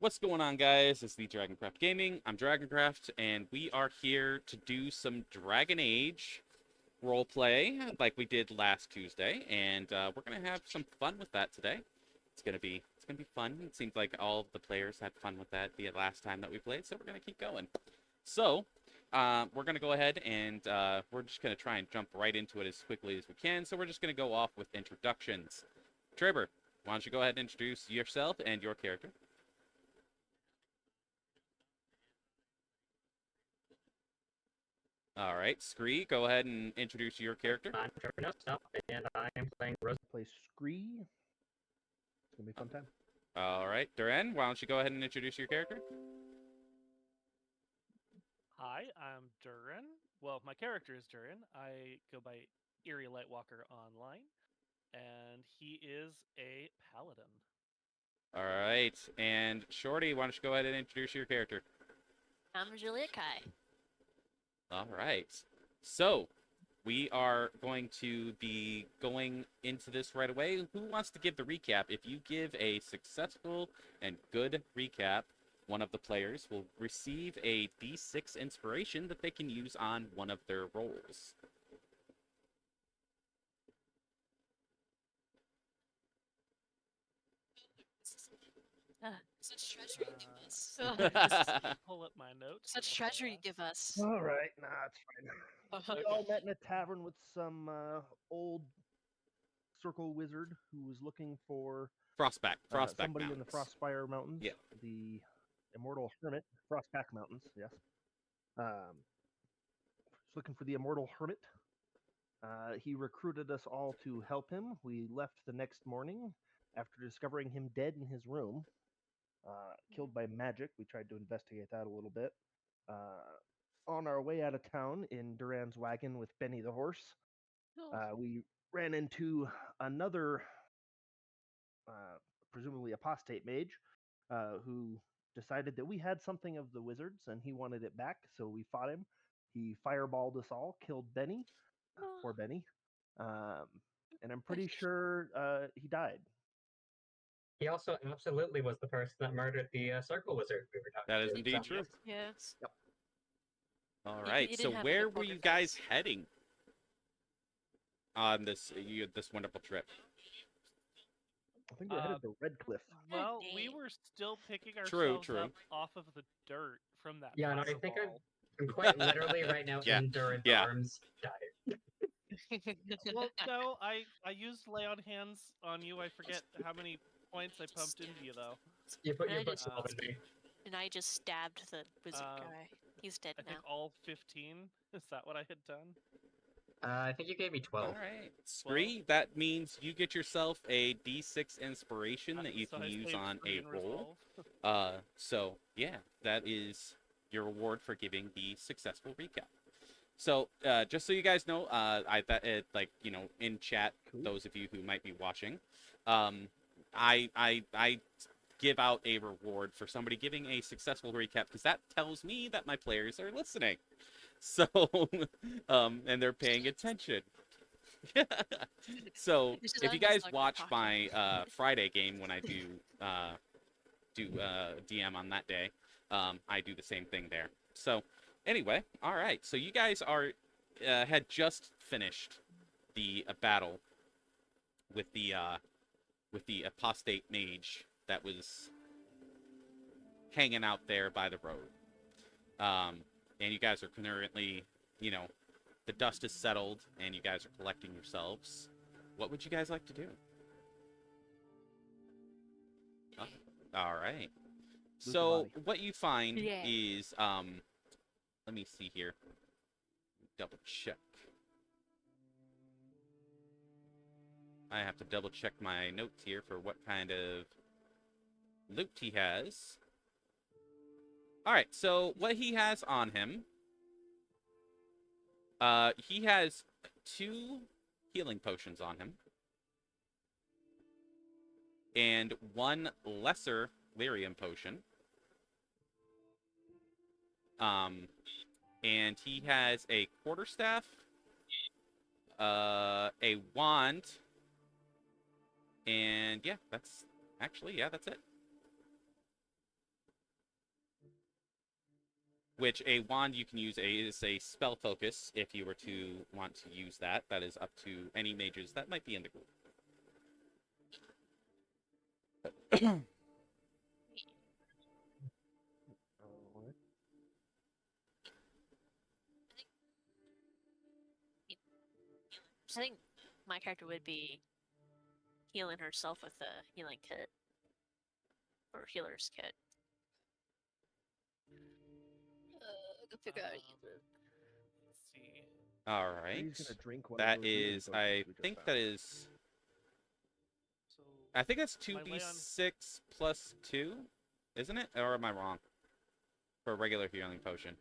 What's going on, guys? It's the Dragoncraft Gaming. I'm Dragoncraft, and we are here to do some Dragon Age roleplay like we did last Tuesday, and we're gonna have some fun with that today. It's gonna be fun. It seems like all of the players had fun with that the last time that we played, so we're gonna keep going. So, we're gonna go ahead and we're just gonna try and jump right into it as quickly as we can. So we're just gonna go off with introductions. Trevor, why don't you go ahead and introduce yourself and your character? All right, Scree, go ahead and introduce your character. I'm Trevor Nostop, and I am playing Play Scree. It's gonna be a fun time. All right, Dorian, why don't you go ahead and introduce your character? Hi, I'm Durin. Well, my character is Durin. I go by Eerie Lightwalker online, and he is a paladin. All right, and Shorty, why don't you go ahead and introduce your character? I'm Jalai. All right, so we are going to be going into this right away. Who wants to give the recap? If you give a successful and good recap, one of the players will receive a D6 inspiration that they can use on one of their rolls. Such treasure you give us. Pull up my notes. Such treasure you give us. All right, nah, it's fine. We all met in a tavern with some old circle wizard who was looking for Frostback somebody Mountains. in the Frostfire Mountains. Yeah. The Immortal Hermit, Frostback Mountains. Yes. Was looking for the Immortal Hermit. He recruited us all to help him. We left the next morning after discovering him dead in his room. Killed by magic. We tried to investigate that a little bit. On our way out of town in Duran's wagon with Benny the horse, we ran into another, presumably apostate mage, who decided that we had something of the wizard's and he wanted it back, so we fought him. He fireballed us all, killed Benny, poor Benny, and I'm pretty sure he died. He also absolutely was the person that murdered the circle wizard we were talking That is to. indeed true. Yes. All You- right, you so didn't have where any were you poker guys face. heading on this wonderful trip? I think we're headed to Redcliffe. Well, we name. were still picking True, ourselves true. up off of the dirt from that Yeah, no, I think fireball. I'm quite literally right now Yeah, in Durin's yeah. arms, dying. Well, no, I used lay on hands on you. I forget how many points I pumped into you, though. You put I just- 12 in me. And I just stabbed the wizard guy. He's dead I now. think all 15. Is that what I had done? I think you gave me 12. All right, Scree, that means you get yourself a D6 inspiration that you So can I use stayed on free a and roll. resolve. So yeah, that is your reward for giving the successful recap. So just so you guys know, in chat, Cool. those of you who might be watching, I give out a reward for somebody giving a successful recap because that tells me that my players are listening. So, and they're paying attention. So, This is if you not guys like watch talking. my Friday game when I do DM on that day, I do the same thing there. So, anyway, all right. So you guys had just finished the battle with the apostate mage that was hanging out there by the road. And you guys are currently, the dust is settled, and you guys are collecting yourselves. What would you guys like to do? All right. Loot So the body. what you find Yeah. is, let me see here. Double check. I have to double check my notes here for what kind of loot he has. All right, so what he has on him, he has 2 healing potions on him, and 1 lesser lyrium potion. And he has a quarterstaff, a wand, and yeah, that's it. which a wand you can use is a spell focus if you were to want to use that. That is up to any mages that might be in the group. Alright. I think my character would be healing herself with a healing kit. Or healer's kit. Go figure out either. Let's see. All right. He's gonna drink one That of those healing is, potions I we just think found. that is, So I think that's My Leon- 2d6 plus 2, isn't it? Or am I wrong? For a regular healing potion.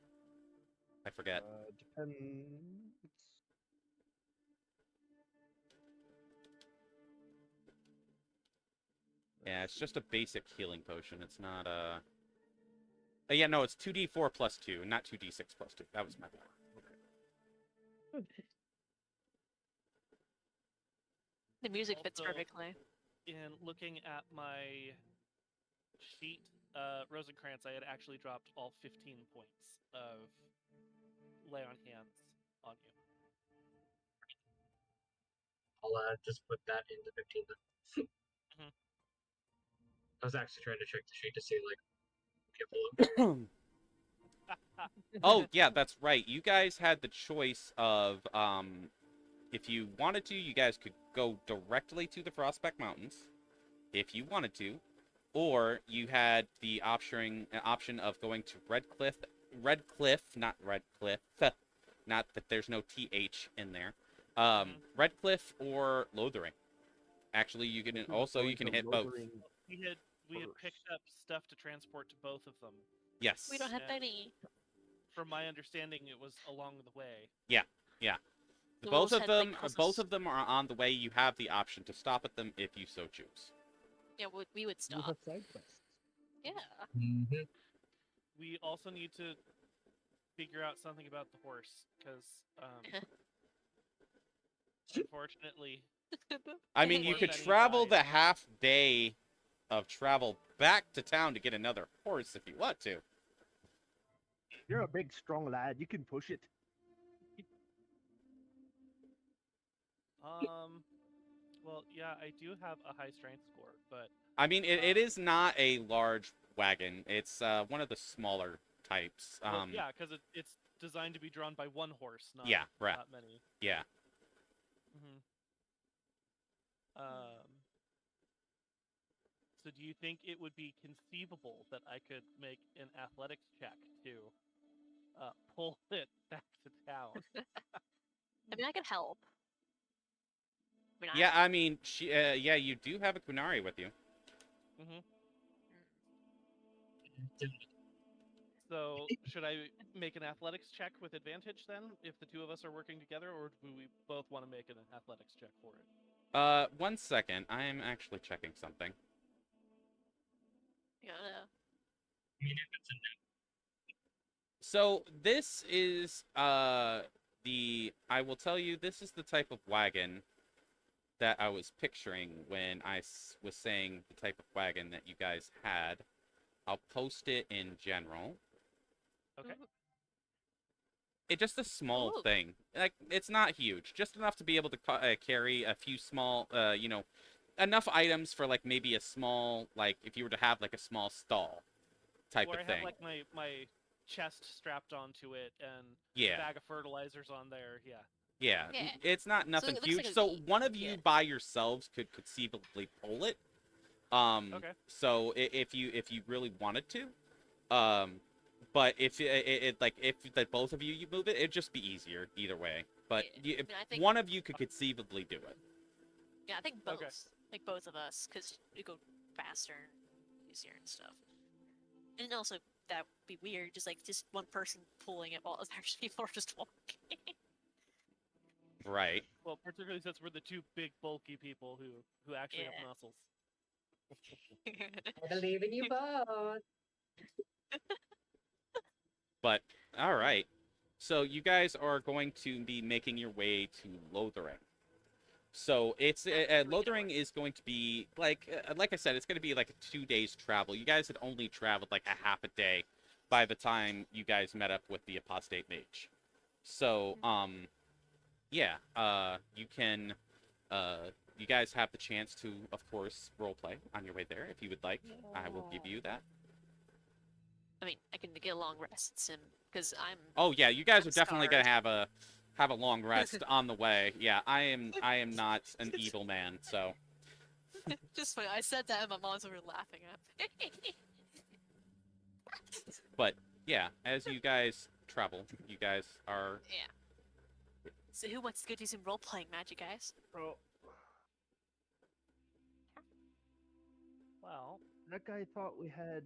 I forget. Depends. Yeah, it's just a basic healing potion. It's not yeah, no, it's 2d4 plus 2, not 2d6 plus 2. That was my bad. The music fits Also- perfectly. in looking at my sheet, Rosenkrantz, I had actually dropped all 15 points of lay on hands on you. I'll just put that into 15 then. Mhm. I was actually trying to check the sheet to see, like, okay, Oh, yeah, that's right. You guys had the choice of, if you wanted to, you guys could go directly to the Frostback Mountains, if you wanted to, or you had the option of going to Redcliffe, not Redcliffe, not that there's no TH in there, Redcliffe or Lothering. Actually, you can also you can hit both. We had picked up stuff to transport to both of them. Yes. We don't have Yeah. any. From my understanding, it was along the way. We Both almost of had, them, like, both houses. of them are on the way. You have the option to stop at them if you so choose. Yeah, we would You stop. have side quests. Yeah. Mm-hmm. We also need to figure out something about the horse, because unfortunately, I mean, you Or could Benny travel died. the half day of travel back to town to get another horse if you want to. You're a big, strong lad. You can push it. well, yeah, I do have a high strength score, but I mean, it is not a large wagon. It's one of the smaller types. well, yeah, because it's designed to be drawn by one horse, not Yeah, right. not many. Yeah. hmm So do you think it would be conceivable that I could make an athletics check to pull it back to town? I mean, I could help. I mean, Yeah, I mean, yeah, you do have a Kunari with you. hmm So should I make an athletics check with advantage then, if the two of us are working together, or do we both want to make an athletics check for it? 1 second. I am actually checking something. Yeah. I mean, if it's a So this is I will tell you, this is the type of wagon that I was picturing when I was saying the type of wagon that you guys had. I'll post it in general. Okay. It's just a small Ooh. thing. Like, it's not huge, just enough to be able to carry a few small, enough items for like maybe a small, like if you were to have like a small stall type Where of I thing. have like my chest strapped onto it and Yeah. a bag of fertilizers on there. Yeah. Yeah, Yeah. it's not nothing it looks huge. like a So V, one of you yeah. by yourselves could conceivably pull it. Okay. So if you really wanted to, but if if the both of you move it, it'd just be easier either way. But Yeah. I mean, I think- one of you could conceivably do it. Yeah, I think both. Okay. Like both of us, because we go faster and easier and stuff. And also, that would be weird, just one person pulling it while it's actually people are just walking. Right. Well, particularly since we're the two big bulky people who actually Yeah. have muscles. I believe in you both. But all right. So you guys are going to be making your way to Lothering. So it's Lothering is going to be like I said, it's going to be like a 2 days travel. You guys had only traveled like a half a day by the time you guys met up with the apostate mage. So, yeah, you can, you guys have the chance to, of course, roleplay on your way there if you would like. I will give you that. I mean, I can get a long rest, Sim, because I'm. Oh yeah, you guys I'm are definitely scarred. gonna have a long rest on the way. Yeah, I am not an evil man, so Just funny. I said that, and my mom's over laughing at me. but yeah, as you guys travel, you guys are Yeah. So who wants to go do some role playing magic, guys? Oh, Well, that guy thought we had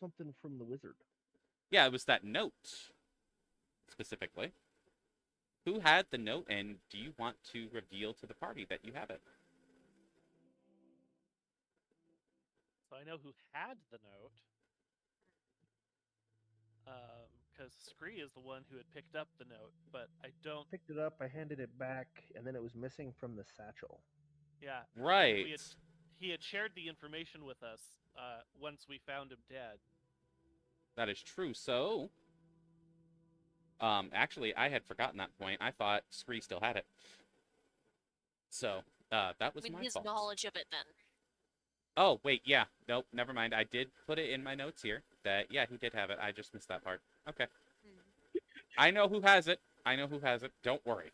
something from the wizard. yeah, it was that note specifically. Who had the note, and do you want to reveal to the party that you have it? so I know who had the note. Because Scree is the one who had picked up the note, but I don't. Picked it up, I handed it back, and then it was missing from the satchel. Yeah. Right. He had shared the information with us once we found him dead. That is true. So, actually, I had forgotten that point. I thought Scree still had it. So, that was I mean, my his fault. knowledge of it then. Oh, wait, yeah. Nope, never mind. I did put it in my notes here that, yeah, he did have it. I just missed that part. Okay. I know who has it. I know who has it. Don't worry.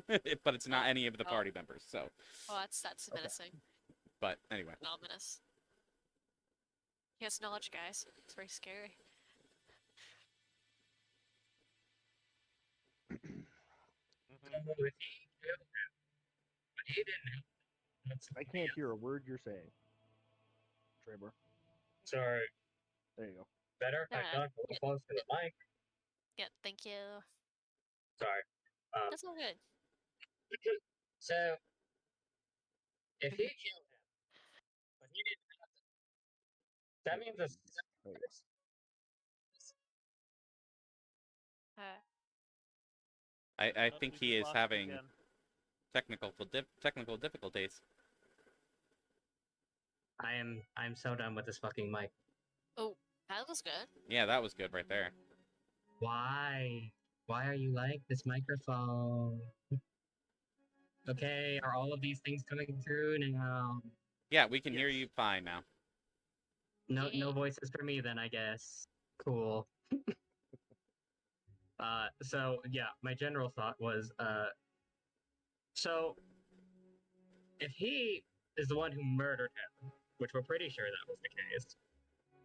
But it's not any of the party members, so. Oh, that's menacing. But, anyway. Ominous. He has knowledge, guys. It's very scary. So if he killed him, but he didn't help, that's I can't hear a word you're saying. Trevor. Sorry. There you go. Better if I Yeah, talk a little close to the mic. Yeah, thank you. Sorry. That's all good. So if he killed him, but he didn't help him, that means a There you go. Uh, I Oh, think we he just is lost him having again. technical difficulties. I'm so done with this fucking mic. oh, that was good. Yeah, that was good right there. Why? Why are you like this microphone? Okay, are all of these things coming through now? Yeah, we can hear Yes. you fine now. No Yay. voices for me then, I guess. Cool. So yeah, my general thought was, so if he is the one who murdered him, which we're pretty sure that was the case,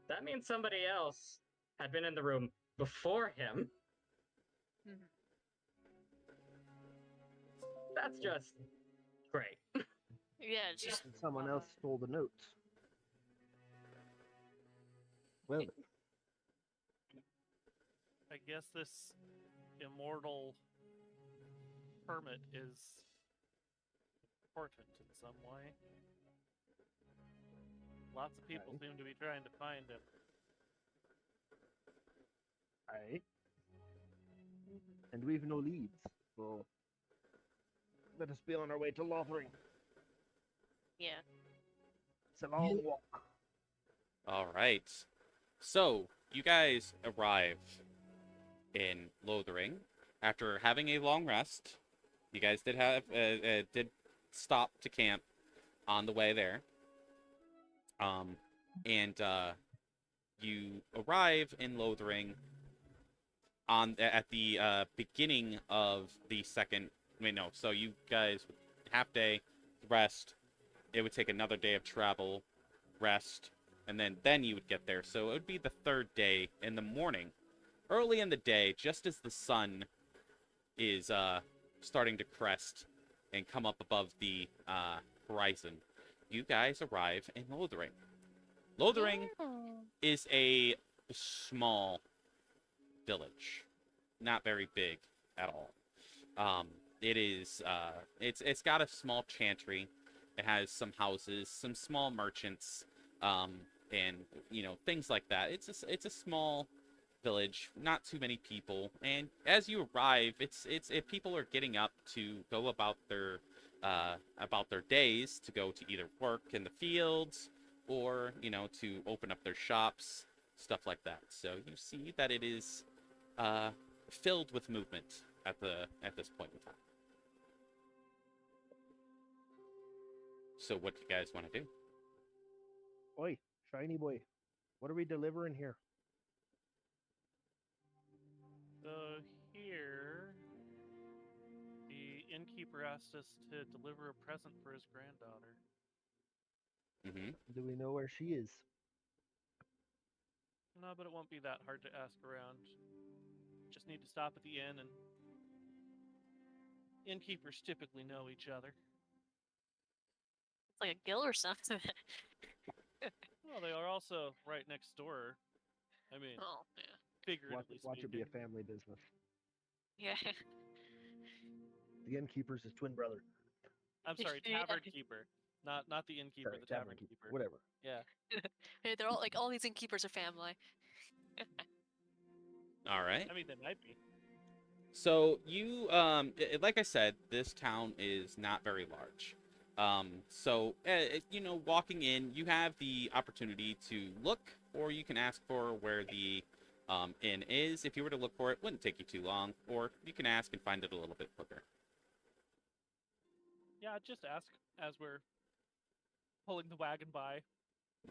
that means somebody else had been in the room before him. Mhm. That's just great. Yeah, it's just And someone else stole the notes. Well, then. I guess this immortal hermit is important in some way. Lots of people Okay. seem to be trying to find him. Aye. And we've no leads, so let us be on our way to Lothering. yeah. It's a long walk. All right. So, you guys arrive in Lothering after having a long rest. You guys did stop to camp on the way there. And you arrive in Lothering at the beginning of the second. Wait, no. So you guys half day rest. It would take another day of travel, rest, and then you would get there. So it would be the third day in the morning, early in the day, just as the sun is starting to crest and come up above the horizon. You guys arrive in Lothering. Lothering is a small village, not very big at all. It is it's got a small chantry. It has some houses, some small merchants, and things like that. It's a small village, not too many people. And as you arrive, it's people are getting up to go about their days, to go to either work in the fields or to open up their shops. stuff like that. So you see that it is filled with movement at this point in time. So what do you guys want to do? Oi, shiny boy. What are we delivering here? So here, the innkeeper asked us to deliver a present for his granddaughter. Mm-hmm. Do we know where she is? No, but it won't be that hard to ask around. Just need to stop at the inn, and innkeepers typically know each other. It's like a guild or something. Well, they are also right next door. I mean, Oh, yeah. figuratively Watch it be a speaking. family business. Yeah. The innkeeper's his twin brother. I'm sorry, Yeah. Tavernkeeper. Not the innkeeper, Sorry, the Tavernkeeper. Whatever. Yeah. Hey, they're all like all these innkeepers are family. All right. I mean, they might be. So you, like I said, this town is not very large. Walking in, you have the opportunity to look, or you can ask for where the inn is. If you were to look for it, wouldn't take you too long, or you can ask and find it a little bit quicker. Yeah, just ask as we're pulling the wagon by,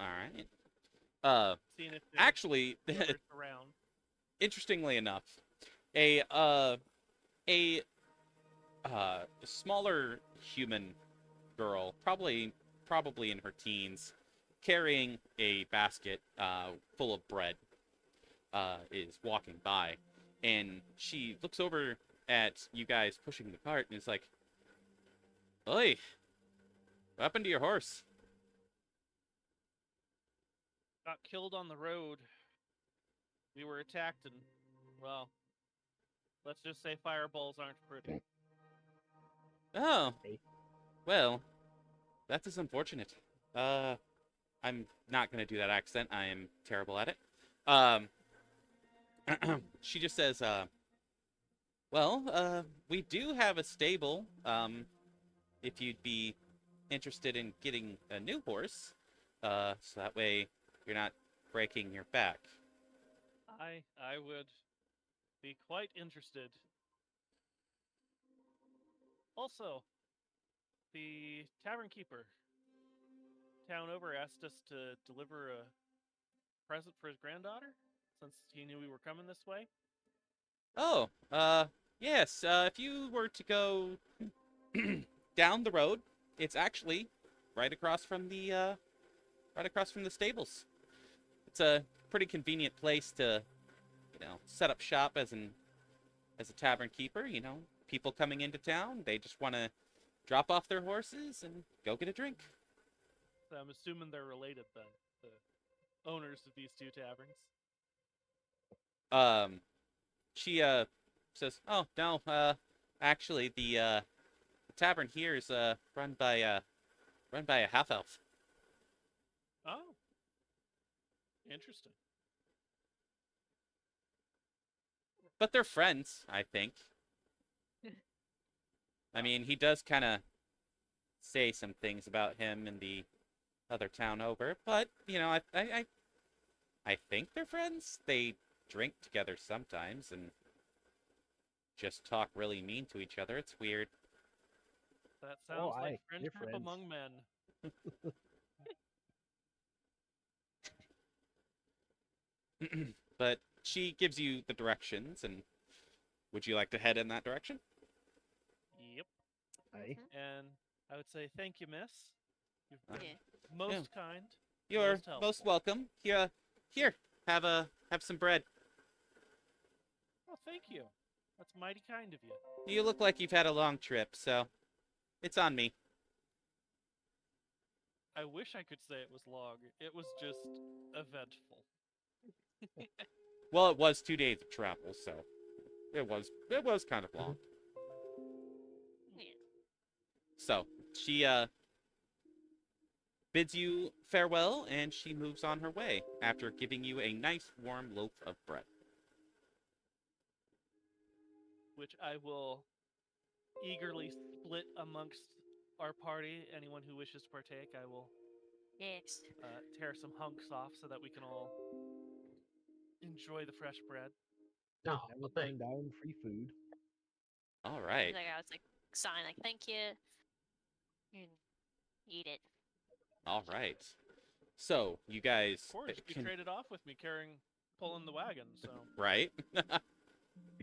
All right. seeing if there's Actually, whoever's around. interestingly enough, a smaller human girl, probably in her teens, carrying a basket full of bread, is walking by, and she looks over at you guys pushing the cart and is like, "Oi, what happened to your horse?" Got killed on the road. We were attacked, and well, let's just say fireballs aren't pretty. Oh, Hey. well, that is unfortunate. I'm not gonna do that accent. I am terrible at it. She just says, we do have a stable, if you'd be interested in getting a new horse, so that way you're not breaking your back." I would be quite interested. Also, the Tavernkeeper town over asked us to deliver a present for his granddaughter, since he knew we were coming this way. Oh, yes, if you were to go down the road, it's actually right across from the stables. It's a pretty convenient place to, set up shop as a tavern keeper. People coming into town, they just want to drop off their horses and go get a drink. So I'm assuming they're related then, the owners of these two taverns. She says, "Oh no, actually the tavern here is run by a half elf." Oh, interesting. But they're friends, I think. I mean, he does kind of say some things about him in the other town over, but I think they're friends. They drink together sometimes and just talk really mean to each other. It's weird. That sounds like they're friendship friends. among men. But she gives you the directions, and would you like to head in that direction? Yep. Aye. And I would say thank you, miss. You've been Yeah. most kind. You're Most helpful. most welcome. Here, have some bread. Oh, thank you. That's mighty kind of you. You look like you've had a long trip, so it's on me. I wish I could say it was long. It was just eventful. Well, it was 2 days of travel, so it was kind of long. Yeah. So she bids you farewell, and she moves on her way after giving you a nice warm loaf of bread. Which I will eagerly split amongst our party. Anyone who wishes to partake, I will Yes. tear some hunks off so that we can all enjoy the fresh bread. No, And well, we thank turn down free food. All right. Like I was like sign like thank you. And eat it. All right. So you guys Of course, you can traded off with me pulling the wagon, so right.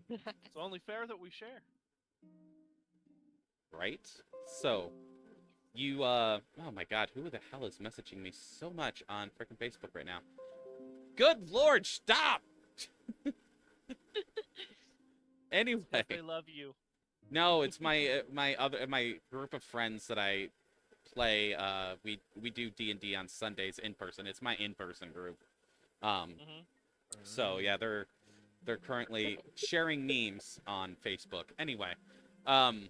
it's only fair that we share. Right. So you oh my God, who the hell is messaging me so much on frickin' Facebook right now? Good Lord, stop! Anyway, Yes, they love you. no, it's my my group of friends that I play. We do D&D on Sundays in person. It's my in-person group. Hmm. So yeah, they're currently sharing memes on Facebook. Anyway, um,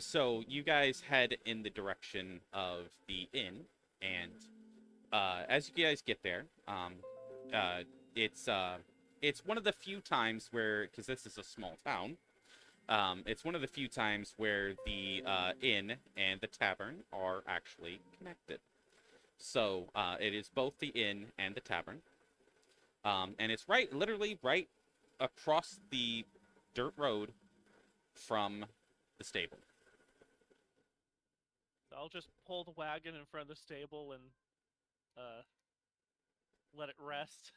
so you guys head in the direction of the inn, and as you guys get there, it's one of the few times where, because this is a small town, it's one of the few times where the inn and the tavern are actually connected. So it is both the inn and the tavern, and it's literally right across the dirt road from the stable. So I'll just pull the wagon in front of the stable and let it rest.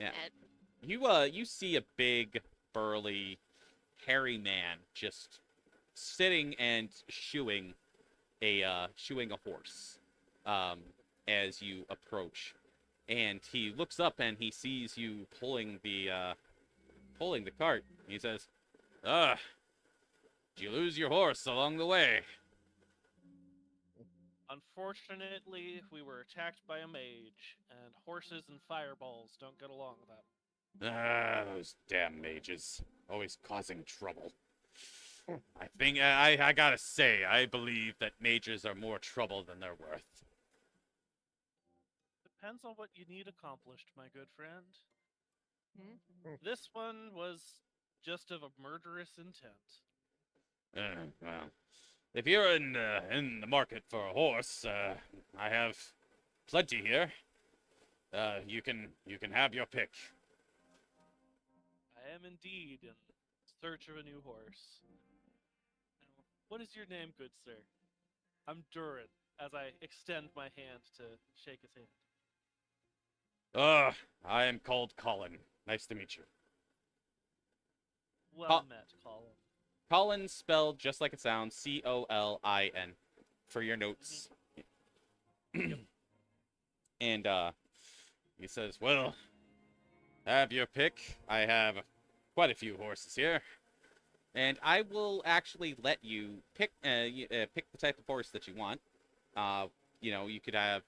Yeah. And You see a big, burly, hairy man just sitting and shoeing a horse as you approach, and he looks up and he sees you pulling the cart. He says, "Ah, did you lose your horse along the way?" Unfortunately, we were attacked by a mage, and horses and fireballs don't get along with that. Ah, those damn mages, always causing trouble. I think I gotta say, I believe that mages are more trouble than they're worth. Depends on what you need accomplished, my good friend. Hmm? This one was just of a murderous intent. Well, if you're in the market for a horse, I have plenty here. You can have your pick. I am indeed in search of a new horse. Now, what is your name, good sir? I'm Dorian, as I extend my hand to shake his hand. I am called Colin. Nice to meet you. Well met, Colin. Colin spelled just like it sounds, Colin, for your notes. Yep. And he says, "Well, have your pick. I have quite a few horses here, and I will actually let you pick pick the type of horse that you want. You could have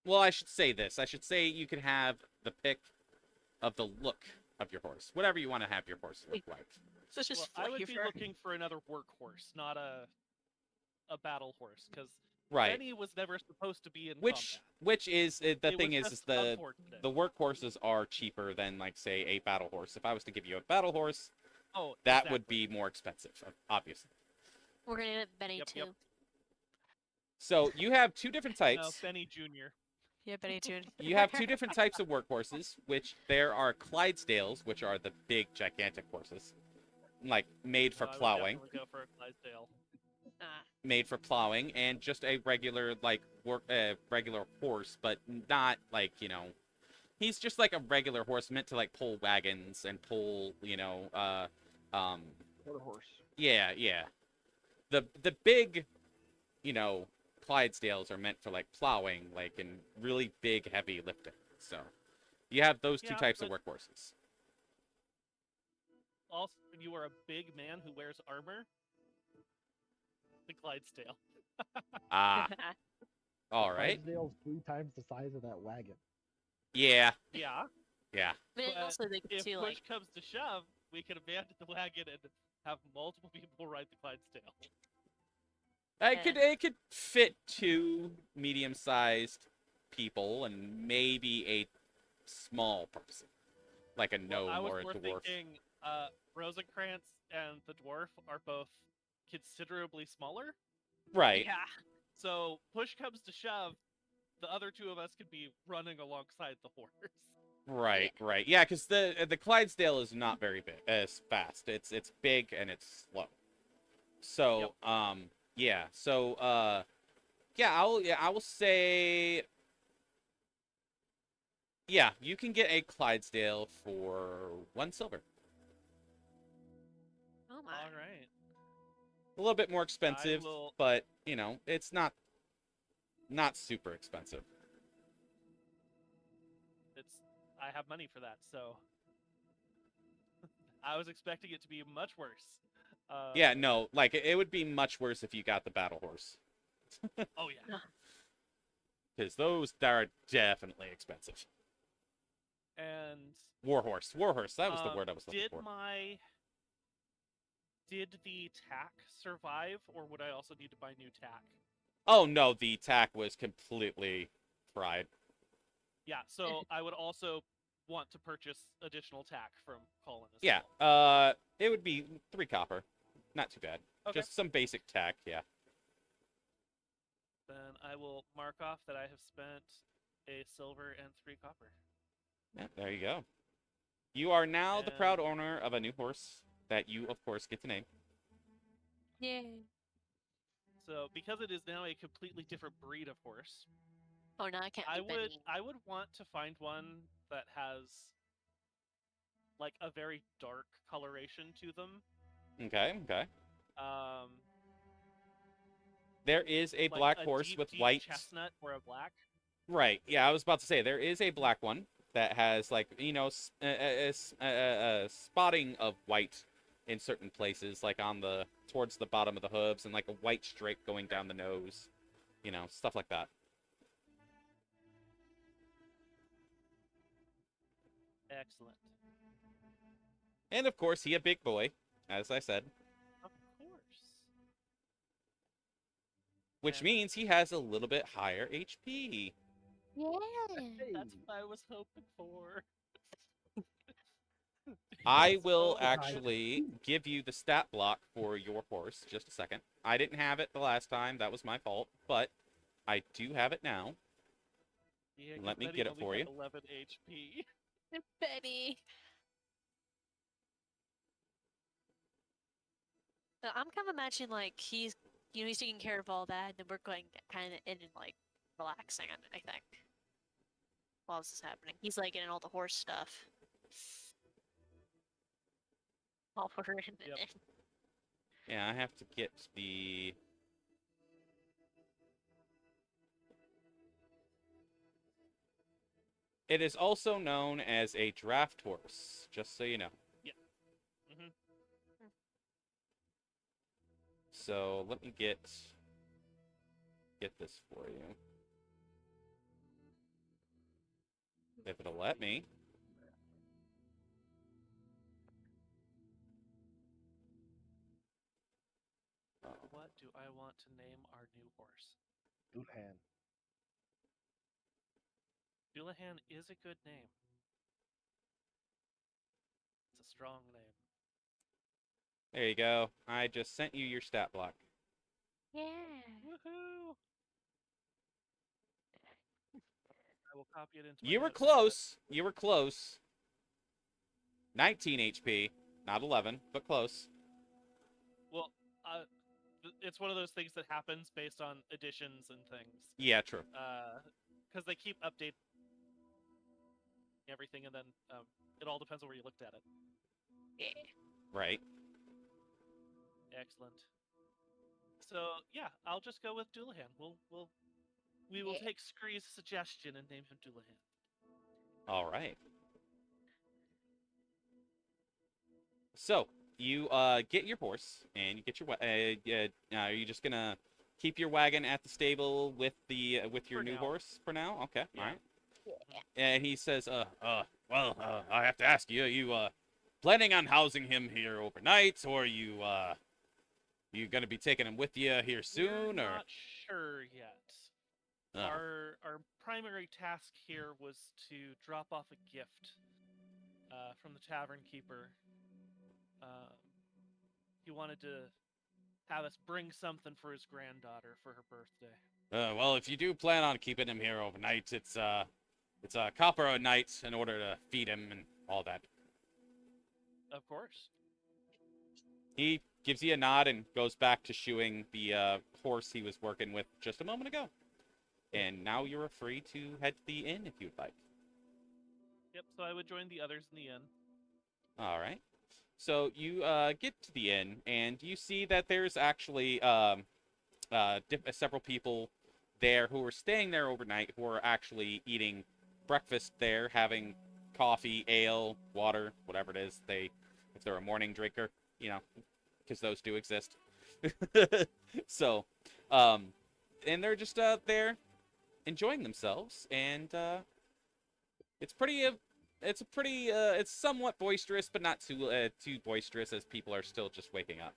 well, I should say this. I should say you could have the pick of the look of your horse, whatever you want to have your horse look like." So it's just Well, I would be flavor. looking for another workhorse, not a battle horse, because Right. Benny was never supposed to be in Which combat. which is the It thing was is just the unfortunate. workhorses are cheaper than, like, say, a battle horse. If I was to give you a battle horse, Oh, that would exactly. be more expensive, obviously. We're gonna get Benny Yep, too. yep. So you have two different No, types. Benny Jr. Yeah, Benny too. You have two different types of workhorses, which there are Clydesdales, which are the big, gigantic horses, like made for No, I would plowing, definitely go for a Clydesdale. made for plowing, and just a regular, like, regular horse, but not like, he's just like a regular horse meant to, like, pull wagons and pull, Quarter horse. yeah. The big, Clydesdales are meant for, like, plowing, like, and really big, heavy lifting. So you have those two Yeah, types of but- workhorses. Also, when you are a big man who wears armor, the Clydesdale. Ah, all right. Clydesdale's 3 times the size of that wagon. Yeah. Yeah, But But also they if too push like comes to shove, we can abandon the wagon and have multiple people ride the Clydesdale. It could fit 2 medium-sized people and maybe a small person, like a gnome I was or a more dwarf. thinking Rosenkrantz and the dwarf are both considerably smaller. Right. yeah. So push comes to shove, the other two of us could be running alongside the horse. Right, right. Yeah, because the Clydesdale is not very big, as fast. It's big and it's slow. So, yeah. So, I will say, yeah, you can get a Clydesdale for 1 silver. Oh my. All right. A little bit more expensive, will- but you know, it's not super expensive. I have money for that, so I was expecting it to be much worse. Yeah, no, like it would be much worse if you got the battle horse, Oh yeah. because those are definitely expensive. And Warhorse, that was the word I was looking for. Did the tack survive, or would I also need to buy new tack? Oh no, the tack was completely fried. Yeah, so I would also want to purchase additional tack from Colin as Yeah, well. it would be 3 copper, not too bad. Okay. Just some basic tack, yeah. Then I will mark off that I have spent a silver and 3 copper. Yeah, there you go. You are now the proud And- owner of a new horse that you, of course, get to name. Yay. So because it is now a completely different breed of horse, Oh no, I can't I do Benny. would want to find one that has like a very dark coloration to them. Okay, okay. Um, There is a like black a horse deep, with deep white. chestnut or a black. Right. Yeah, I was about to say there is a black one that has like a spotting of white in certain places, like on the towards the bottom of the hooves, and like a white streak going down the nose. You know, stuff like that. Excellent. And of course, he a big boy, as I said, Of course. which And means he has a little bit higher HP. Yeah. that's what I was hoping for. I He's will so actually give you the stat block for your horse. Just a second. I didn't have it the last time. That was my fault. But I do have it now. Yeah, 'cause Let me Benny get it only for had you. 11 HP. Benny. So I'm kind of imagining like he's taking care of all that, and we're going kind of in and like relaxing. I think while this is happening, he's like getting all the horse stuff. While we're in Yep. it. Yeah, I have to get the... It is also known as a draft horse, just so you know. Hmm. So let me get this for you. If it'll let me. What do I want to name our new horse? Dulhan. Dullahan is a good name. It's a strong name. There you go. I just sent you your stat block. Yeah. Woohoo! I will copy it into my You were notes. close. You were close. 19 HP. Not 11, but close. Well, it's one of those things that happens based on additions and things. Yeah, true. Because they keep updating everything, and then it all depends on where you looked at it. Yeah. Right. Excellent. So yeah, I'll just go with Dullahan. We will Yeah. take Scree's suggestion and name him Dullahan. All right. So you get your horse and you get your are you just gonna keep your wagon at the stable with the with your For new now. horse for now? Okay. Yeah. All right. Yeah. And he says, well, I have to ask you, planning on housing him here overnight, or you gonna be taking him with you here soon, We're or? not sure yet. Our primary task here was to drop off a gift from the Tavernkeeper. He wanted to have us bring something for his granddaughter for her birthday. Well, if you do plan on keeping him here overnight, it's a copper a night in order to feed him and all that. Of course. He gives you a nod and goes back to shoeing the horse he was working with just a moment ago. And now you're free to head to the inn if you'd like. Yep, so I would join the others in the inn. All right. So you get to the inn, and you see that there's actually several people there who are staying there overnight who are actually eating breakfast there, having coffee, ale, water, whatever it is. If they're a morning drinker, because those do exist. So, and they're just there enjoying themselves, and it's somewhat boisterous, but not too boisterous, as people are still just waking up.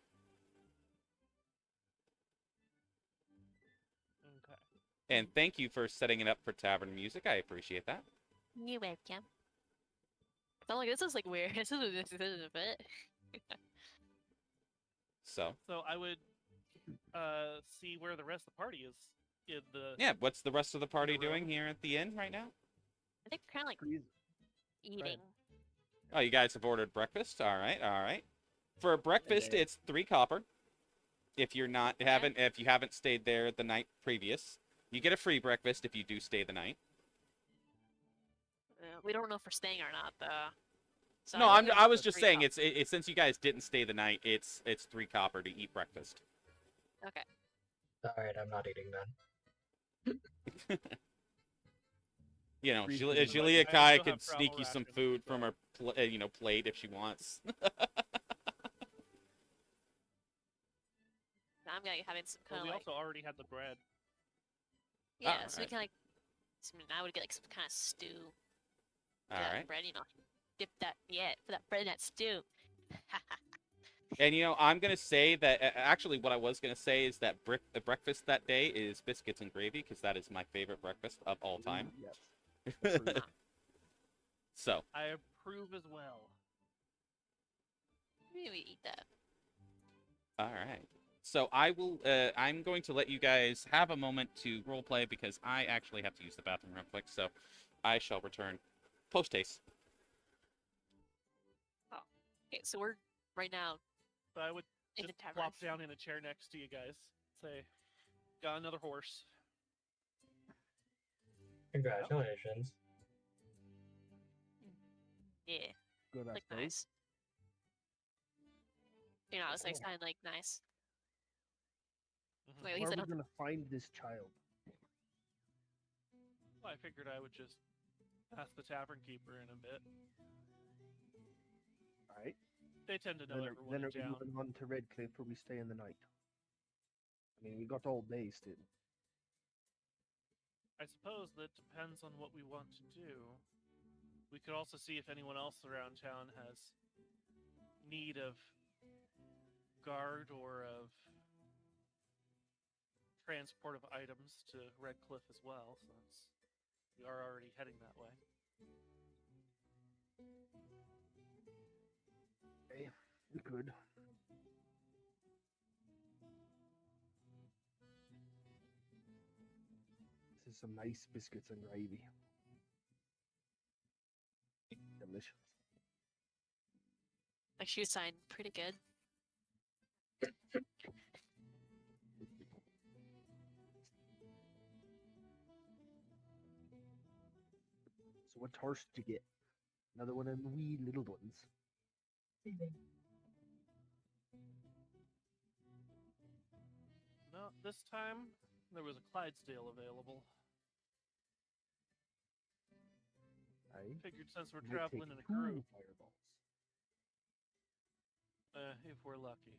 Okay. And thank you for setting it up for tavern music. I appreciate that. You're welcome. I'm like, this is like weird. This is a bit. So I would see where the rest of the party is in the. yeah, what's the rest of the party room. doing here at the inn right now? I think kind of like Freeze. eating. Oh, you guys have ordered breakfast. All right. For breakfast, Yeah. it's 3 copper. If you're not if you haven't stayed there the night previous, you get a free breakfast if you do stay the night. We don't know if we're staying or not, though. So No, think I was it's just 3 saying cop- it's since you guys didn't stay the night, it's 3 copper to eat breakfast. Okay. Alright, I'm not eating then. Freeze Jalai I Kai also could have sneak travel you some rations, food so- from her plate if she wants. I'm gonna having some Well, kind we of like also already had the bread. yeah. So we alright. can like. I would get like some kind of stew. All Get that right. bread, dip that put that bread in that stew. And I'm gonna say that actually, what I was gonna say is that the breakfast that day is biscuits and gravy, because that is my favorite breakfast of all time. Yes. Approved. So, I approve as well. Maybe we eat that. all right. So I'm going to let you guys have a moment to roleplay because I actually have to use the bathroom real quick. So, I shall return post haste. Okay, so we're right now So I would in just the tavern. plop down in a chair next to you guys. Say, got another horse. Congratulations. Yeah, Good, I like suppose. nice. It's like kind of like nice. Mhm. Like, at Where least are I we don't. gonna find this child? Well, I figured I would just ask the Tavernkeeper in a bit. Alright. They tend to know Then, everyone then in are we town. moving on to Redcliffe where we stay in the night? I mean, we got all day still. I suppose that depends on what we want to do. We could also see if anyone else around town has need of guard or of transport of items to Redcliffe as well, since we are already heading that way. Okay, we could. This is some nice biscuits and gravy. Delicious. Like she was sign pretty good. So what horse did you get? Another one of the wee little ones. No, this time there was a Clydesdale available. Aye. Figured since we're Might take traveling in a 2 group, fireballs. if we're lucky.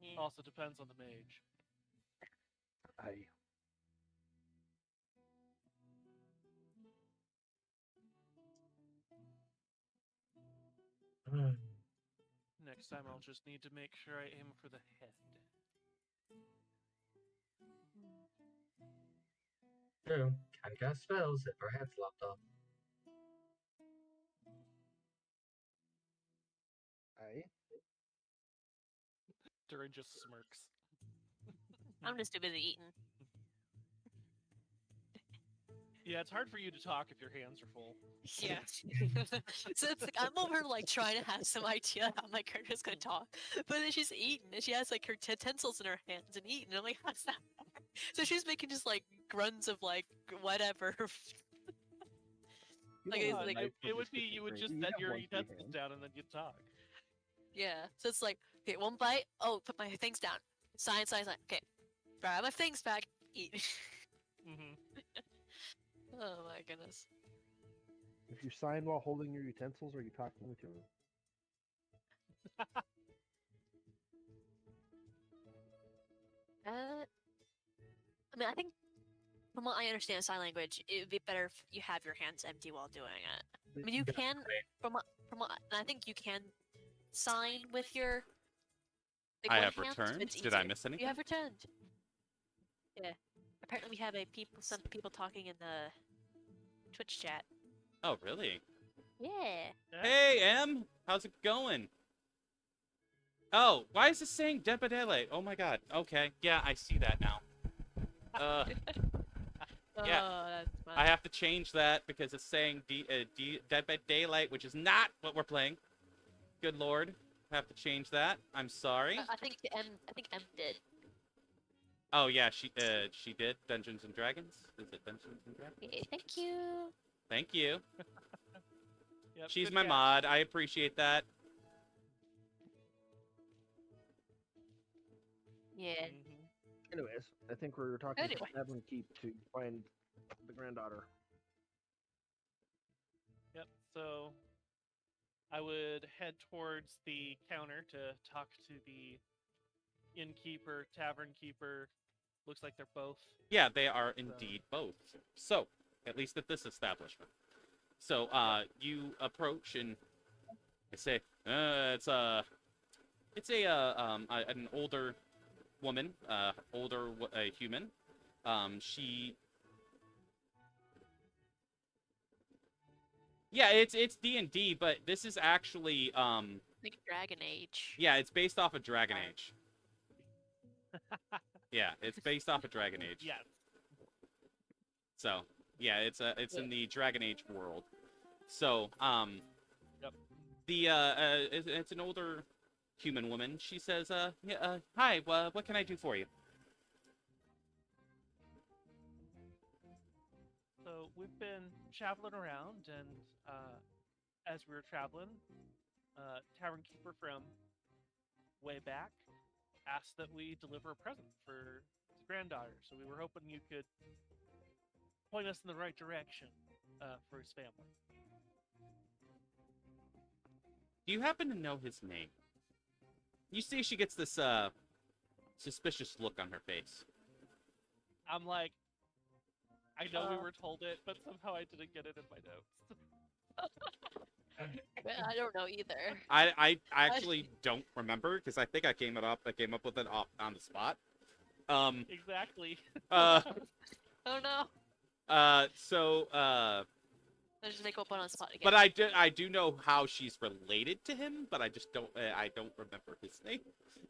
Yeah. Also depends on the mage. Aye. Next time I'll just need to make sure I aim for the head. True. Can cast spells if our head's lopped off. Aye. Dorian just smirks. I'm just too busy eating. Yeah, it's hard for you to talk if your hands are full. Yeah. So it's like I'm over like trying to have some idea how my character's gonna talk, but then she's eating and she has like her utensils in her hands and eating. I'm like, how's that? So she's making just like grunts of like whatever. You Like, don't it's want like- a knife It with would your be you would kitchen just sink. set You your have one free utensils hand. down and then you'd talk. Yeah. So it's like, okay, one bite. Oh, put my things down. Sign. Okay. Grab my things back. Eat. Mm-hmm. Oh my goodness. If you sign while holding your utensils, are you talking with your? I mean, I think from what I understand sign language, it would be better if you have your hands empty while doing it. I mean, you can from what and I think you can sign with your. Like, I one have hand, returned. it's Did I easier. miss anything? You have returned. Yeah. Apparently, we have some people talking in the Twitch chat. Oh, really? Yeah. Hey, Em! How's it going? Oh, why is this saying Debadele? Oh my god. Okay, yeah, I see that now. Yeah. Oh, that's fun. I have to change that because it's saying Dead by Daylight, which is not what we're playing. Good lord. I have to change that. I'm sorry. I think M did. Oh yeah, she did Dungeons and Dragons. Is it Dungeons and Dragons? Okay, thank you. Thank you. Yep, She's good my catch. mod. I appreciate that. Yeah. Mhm. Anyways, I think we're talking Anyway. to Tavernkeeper to find the granddaughter. Yep. So I would head towards the counter to talk to the innkeeper, tavernkeeper. Looks like they're both. Yeah, they are indeed both. So, at least at this establishment. So, you approach and I say, it's an older woman, human. Yeah, it's D&D, but this is actually Like Dragon Age. yeah, it's based off of Dragon Age. Yeah, it's based off of Dragon Age. Yes. So, yeah, it's in the Dragon Age world. So, Yep. it's an older human woman. She says, yeah, hi, what can I do for you? So we've been traveling around, and as we were traveling, Tavernkeeper from way back asked that we deliver a present for his granddaughter. So we were hoping you could point us in the right direction for his family. Do you happen to know his name? You see she gets this, suspicious look on her face. I'm like, I know we were told it, but somehow I didn't get it in my notes. I don't know either. I actually don't remember, because I think I came up with it on the spot. Exactly. Oh no. So, I just make up one on the spot again. but I do know how she's related to him, but I just don't remember his name,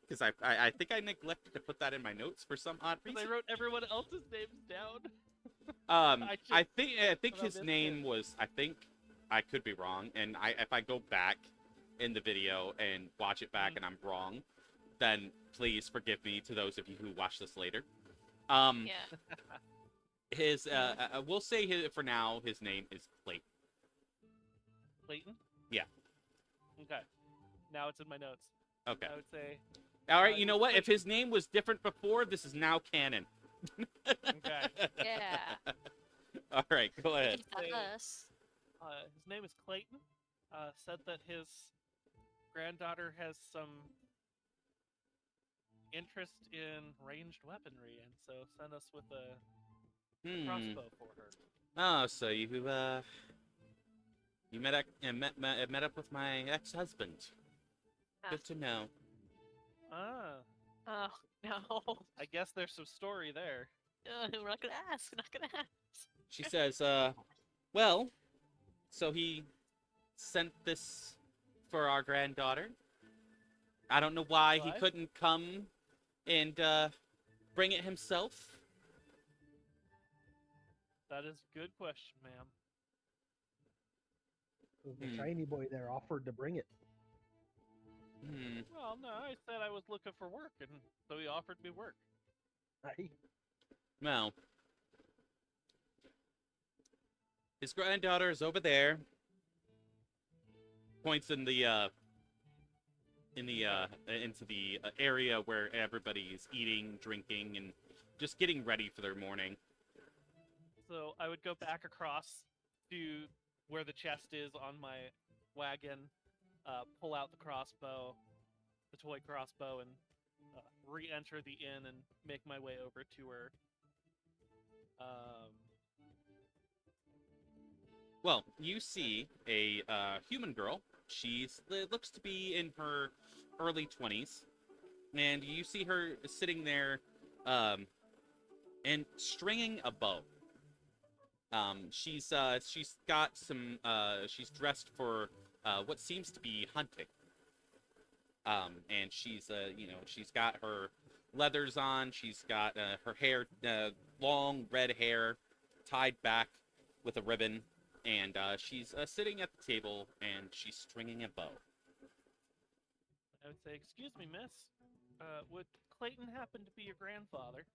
because I think I neglected to put that in my notes for some odd reason. I wrote everyone else's names down. I think but I his missed name it. was, I could be wrong, and if I go back in the video and watch it back and I'm wrong, then please forgive me to those of you who watch this later. Yeah. His we'll say for now his name is Clayton. Clayton? Yeah. Okay. Now it's in my notes. Okay. I would say, All right. You it's know what? If Clayton. his name was different before, this is now canon. okay. Yeah. All right. Go ahead. It's not Say- us. His name is Clayton. Said that his granddaughter has some interest in ranged weaponry, and so sent us with a crossbow for her. Oh, so you met up with my ex-husband. Good to know. Ah, Oh no. I guess there's some story there. We're not gonna ask. We're not gonna ask. She says, well, so he sent this for our granddaughter. I don't know why he Why? couldn't come and bring it himself. That is a good question, ma'am. The Hmm. shiny boy there offered to bring it. Hmm. Well, no, I said I was looking for work, and so he offered me work. Aye. Well, his granddaughter is over there. Points in the into the area where everybody's eating, drinking, and just getting ready for their morning. So I would go back across to where the chest is on my wagon, pull out the crossbow, the toy crossbow, and re-enter the inn and make my way over to her. Well, you see a human girl. She's looks to be in her early 20s, and you see her sitting there, and stringing a bow. She's got some she's dressed for what seems to be hunting. And she's she's got her leathers on. She's got her hair, long red hair, tied back with a ribbon, and she's sitting at the table and she's stringing a bow. I would say, "Excuse me, miss. Would Clayton happen to be your grandfather?"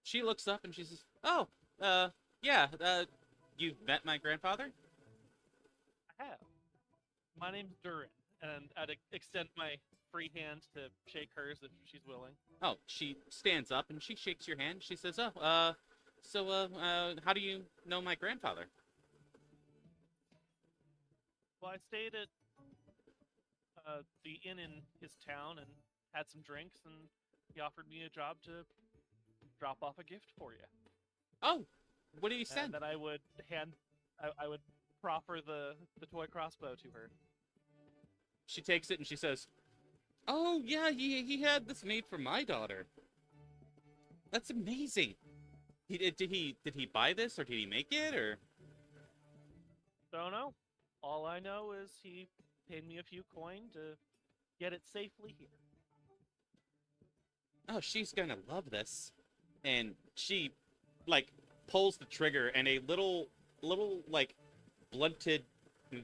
She looks up and she says, "Oh, yeah. You've met my grandfather?" I have. My name's Dorian, and I'd extend my free hand to shake hers if she's willing. Oh, she stands up and she shakes your hand. She says, "Oh, how do you know my grandfather?" Well, I stayed at the inn in his town and had some drinks, and he offered me a job to drop off a gift for you. Oh, what did he And send? that I would I would proffer the toy crossbow to her. She takes it and she says, "Oh yeah, he had this made for my daughter. That's amazing. Did he buy this or did he make it or?" Don't know. All I know is he paid me a few coin to get it safely here. Oh, she's gonna love this. And she like pulls the trigger and a little like blunted,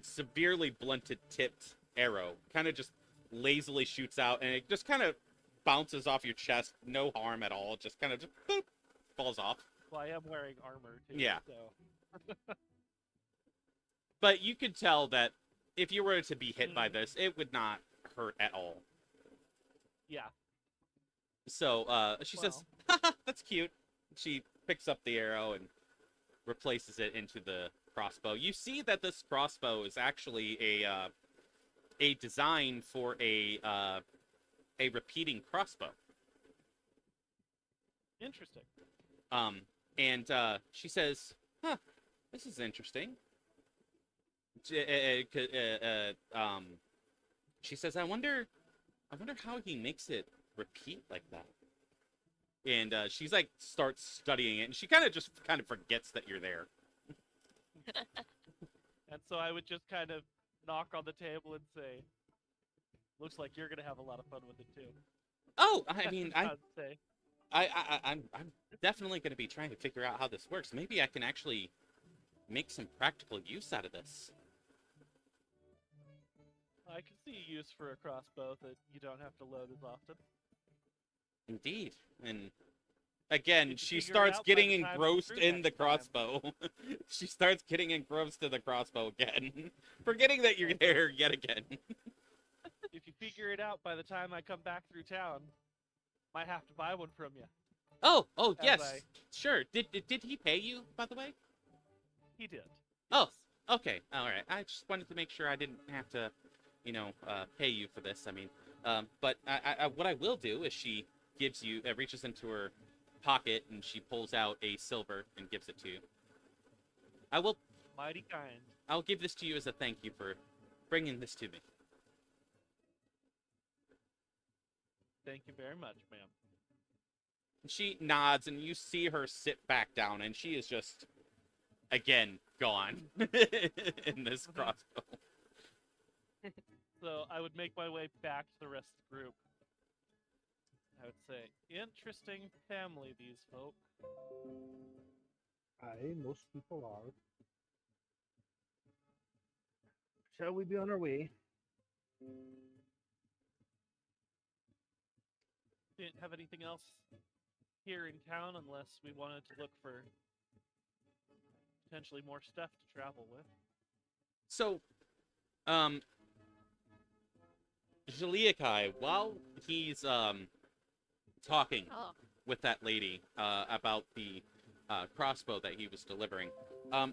severely blunted tipped arrow kind of just lazily shoots out, and it just kind of bounces off your chest, no harm at all. It just kind of just boop, falls off. Well, I am wearing armor too. Yeah. So But you could tell that if you were to be hit by Mhm. this, it would not hurt at all. yeah. So she says, "Haha, that's cute." She picks up the arrow and replaces it into the crossbow. You see that this crossbow is actually a design for a repeating crossbow. Interesting. And she says, "Huh, this is interesting." She says, I wonder how he makes it repeat like that." And she's like starts studying it, and she kind of forgets that you're there. And so I would just kind of knock on the table and say, "Looks like you're gonna have a lot of fun with it too." Oh, I mean, I'd say. I'm definitely going to be trying to figure out how this works. Maybe I can actually make some practical use out of this. I can see use for a crossbow that you don't have to load as often. Indeed. And again, Did you she figure it starts out by getting the time it's engrossed through in the next time? crossbow. She starts getting engrossed in the crossbow again, forgetting that you're there yet again. If you figure it out by the time I come back through town, might have to buy one from you. Oh, As yes, sure. Did he pay you, by the way? He did. Oh, okay, all right. I just wanted to make sure I didn't have to, pay you for this. I mean, but what I will do is she gives you, reaches into her pocket and she pulls out a silver and gives it to you. Mighty kind. I'll give this to you as a thank you for bringing this to me. Thank you very much, ma'am. She nods, and you see her sit back down, and she is just, again, gone in this crossbow. So I would make my way back to the rest of the group. I would say, interesting family, these folk. Aye, most people are. Shall we be on our way? Didn't have anything else here in town unless we wanted to look for potentially more stuff to travel with. So, Jalai, while he's talking Oh, with that lady about the crossbow that he was delivering,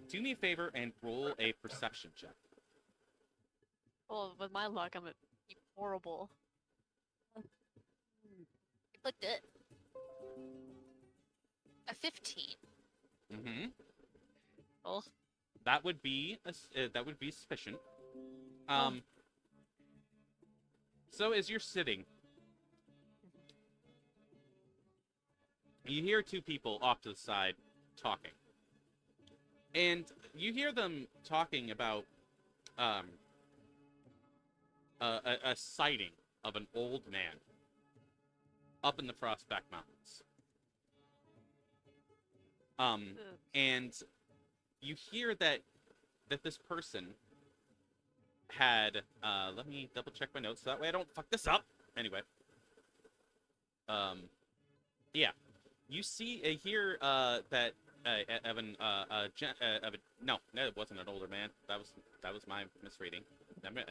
do me a favor and roll a perception check. well, with my luck, I'm horrible. Clicked it. A 15. Mm-hmm. Oh, That would be sufficient. Oh. So as you're sitting, you hear two people off to the side talking, and you hear them talking about a sighting of an old man up in the Frostback Mountains. ugh. And you hear that this person had let me double check my notes so that way I don't fuck this up. Anyway, yeah, you see hear that no, it wasn't an older man. That was my misreading. Let me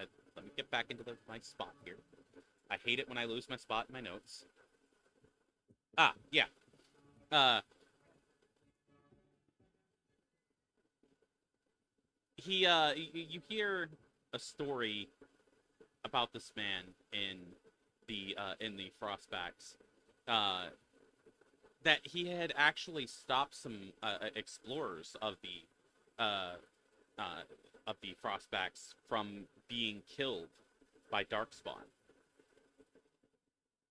get back into my spot here. I hate it when I lose my spot in my notes. Ah, yeah. You hear a story about this man in the Frostbacks, that he had actually stopped some explorers of the Frostbacks from being killed by Darkspawn.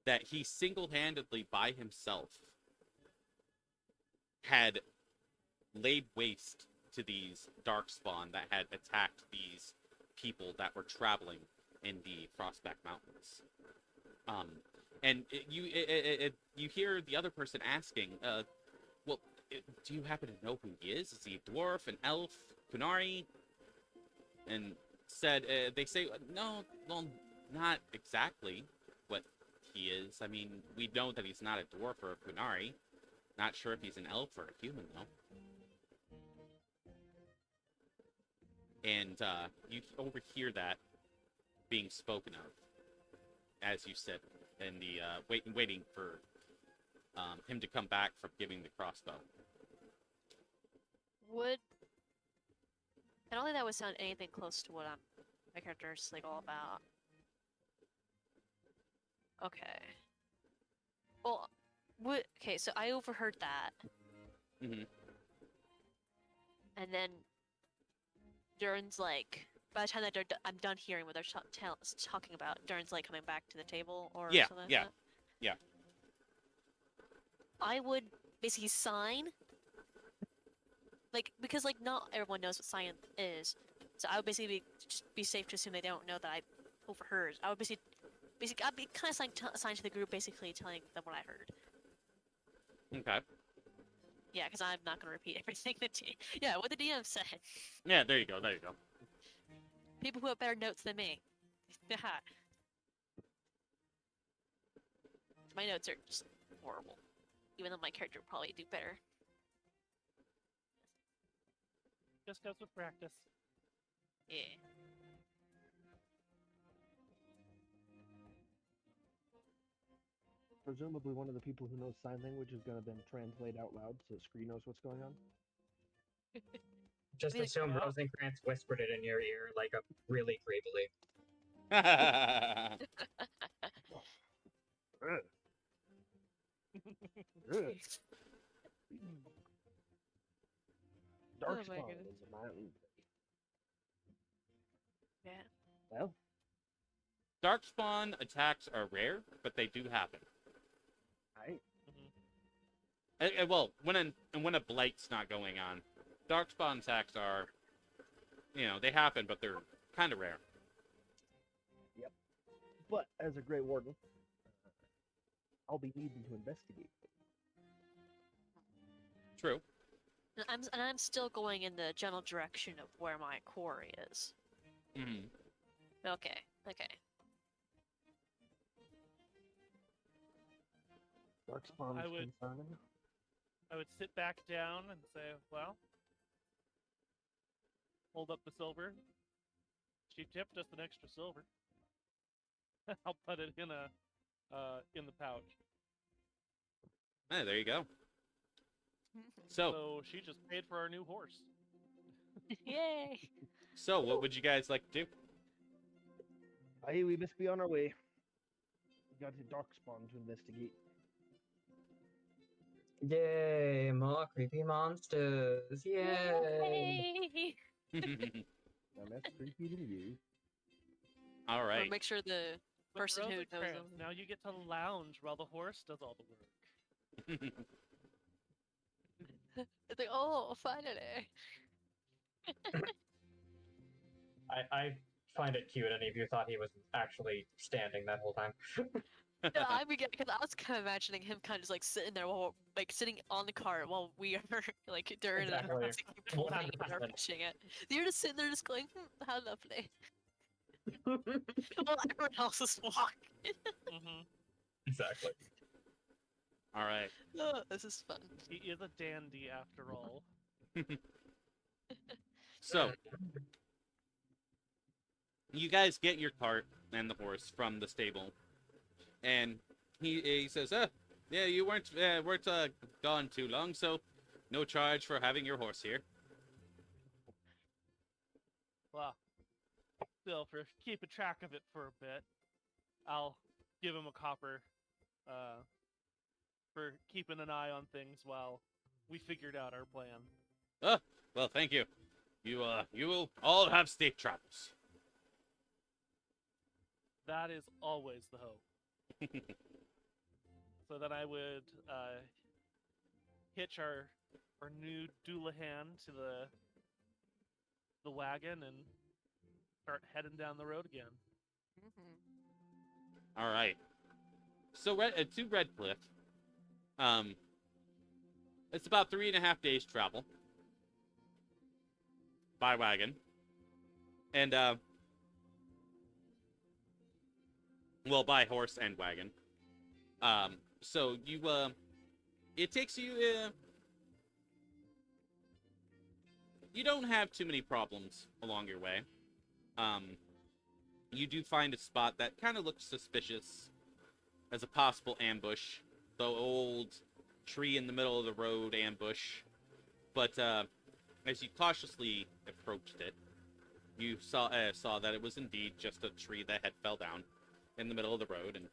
That he single-handedly by himself had laid waste to these Darkspawn that had attacked these people that were traveling in the Frostback Mountains. And you hear the other person asking, well, do you happen to know who he is? Is he a dwarf, an elf, Kunari? And they say, no, well, not exactly what he is. I mean, we know that he's not a dwarf or a Kunari. Not sure if he's an elf or a human, though. And you overhear that being spoken of as you sit in the waiting for him to come back from giving the crossbow. I don't think that would sound anything close to what my character's like all about. Okay. Well, okay, so I overheard that, Mm-hmm. and then Durin's like, by the time that I'm done hearing what they're talking about, Durin's like coming back to the table or Yeah, something like yeah, that. yeah. I would basically sign, like, because like not everyone knows what sign is, so I would basically just be safe to assume they don't know that I overheard. I would basically I'd be kind of assigned to the group, basically telling them what I heard. Okay. Yeah, because I'm not going to repeat everything yeah, what the DM said. Yeah, there you go, there you go. People who have better notes than me. My notes are just horrible. Even though my character would probably do better. Just goes with practice. Yeah. Presumably one of the people who knows sign language is going to then translate out loud so Scree knows what's going on. Just I mean, assume well- Rosenkrantz whispered it in your ear, like really creepily. Oh my Darkspawn goodness. is a mountain. Yeah. Well, Darkspawn attacks are rare, but they do happen. Well, when a blight's not going on, Darkspawn attacks are, they happen, but they're kind of rare. yeah, But as a Grey Warden, I'll be needing to investigate. True. And I'm still going in the general direction of where my quarry is. Mhm. Okay, okay. Darkspawn's I would- concerning. I would sit back down and say, well, hold up the silver. She tipped us an extra silver. I'll put it in the pouch. Hey, there you go. So, So she just paid for our new horse. Yay! so what would you guys like to do? Aye, we must be on our way. We got to Darkspawn to investigate. Yay, more creepy monsters. Yay. Yay! I'm less creepy than you. All Or right. make sure the But person who knows Rosenkrantz, them. now you get to lounge while the horse does all the work. It's like, oh, finally. I find it cute any of you thought he was actually standing that whole time. Yeah, I mean, because I was kind of imagining him kind of just like sitting there while, like, sitting on the cart while we are like during Exactly. it, pulling it or 100%. pushing it. You're just sitting there, just going, "How lovely." While everyone else is walking. Mm-hmm. Exactly. All right. Oh, this is fun. He is a dandy after all. So, you guys get your cart and the horse from the stable, and he says, yeah, you weren't gone too long, so no charge for having your horse here." Well, still, for keeping track of it for a bit, I'll give him a copper for keeping an eye on things while we figured out our plan. Well, thank you. You will all have safe travels. That is always the hope. So then I would hitch our new Doulahan to the wagon and start heading down the road again. Mm-hmm. All right. So to Redcliffe, it's about 3.5 days travel by wagon, and well, by horse and wagon. So you it takes you you don't have too many problems along your way. You do find a spot that kind of looks suspicious as a possible ambush, the old tree in the middle of the road ambush. But as you cautiously approached it, you saw that it was indeed just a tree that had fell down in the middle of the road, and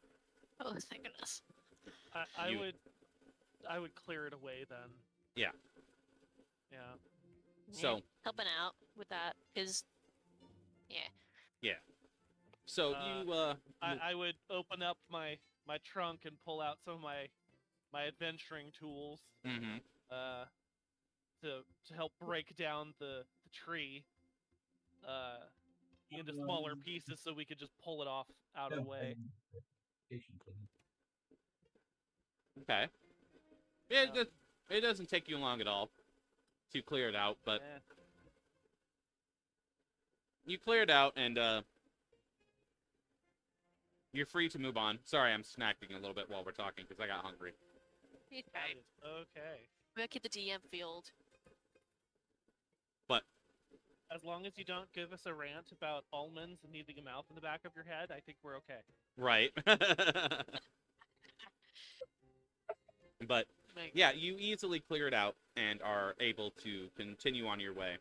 Oh, thank goodness. You- I would clear it away then. Yeah. Yeah. so Helping out with that is, so I would open up my trunk and pull out some of my adventuring tools mhm. to help break down the tree into smaller pieces so we could just pull it off out of the way. Okay. Yeah, it doesn't take you long at all to clear it out, but Eh, you clear it out, and you're free to move on. Sorry, I'm snacking a little bit while we're talking because I got hungry. that is okay. we gotta keep the DM field. But As long as you don't give us a rant about almonds and needing a mouth in the back of your head, I think we're okay. right. But yeah, you easily clear it out and are able to continue on your way.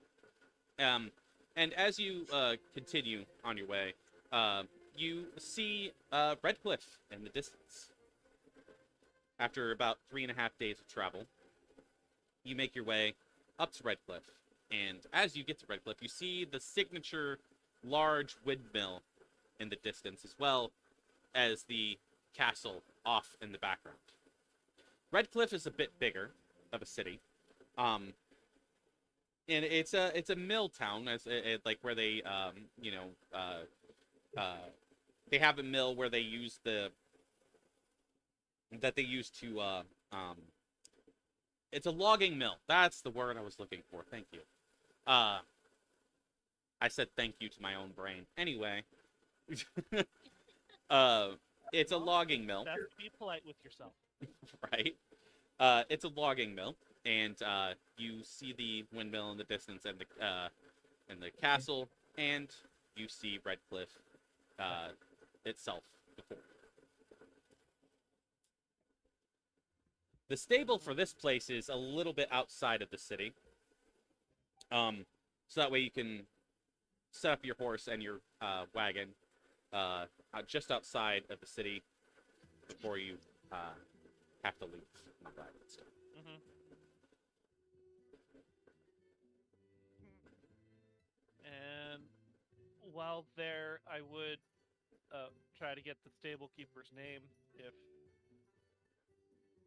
And as you continue on your way, you see Redcliffe in the distance. After about 3.5 days of travel, you make your way up to Redcliffe. And as you get to Redcliffe, you see the signature large windmill in the distance, as well as the castle off in the background. Redcliffe is a bit bigger of a city, and it's a mill town, as like where they they have a mill where they use to it's a logging mill. That's the word I was looking for. Thank you. I said thank you to my own brain. Anyway, it's a Well, logging mill, Best to be polite with yourself. right? It's a logging mill, and you see the windmill in the distance, and the castle, and you see Redcliffe itself before. The stable for this place is a little bit outside of the city, so that way you can set up your horse and your wagon just outside of the city before you have to leave. Mm-hmm. And while there, I would try to get the stable keeper's name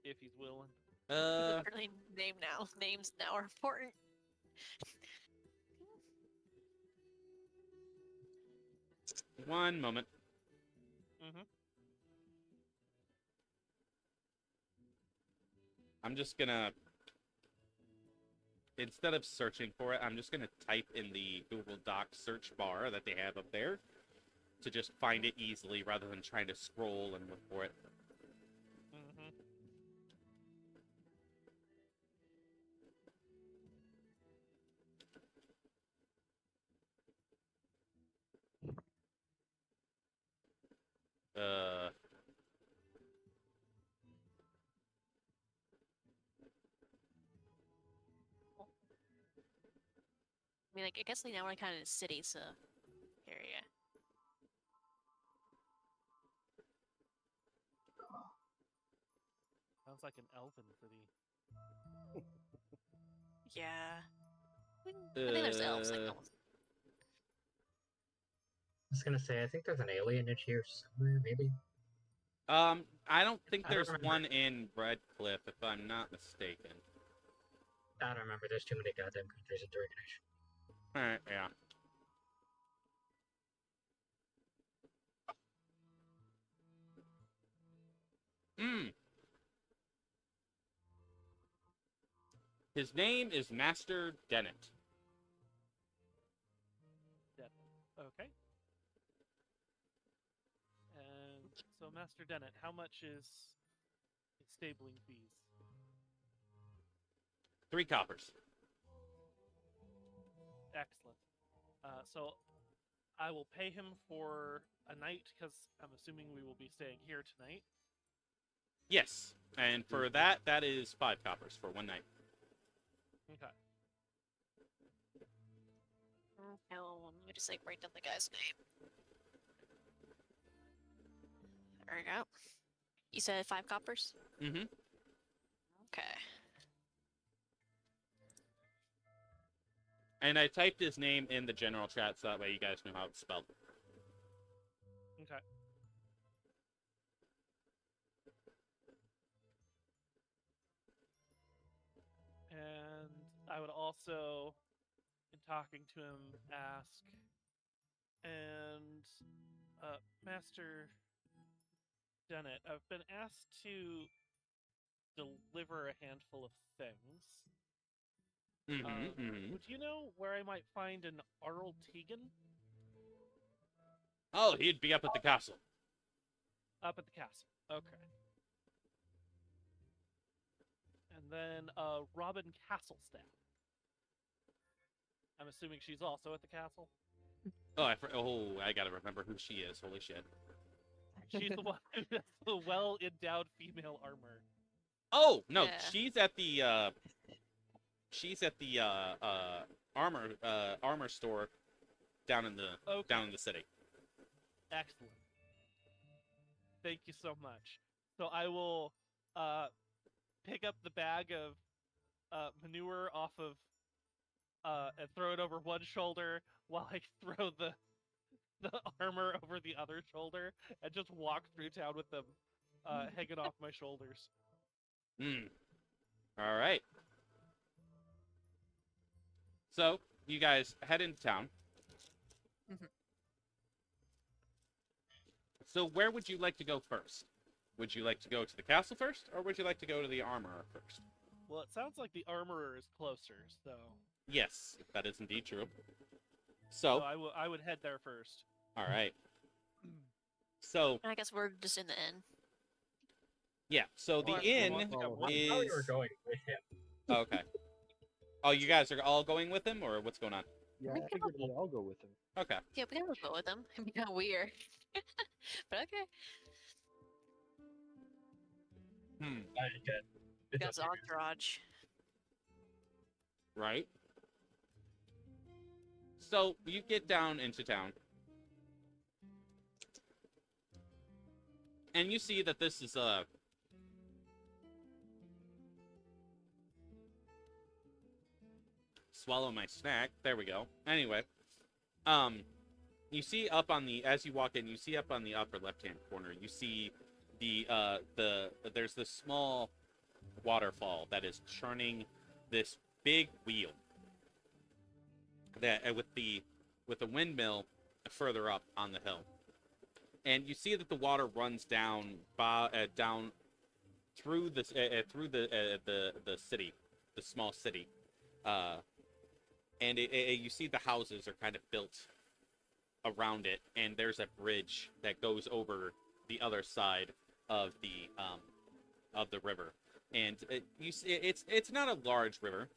if he's willing. Literally, names now are important. One moment. Mm-hmm. I'm just gonna, instead of searching for it, I'm just gonna type in the Google Docs search bar that they have up there to just find it easily rather than trying to scroll and look for it. Mm-hmm. Uh, I mean, like, I guess like, now we're kind of in a city, so area. Sounds like an elven city. Yeah. I think there's elves. Like, Uh, elves. I was gonna say, I think there's an alienage here somewhere, maybe. I don't think I don't there's remember. one in Redcliffe, if I'm not mistaken. I don't remember. There's too many goddamn countries in Dorian Age. Alright, yeah. Hmm. His name is Master Dennett. Okay. And so, Master Dennett, how much is stabling fees? 3 coppers. Excellent. So I will pay him for a night because I'm assuming we will be staying here tonight. Yes. And for that is 5 coppers for 1 night. Okay. Oh, let me just like write down the guy's name. There we go. You said 5 coppers? Mm-hmm. Okay. And I typed his name in the general chat so that way you guys know how it's spelled. Okay. And I would also, in talking to him, ask, and Master Dennett, I've been asked to deliver a handful of things. Would you know where I might find an Arl Tegan? Oh, he'd be up at the castle. Up at the castle. Okay. And then Robin Castlestaff. I'm assuming she's also at the castle. Oh, I gotta remember who she is. Holy shit. She's the one who has the well-endowed female armor. Oh no, Yeah. she's at the armor store down in the city. Excellent. Thank you so much. So I will pick up the bag of manure off of and throw it over one shoulder while I throw the armor over the other shoulder and just walk through town with them hanging off my shoulders. All right. So you guys head into town. Mhm. So where would you like to go first? Would you like to go to the castle first, or would you like to go to the armorer first? Well, it sounds like the armorer is closer, so Yes, that is indeed true. so So, I would head there first. all right. So, And I guess we're just in the inn. yeah. So the Or- inn well, I think I'm is- I with- thought we were is going with him. okay. Oh, you guys are all going with him, or what's going on? Yeah, We I can figured we'd all go with him. Okay. Yeah, we can go with them. It'd be kind of weird. But okay. I get. It's Goes up to you. entourage. Right. So you get down into town, and you see that this is a swallow my snack. There we go. Anyway, you see up on the as you walk in, you see up on the upper left-hand corner, you see the there's this small waterfall that is churning this big wheel that with the windmill further up on the hill, and you see that the water runs down down through this the city, the small city, and you see the houses are kind of built around it, and there's a bridge that goes over the other side of the river, and it's not a large river,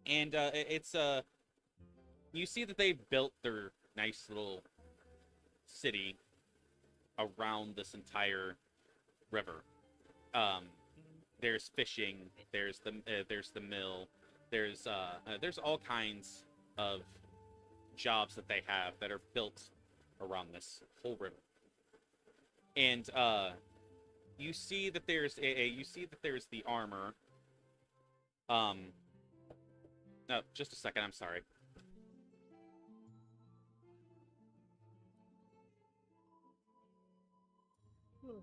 and it's you see that they built their nice little city around this entire river. There's fishing, there's the mill, there's all kinds of jobs that they have that are built around this whole river. And you see that there's the armor. No, just a second, I'm sorry. Okay.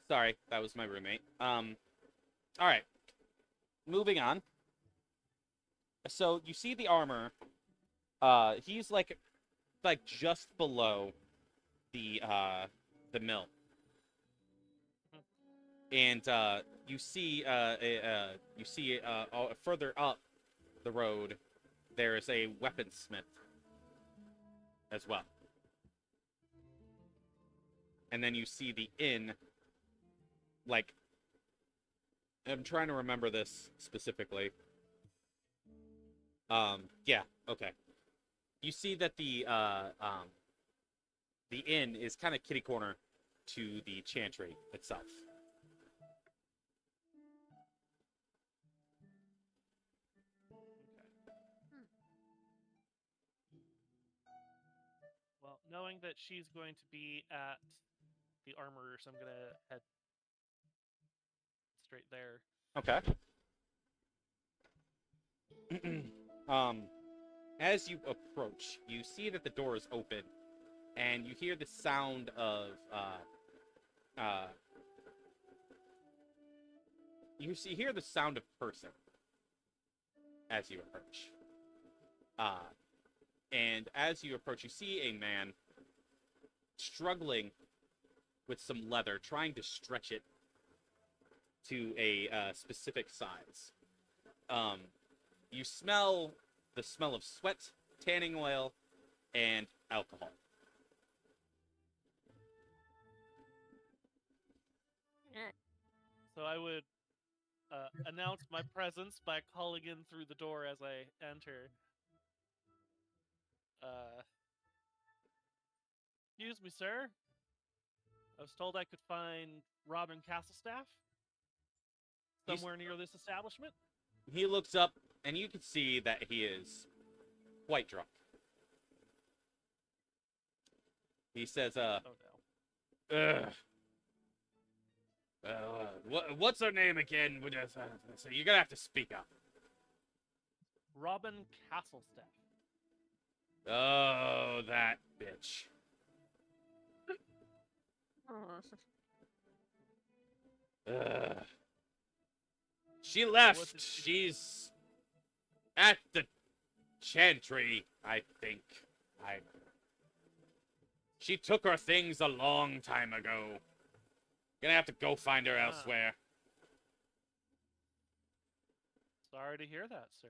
Sorry, that was my roommate. All right, moving on. So you see the armor. He's like just below the mill, and you see further up the road there is a weaponsmith as well, and then you see the inn. Like, I'm trying to remember this specifically. Yeah, okay. You see that the inn is kind of kitty corner to the Chantry itself. Well, knowing that she's going to be at the armorers, I'm gonna head straight there. Okay. As you approach, you see that the door is open, and you hear the sound of you hear the sound of person as you approach. And as you approach, you see a man struggling with some leather, trying to stretch it to a specific size. You smell the smell of sweat, tanning oil, and alcohol. So I would announce my presence by calling in through the door as I enter. Excuse me, sir. I was told I could find Robin Castlestaff somewhere near this establishment. He looks up, and you can see that he is quite drunk. He says, Oh no. what's her name again? So you're gonna have to speak up. Robin Castlestaff. Oh, that bitch. She left. She's at the Chantry, I think. She took her things a long time ago. Gonna have to go find her elsewhere. Sorry to hear that, sir.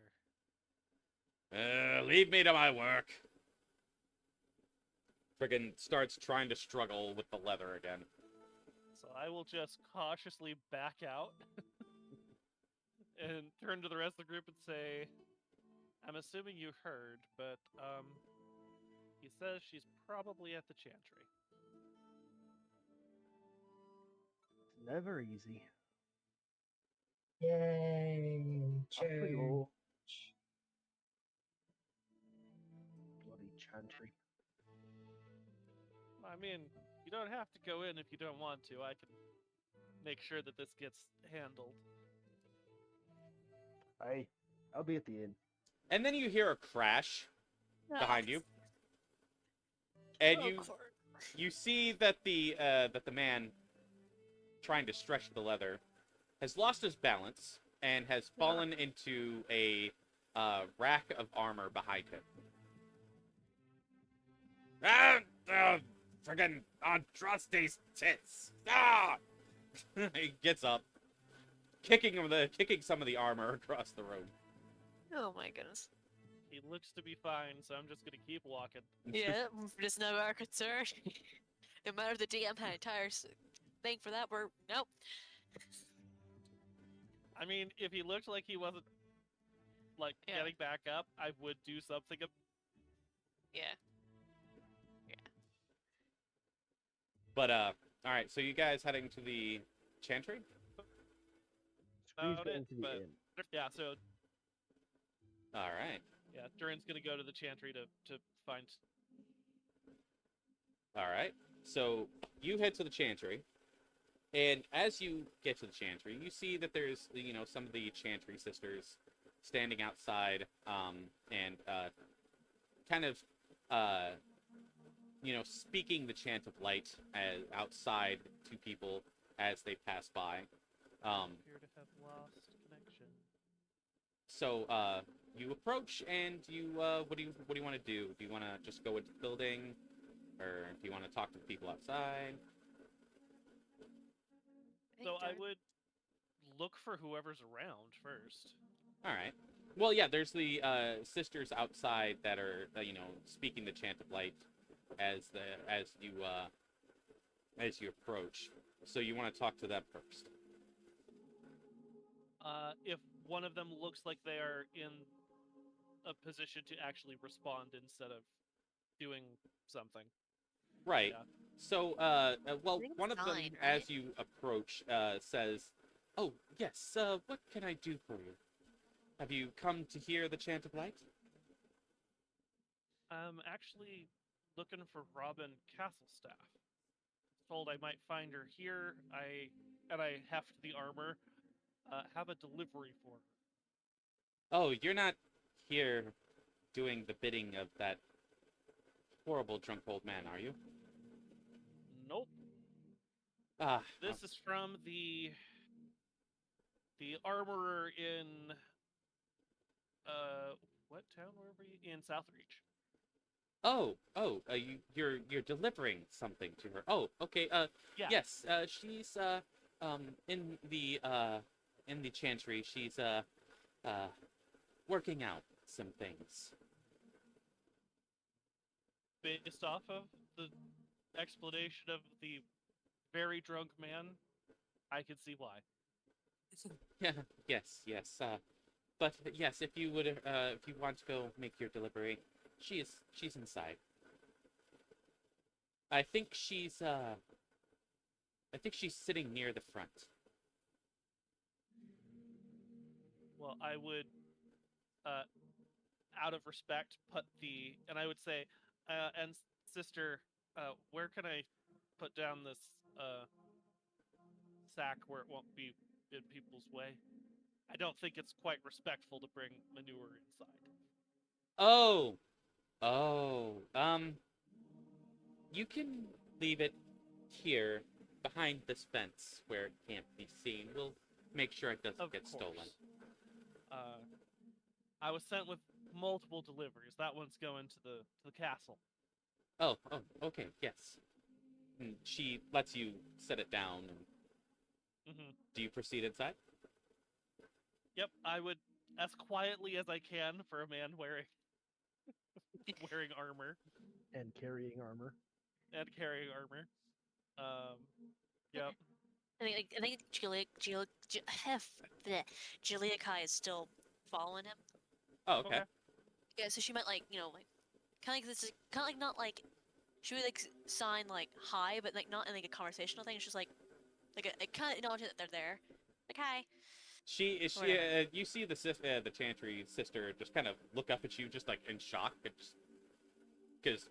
Leave me to my work. Friggin' starts trying to struggle with the leather again. So I will just cautiously back out and turn to the rest of the group and say, I'm assuming you heard, but, he says she's probably at the Chantry. It's never easy. Yay! Off we Change. go. Bloody Chantry. I mean, you don't have to go in if you don't want to. I can make sure that this gets handled. I'll be at the inn. And then you hear a crash behind you. And you see that the man trying to stretch the leather has lost his balance and has fallen into a rack of armor behind him. Friggin' Andraste's tits! Ah! He gets up, kicking some of the armor across the room. Oh my goodness. He looks to be fine, so I'm just gonna keep walking. Yeah, just no our concern. No matter the DM had entire thing for that, we're nope. I mean, if he looked like he wasn't, like, getting back up, I would do something. Yeah. But, alright, so you guys heading to the Chantry? Scree's About going it, to the but inn. yeah, so Alright. yeah, Dorian's gonna go to the Chantry to find. Alright. So you head to the Chantry, and as you get to the Chantry, you see that there's, some of the Chantry sisters standing outside, and kind of, speaking the chant of light outside to people as they pass by. Appear to have lost connection. So you approach, and you what do you want to do? Do you want to just go into the building, or do you want to talk to the people outside? So I would look for whoever's around first. All right. Well, yeah, there's the sisters outside that are speaking the chant of light as you approach. So you want to talk to them first. If one of them looks like they are in a position to actually respond instead of doing something. Right. Yeah. So, think one of them, fine, as right? you approach, says, "Oh, yes, what can I do for you? Have you come to hear the chant of light?" I'm actually looking for Robin Castlestaff. Told I might find her here. I heft the armor. Have a delivery for her. Oh, you're not here doing the bidding of that horrible drunk old man, are you? Nope. Ah, This is from the armorer in what town were we in? Southreach. You're delivering something to her. Oh, okay. Yeah. Yes. She's in the Chantry. She's working out some things. Based off of the explanation of the very drunk man, I can see why. Yeah. Yes. But yes, if you want to go make your delivery, she's inside. I think she's sitting near the front. Well, I would out of respect, and I would say, and sister, where can I put down this sack where it won't be in people's way? I don't think it's quite respectful to bring manure inside. Oh, you can leave it here behind this fence where it can't be seen. We'll make sure it doesn't get stolen. I was sent with multiple deliveries. That one's going to the castle. Oh, okay, yes. And she lets you set it down. And do you proceed inside? Yep, I would, as quietly as I can for a man wearing armor And carrying armor. and carrying armor. Yep. I think Jalai is still following him. Oh, okay. Yeah, so she might like, kind of like this is kind of like not like she would like sign like hi, but like not in like a conversational thing. It's just like a kind of acknowledging that they're there. Like hi. You see the Chantry sister just kind of look up at you, just like in shock, because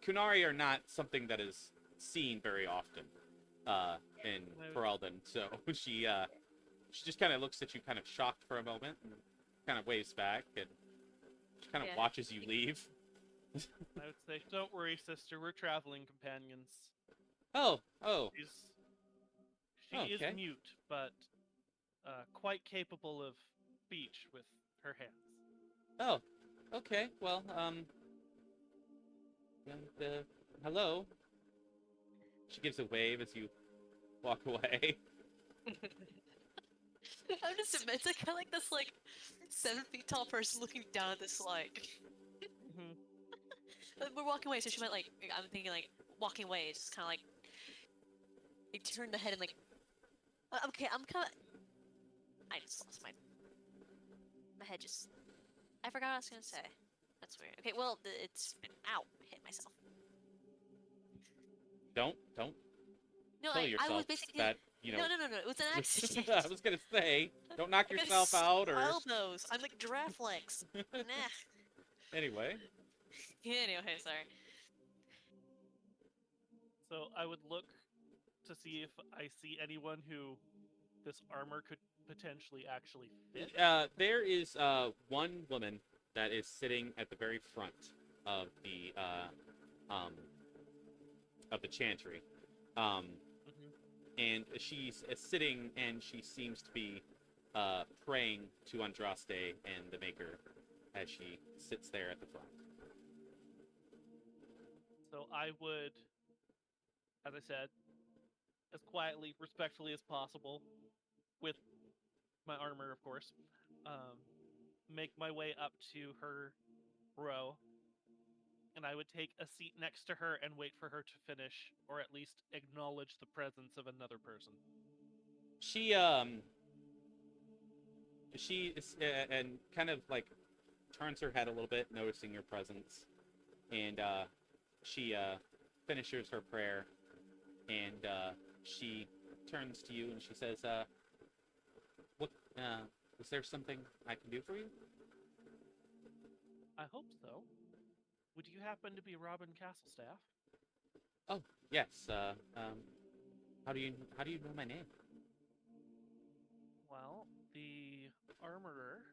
Kunari are not something that is seen very often in Ferelden, so she just kind of looks at you, kind of shocked for a moment, and kind of waves back, and she kind of watches you leave. I would say, don't worry, sister. We're traveling companions. Oh. She is mute, but quite capable of speech with her hands. Oh, okay. Well, hello. She gives a wave as you walk away. I'm just imagining kind of like this 7 feet tall person looking down at this We're walking away, so she might I'm thinking walking away, just kind of turn the head and okay, I'm kind of. I just lost my head. I forgot what I was gonna say. That's weird. Okay, well, it's ow, I hit myself. Don't No, kill yourself. I was basically No. It was an accident. I was gonna say, don't knock yourself out or. Elbows. I'm like giraffe legs. Nah. Anyway, sorry. So I would look to see if I see anyone who this armor could potentially actually fit. there is one woman that is sitting at the very front of the Chantry, and she's sitting, and she seems to be praying to Andraste and the Maker as she sits there at the front. So I would, as I said, as quietly, respectfully as possible, with my armor, of course, make my way up to her row, and I would take a seat next to her and wait for her to finish, or at least acknowledge the presence of another person. She is, and kind of turns her head a little bit, noticing your presence, and she finishes her prayer, and she turns to you and she says, "What? Is there something I can do for you?" I hope so. Would you happen to be Robin Castlestaff? Oh, yes. How do you know my name? Well, the armorer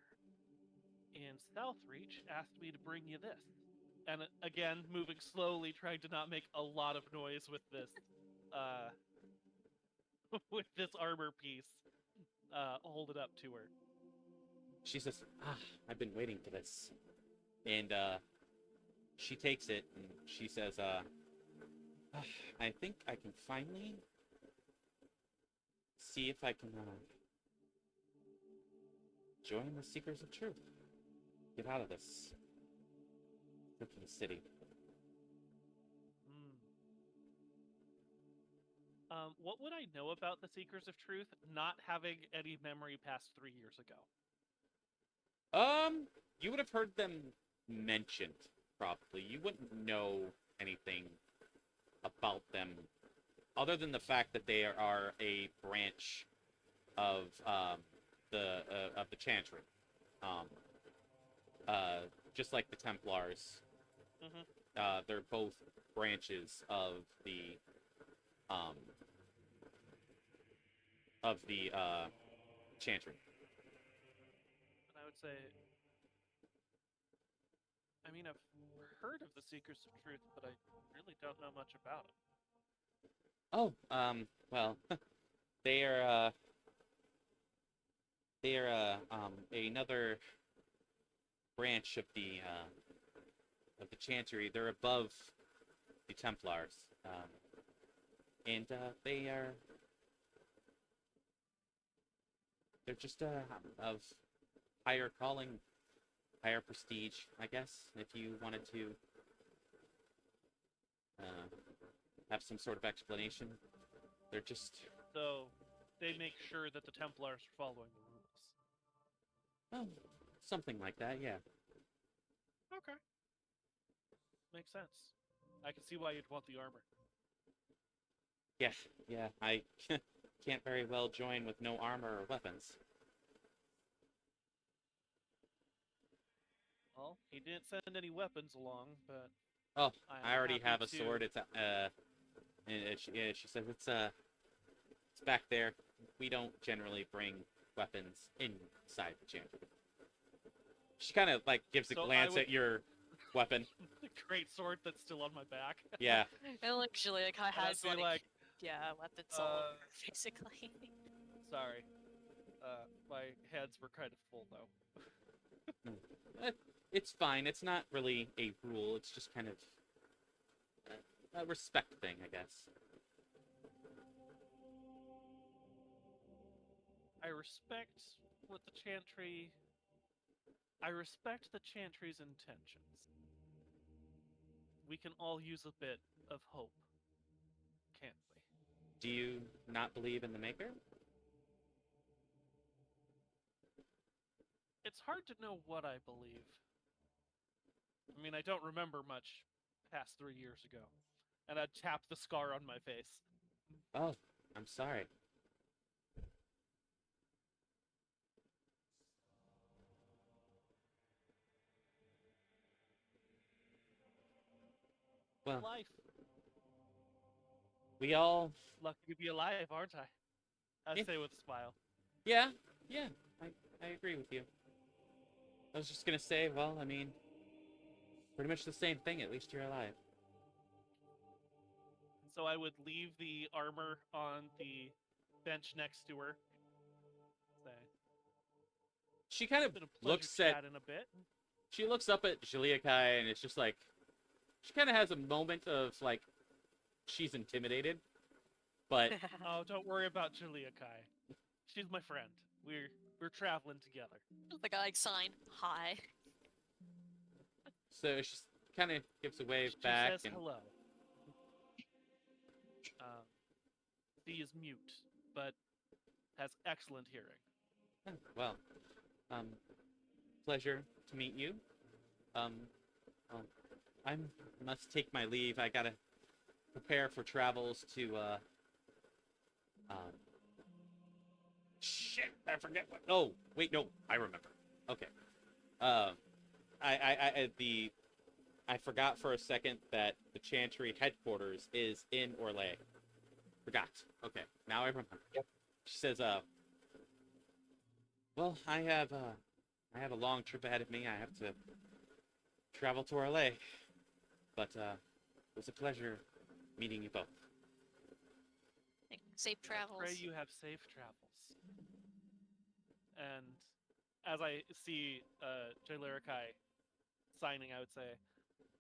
in Southreach asked me to bring you this. And again, moving slowly, trying to not make a lot of noise with this, with this armor piece. Hold it up to her. She says, I've been waiting for this. And she takes it and she says, I think I can finally see if I can join the Seekers of Truth. Get out of this freaking city. What would I know about the Seekers of Truth, not having any memory past 3 years ago? You would have heard them mentioned, probably. You wouldn't know anything about them, other than the fact that they are a branch of the Chantry. just like the Templars. Mhm. They're both branches of the Chantry. And I would say, I mean, I've heard of the Seekers of Truth, but I really don't know much about it. Oh, well, they are another branch of the Chantry. They're above the Templars, and they're just of higher calling, higher prestige, I guess. If you wanted to have some sort of explanation, they're just So they make sure that the Templars are following the rules. well, something like that, yeah. Okay. Makes sense. I can see why you'd want the armor. Yeah, I can't very well join with no armor or weapons. Well, he didn't send any weapons along, but Oh, I'm I already happy have a to- sword. It's she says it's back there. We don't generally bring weapons inside the chamber. She kind of like gives a So I glance would- at your weapon. the great sword that's still on my back. Yeah. And like Jalai And I'd has be like, like, yeah, weapons all over, uh, basically. sorry. My hands were kind of full though. It's fine. It's not really a rule. It's just kind of a respect thing, I guess. I respect what the Chantry. I respect the Chantry's intentions. We can all use a bit of hope, can't we? Do you not believe in the Maker? It's hard to know what I believe. I mean, I don't remember much past 3 years ago. And I'd tap the scar on my face. Oh, I'm sorry. Well, Life. we all Lucky to be alive, aren't I? I Yeah. say with a smile. Yeah, I agree with you. I was just gonna say, well, I mean, pretty much the same thing. At least you're alive. So I would leave the armor on the bench next to her. Say, She kind of been a pleasure looks at. chatting a bit. She looks up at Shiliakai, and it's just like, she kind of has a moment of like, she's intimidated, but Oh, don't worry about Julia Kai. She's my friend. We're traveling together. Like I like sign hi. so she kind of gives a wave She back, says and hello. She is mute, but has excellent hearing. oh, well, pleasure to meet you. Well, I must take my leave. I gotta prepare for travels to shit, I forget what. Oh, wait, no, I remember. Okay. I forgot for a second that the Chantry headquarters is in Orlais. Forgot. Okay, now I remember. Yep. She says, well, I have a long trip ahead of me. I have to travel to Orlais. But it was a pleasure meeting you both. Safe travels. Pray you have safe travels. And as I see Jalai signing, I would say,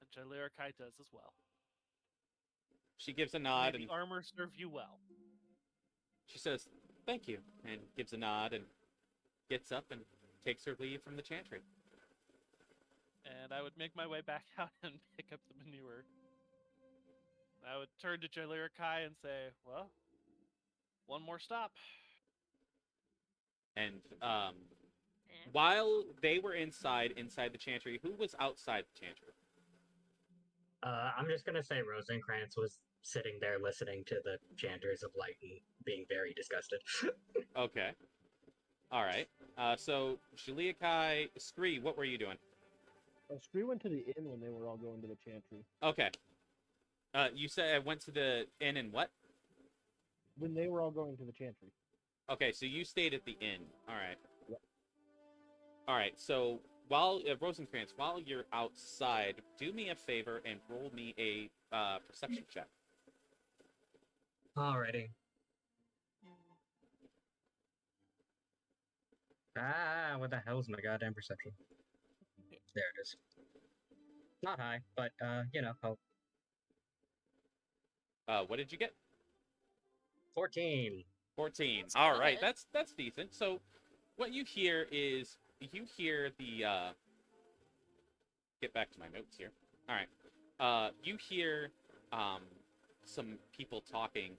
and Jalai does as well. She gives a May nod, the and armor serve you well. she says, thank you, and gives a nod, and gets up and takes her leave from the Chantry. And I would make my way back out and pick up the manure. I would turn to Jalai and say, well, one more stop. And Eh. while they were inside the Chantry, who was outside the Chantry? I'm just gonna say Rosenkrantz was sitting there listening to the chanters of light and being very disgusted. Okay. All right. So Shiliakai, Scree, what were you doing? Scree went to the inn when they were all going to the Chantry. Okay. You said I went to the inn and what? When they were all going to the Chantry. Okay, so you stayed at the inn. All right. Yep. All right. So while Rosenkrantz, while you're outside, do me a favor and roll me a perception check. Alrighty. What the hell is my goddamn perception? There it is. Not high, but oh, What did you get? 14. 14. That's All right, good. that's decent. So what you hear is the get back to my notes here. All right. You hear some people talking.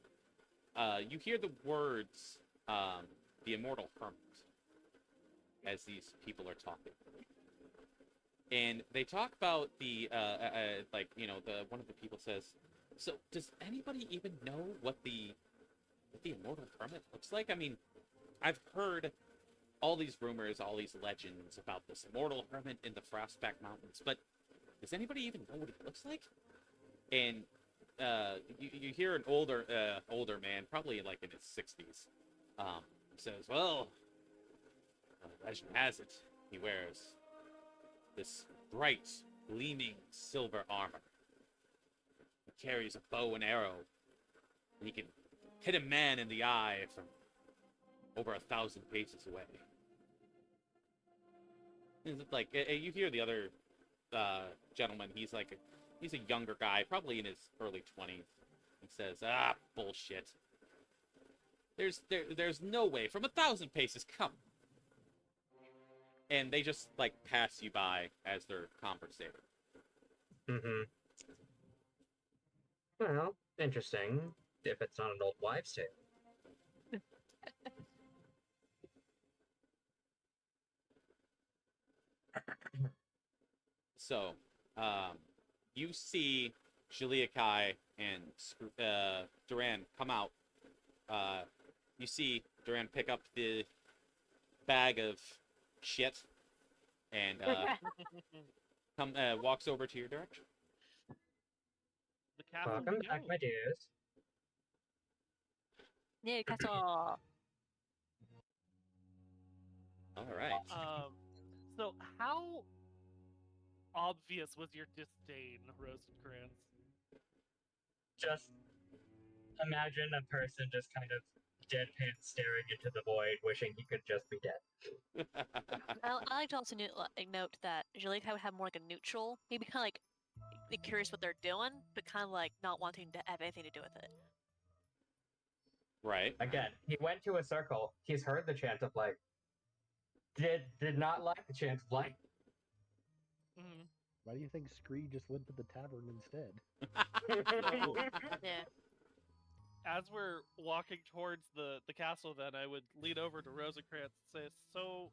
You hear the words the Immortal Hermit as these people are talking. And they talk about the the one of the people says, "So does anybody even know what the Immortal Hermit looks like? I mean, I've heard all these rumors, all these legends about this Immortal Hermit in the Frostback Mountains, but does anybody even know what he looks like?" And you hear an older man, probably like in his 60s, says, "Well, legend has it, he wears this bright, gleaming silver armor. He carries a bow and arrow, and he can hit a man in the eye from over 1,000 paces away." And it's like you hear the other gentleman. He's a younger guy, probably in his early 20s. He says, "Ah, bullshit. There's no way from 1,000 paces. Come." And they just like pass you by as they're conversating. Mm-hmm. Well, interesting. If it's not an old wives' tale. So, you see Shaakai and Dorian come out. You see Dorian pick up the bag of shit and walks over to your direction. The castle. Welcome we back, go. my dears. Yeah, castle. All right. So how obvious was your disdain, Rosenkrantz? Just imagine a person just kind of deadpan staring into the void, wishing he could just be dead. I like to also note that Jalai would have more like a neutral. He'd be kind of like curious what they're doing, but kind of like not wanting to have anything to do with it. Right. Again, he went to a circle. He's heard the chant of light. Did not like the chant of light. Mm-hmm. Why do you think Scree just went to the tavern instead? Yeah. As we're walking towards the castle, then I would lean over to Rosenkrantz and say, "So,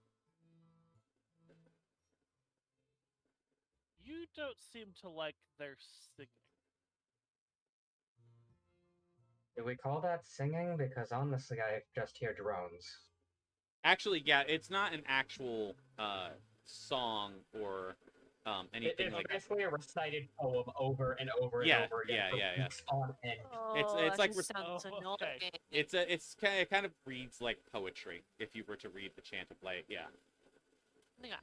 you don't seem to like their singing." Do we call that singing? Because honestly, I just hear drones. Actually, yeah, it's not an actual song or anything It's like that. basically a recited poem over and over and over again for weeks on end. It's Oh, that like just sounds Oh, annoying. okay. It's kind of reads like poetry if you were to read the Chant of Light. Yeah. Yeah.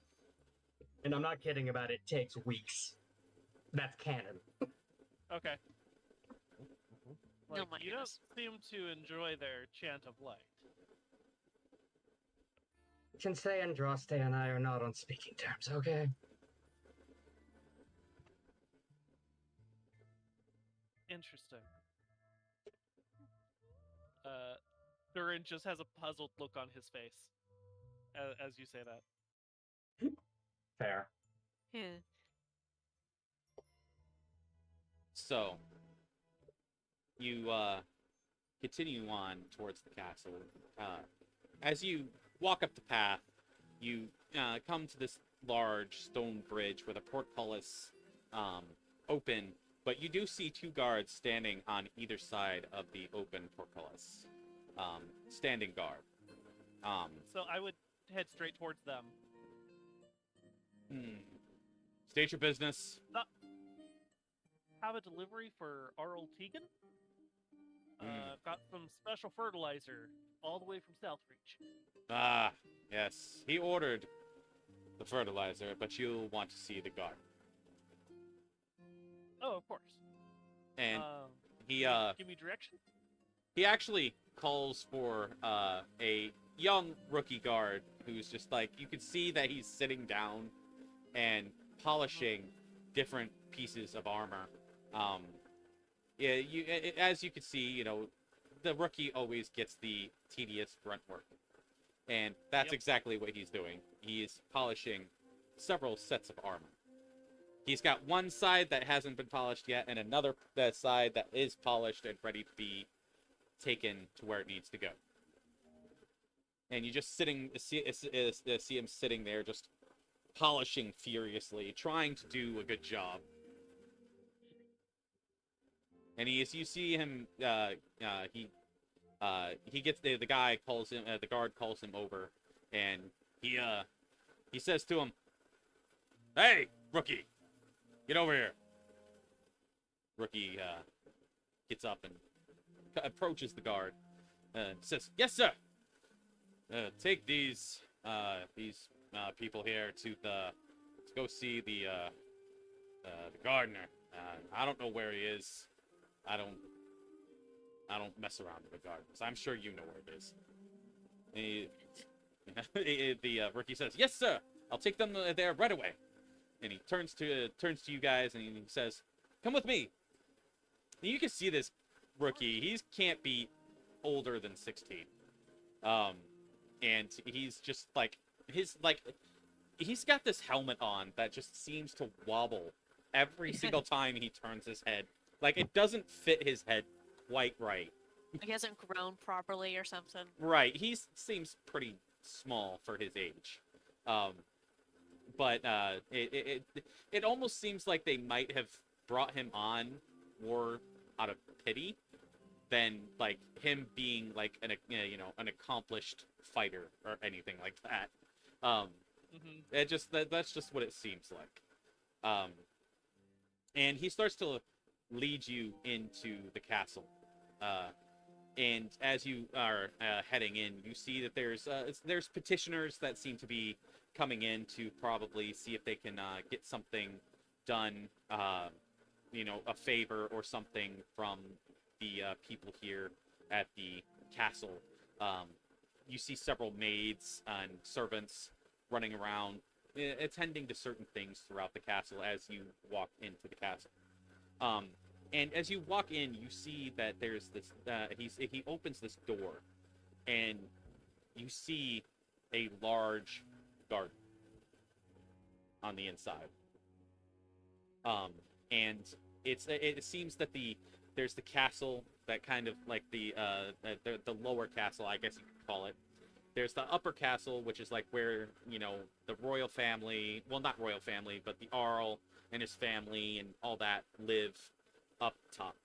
And I'm not kidding about it takes weeks. That's canon. Okay. Like, Oh my you goodness. don't seem to enjoy their chant of light. Shinsei and Droste and I are not on speaking terms, okay? Interesting. Dorian just has a puzzled look on his face as you say that. Fair. Yeah. So you continue on towards the castle. As you walk up the path, you come to this large stone bridge where the portcullis open, but you do see two guards standing on either side of the open portcullis. Standing guard. So I would head straight towards them. State your business. Have a delivery for R.L. Tegan. Mm. I've got some special fertilizer all the way from Southreach. Ah, yes. He ordered the fertilizer, but you'll want to see the guard. Oh, of course. And he Give me direction. he actually calls for a young rookie guard who's just like, you can see that he's sitting down and polishing different pieces of armor. Yeah, as you can see, you know, the rookie always gets the tedious grunt work, and that's Yep. exactly what he's doing. He is polishing several sets of armor. He's got one side that hasn't been polished yet, and another side that is polished and ready to be taken to where it needs to go. And you just see him sitting there, just polishing furiously, trying to do a good job. And you see him. He gets the guy calls him. The guard calls him over, and he says to him, "Hey, rookie, get over here." Rookie gets up and approaches the guard. Says, "Yes, sir. Take these people here to go see the gardener. I don't know where he is. I don't mess around with the gardens. I'm sure you know where it is." The rookie says, "Yes, sir. I'll take them there right away." And he turns to you guys and he says, "Come with me." And you can see this rookie. He can't be older than 16. And he's just like he's got this helmet on that just seems to wobble every single time he turns his head. Like, it doesn't fit his head quite right. Like he hasn't grown properly or something. Right. He seems pretty small for his age. But it almost seems like they might have brought him on more out of pity than like him being like an accomplished fighter or anything like that. That's just what it seems like. And he starts to lead you into the castle. And as you are heading in, you see that there's petitioners that seem to be coming in to probably see if they can get something done, a favor or something from the people here at the castle. You see several maids and servants running around, attending to certain things throughout the castle as you walk into the castle. And as you walk in, you see that there's this. He opens this door, and you see a large garden on the inside. And it seems that there's the castle that kind of like the lower castle, I guess you could call it. There's the upper castle, which is like where the royal family, well, not royal family, but the Arl and his family and all that live up top.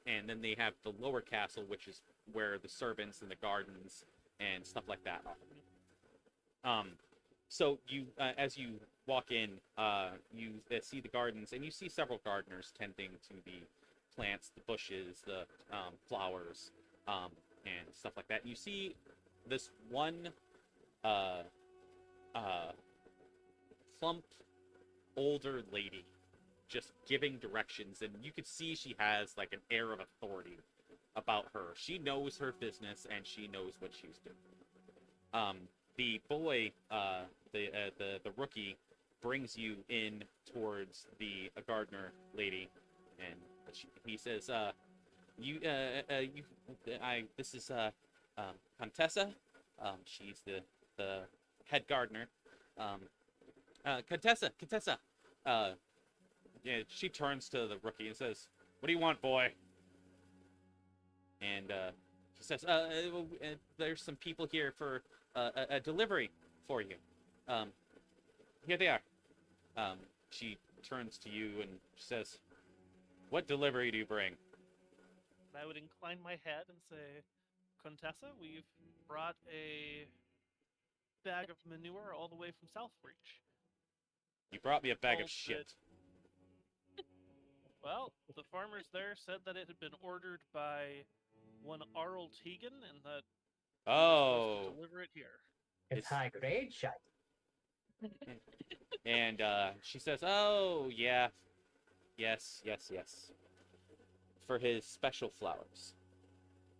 And then they have the lower castle, which is where the servants and the gardens and stuff like that are. So you as you walk in, you see the gardens, and you see several gardeners tending to the plants, the bushes, the flowers, and stuff like that. And you see this one plump older lady just giving directions, and you could see she has like an air of authority about her. She knows her business, and she knows what she's doing. The boy, the rookie, brings you in towards the gardener lady, and he says, this is Contessa. She's the head gardener. Contessa. Yeah, she turns to the rookie and says, "What do you want, boy?" And she says, "There's some people here for a delivery for you. Here they are." She turns to you and says, "What delivery do you bring?" I would incline my head and say, "Contessa, we've brought a bag of manure all the way from Southreach." "You brought me a bag of Told shit." Well, the farmers there said that it had been ordered by one Arl Tegan, and that we were supposed to Oh, deliver it here. It's It's- high grade shite. and she says, "Oh, yeah, yes, yes, yes, for his special flowers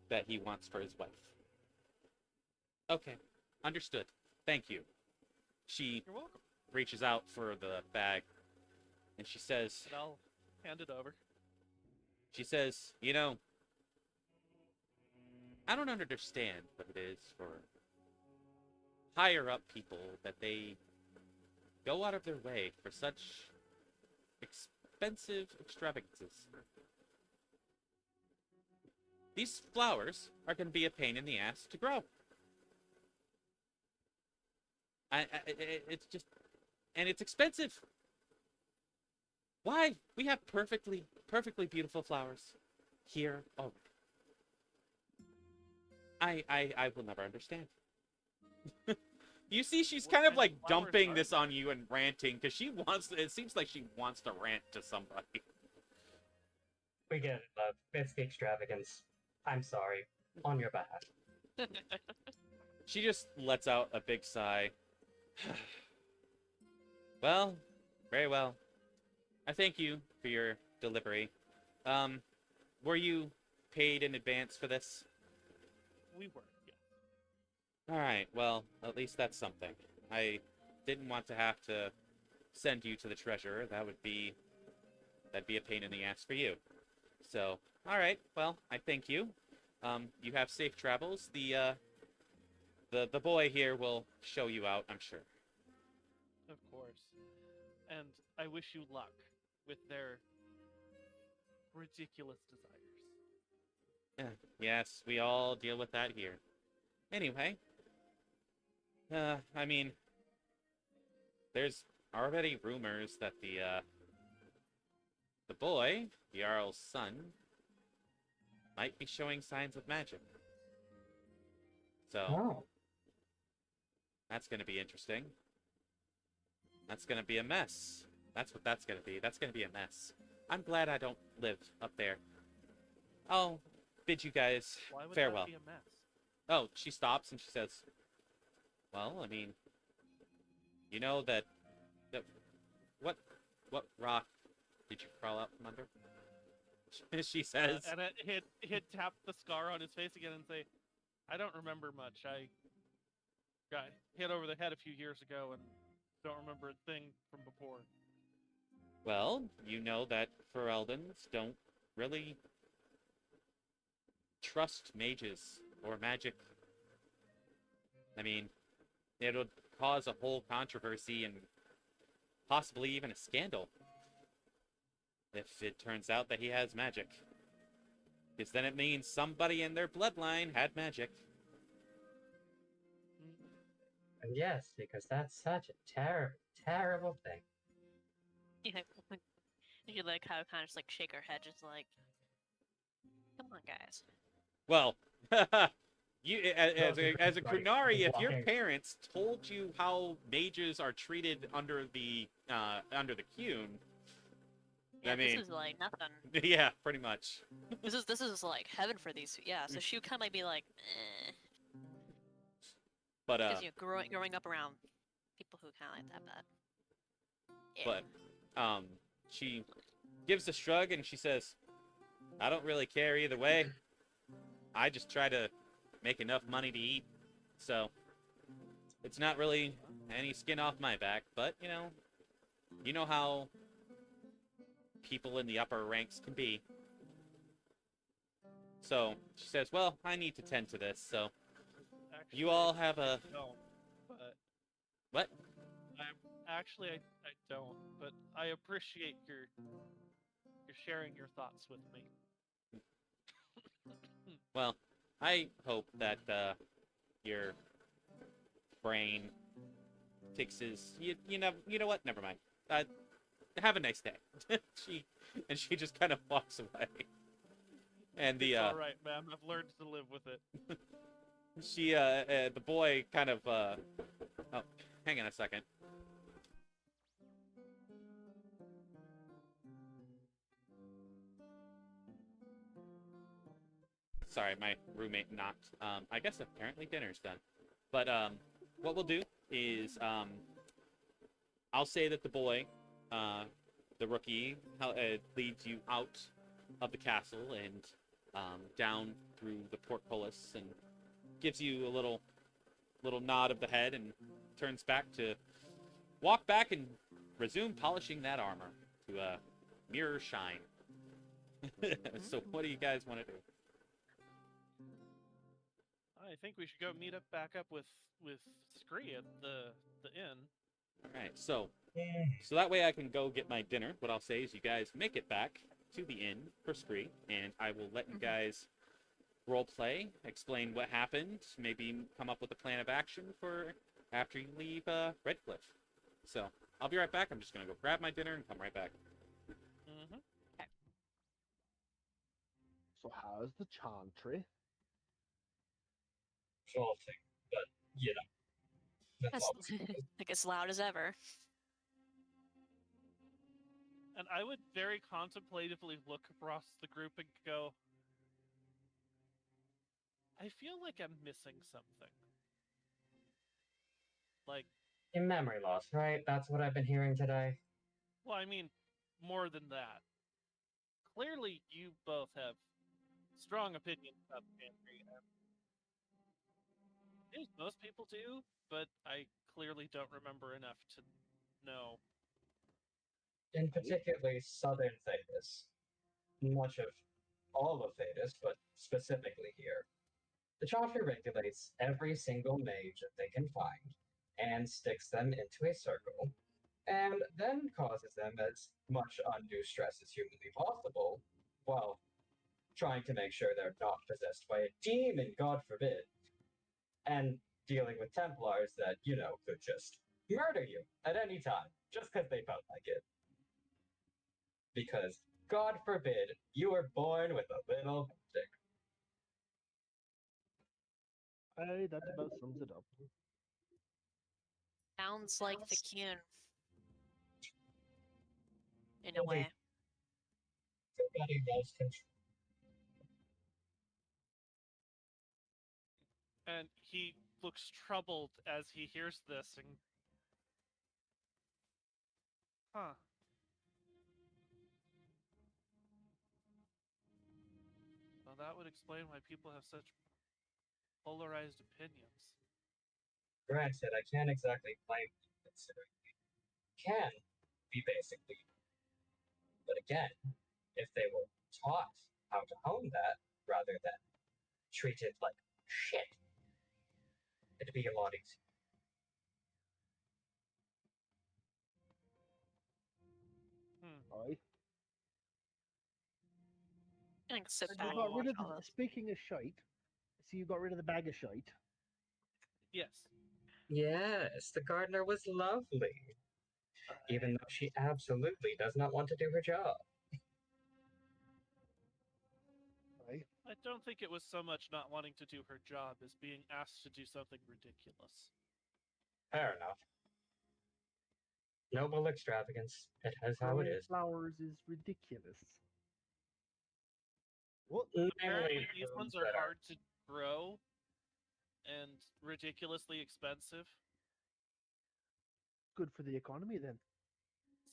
that he wants for his wife." Okay, understood. Thank you. She You're welcome. reaches out for the bag, and she says, And I'll hand it over. "You know, I don't understand what it is for higher up people that they go out of their way for such expensive extravagances. These flowers are going to be a pain in the ass to grow. It's just, and it's expensive. Why? We have perfectly beautiful flowers here already. I will never understand." You see, she's What kind of kind like of flowers dumping are this they? on you and ranting because she wants. It seems like she wants to rant to somebody. We get it, love. It's the extravagance. I'm sorry. On your behalf. She just lets out a big sigh. Well, very well. I thank you for your delivery. Were you paid in advance for this? We were, yeah. All right. Well, at least that's something. I didn't want to have to send you to the treasurer. That'd be a pain in the ass for you. So, all right. Well, I thank you. You have safe travels. The boy here will show you out, I'm sure. Of course. And I wish you luck with their ridiculous desires. Yes, we all deal with that here. Anyway, I mean, there's already rumors that the boy, the Jarl's son, might be showing signs of magic. So, Oh. that's going to be interesting. That's going to be a mess. That's what that's going to be. That's going to be a mess. I'm glad I don't live up there. I'll bid you guys Why would farewell. that be a mess? Oh, she stops and she says, "Well, I mean, you know that what rock did you crawl out from under?" She says, And he'd tap the scar on his face again and say, "I don't remember much. I got hit over the head a few years ago and don't remember a thing from before." "Well, you know that Fereldans don't really trust mages or magic. I mean, it'll cause a whole controversy and possibly even a scandal if it turns out that he has magic. Because then it means somebody in their bloodline had magic." And yes, because that's such a terrible, terrible thing. Yeah. You like how kind of just like shake her head, just like, come on, guys. Well, you as a Rosenkrantz Kunari, if your walking. parents told you how mages are treated under the Qun, Yeah, mean- this is like nothing. yeah, pretty much. This is like heaven for these. Yeah, so she would kind of like be like, eh, But because you know, growing up around people who kind of like that bad. Yeah. she gives a shrug and she says, "I don't really care either way. I just try to make enough money to eat. So it's not really any skin off my back, but you know how people in the upper ranks can be." So she says, "Well, I need to tend to this, so Actually, you all have a..." I don't, but What? I don't, but I appreciate your sharing your thoughts with me. Well, I hope that your brain fixes. You know what? Never mind. Have a nice day. she just kind of walks away. And the It's all right, ma'am. I've learned to live with it. the boy kind of oh, hang on a second. Sorry, my roommate knocked. I guess apparently dinner's done. But what we'll do is I'll say that the boy, the rookie, leads you out of the castle and down through the portcullis and gives you a little nod of the head and turns back to walk back and resume polishing that armor to a mirror shine. So what do you guys want to do? I think we should go meet up back up with Scree at the inn. All right, so that way I can go get my dinner. What I'll say is you guys make it back to the inn for Scree, and I will let you guys role play, explain what happened, maybe come up with a plan of action for after you leave Redcliffe. So I'll be right back. I'm just gonna go grab my dinner and come right back. Mm-hmm. So how's the Chantry? Jolting, but you know. That's That's like as loud as ever. And I would very contemplatively look across the group and go, I feel like I'm missing something. Like, in memory loss, right? That's what I've been hearing today. well, I mean, more than that. Clearly, you both have strong opinions about the Chantry. Most people do, but I clearly don't remember enough to know. In particularly Southern Thedas. Much of all of Thedas, but specifically here. The Chantry regulates every single mage that they can find, and sticks them into a circle, and then causes them as much undue stress as humanly possible, while trying to make sure they're not possessed by a demon, God forbid, and dealing with Templars that, you know, could just murder you at any time, just because they felt like it. Because, God forbid, you were born with a little dick. Aye, that about sums it up. Sounds like the Kyun. In a Well, way. Everybody loves control. And he looks troubled as he hears this and... Huh. Well, that would explain why people have such polarized opinions. Granted, I can't exactly blame them, considering they can be basically. But again, if they were taught how to hone that rather than treat it like shit, it'd be a lot easier. Aye. I can sit So back you and got rid watch of all the, this. speaking of shite, so you got rid of the bag of shite. Yes. Yes, the gardener was lovely, even though she absolutely does not want to do her job. Aye. I don't think it was so much not wanting to do her job as being asked to do something ridiculous. Fair enough. Noble extravagance. It is how it Growing is. flowers is ridiculous. What? Apparently, Namely, these ones are hard to grow and ridiculously expensive. Good for the economy then.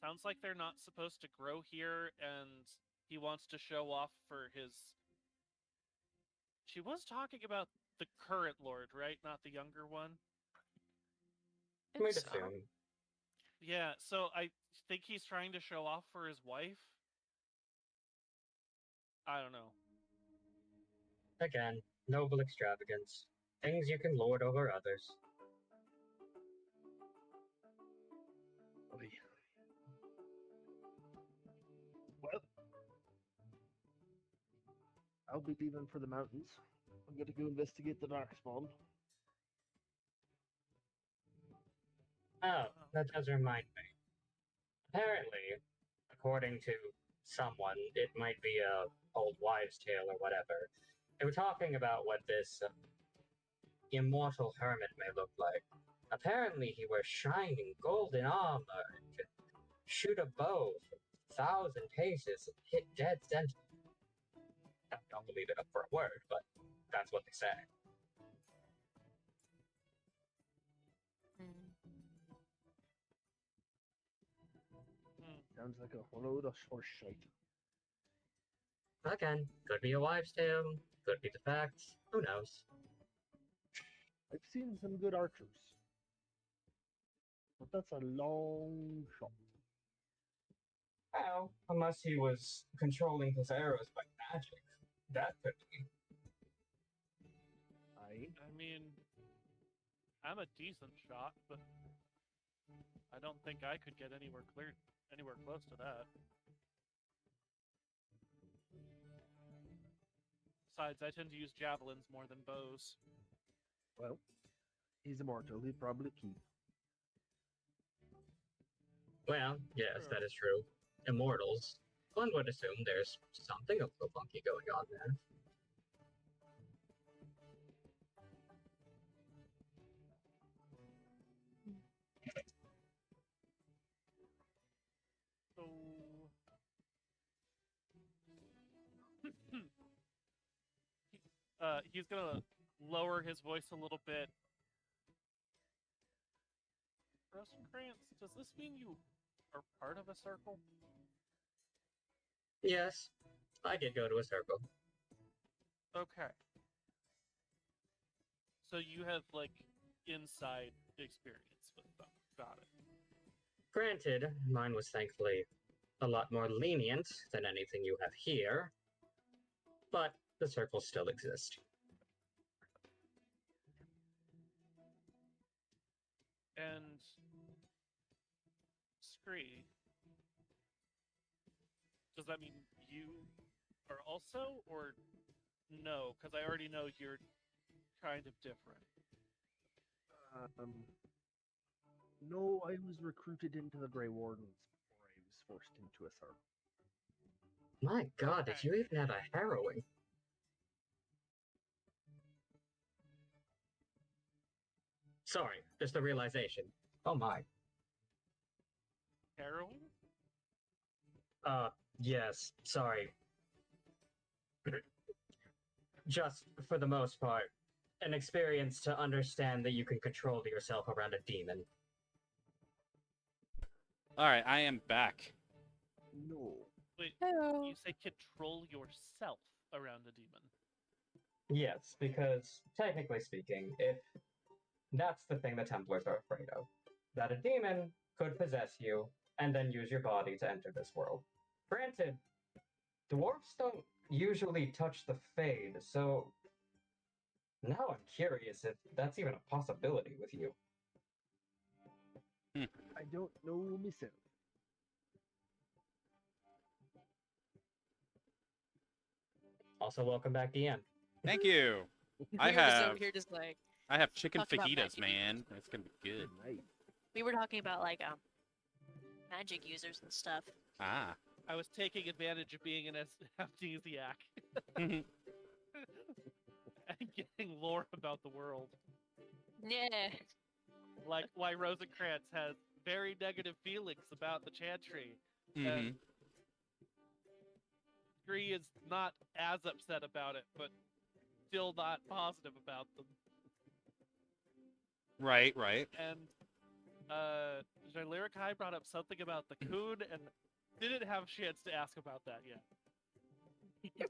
Sounds like they're not supposed to grow here, and he wants to show off for his... She was talking about the current lord, right? Not the younger one? Think We'd so. assume. Yeah, so I think he's trying to show off for his wife. I don't know. Again, noble extravagance. Things you can lord over others. Aye. Well, I'll be leaving for the mountains. I'm going to go investigate the Darkspawn. Oh, that does remind me. Apparently, according to someone, it might be a old wives' tale or whatever. They were talking about what this immortal hermit may look like. Apparently, he wears shining golden armor and can shoot a bow from 1,000 paces and hit dead center. I don't believe it up for a word, but That's what they say. Sounds like a whole load of horse shite. Again, could be a wives' tale, could be the facts, who knows? I've seen some good archers, but that's a long shot. Well, unless he was controlling his arrows by magic. That could be. I mean, I'm a decent shot, but I don't think I could get anywhere close to that. Besides, I tend to use javelins more than bows. Well, he's immortal. He'd probably keep. Well, yes, that is true. Immortals. One would assume there's something a little funky going on there. So, he's gonna lower his voice a little bit. Rosenkrantz, does this mean you are part of a circle? Yes, I did go to a circle. Okay. So you have, like, inside experience with them. Got it. Granted, mine was thankfully a lot more lenient than anything you have here, but the circles still exist. And Scree, does that mean you are also, or no? Because I already know you're kind of different. No, I was recruited into the Grey Wardens before I was forced into a circle. My god, did you even have a harrowing? Sorry, just a realization. Oh my. Harrowing? Yes, sorry. Just, for the most part, an experience to understand that you can control yourself around a demon. All right, I am back. No. Wait, Hello. you say control yourself around a demon. Yes, because, technically speaking, if that's the thing the Templars are afraid of, that a demon could possess you and then use your body to enter this world. Granted, dwarves don't usually touch the Fade, so now I'm curious if that's even a possibility with you. I don't know myself. Also, welcome back, DM. Thank you. I We were just have over here just like chicken talking about fajitas, magic man. It's gonna be good. Nice. we were talking about like magic users and stuff. Ah. I was taking advantage of being an amnesiac Mhm. and getting lore about the world. Yeah. Like why Rosenkrantz has very negative feelings about the Chantry. Mhm. Scree is not as upset about it, but still not positive about them. Right, right. And Jalai brought up something about the coon and didn't have a chance to ask about that yet.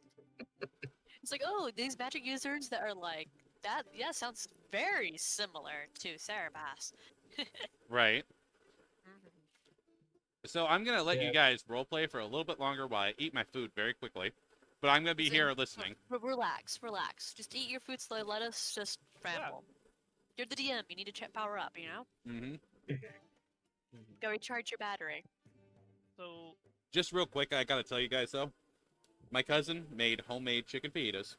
It's like, oh, these magic users that are like that. Yeah, sounds very similar to Saarebas. Right. So I'm gonna let Yeah. you guys roleplay for a little bit longer while I eat my food very quickly. But I'm gonna be So- here listening. Relax. Just eat your food slowly. Let us just ramble. You're the DM. You need to power up. You know. Mm-hmm. Go recharge your battery. So Just real quick, I gotta tell you guys though, my cousin made homemade chicken fajitas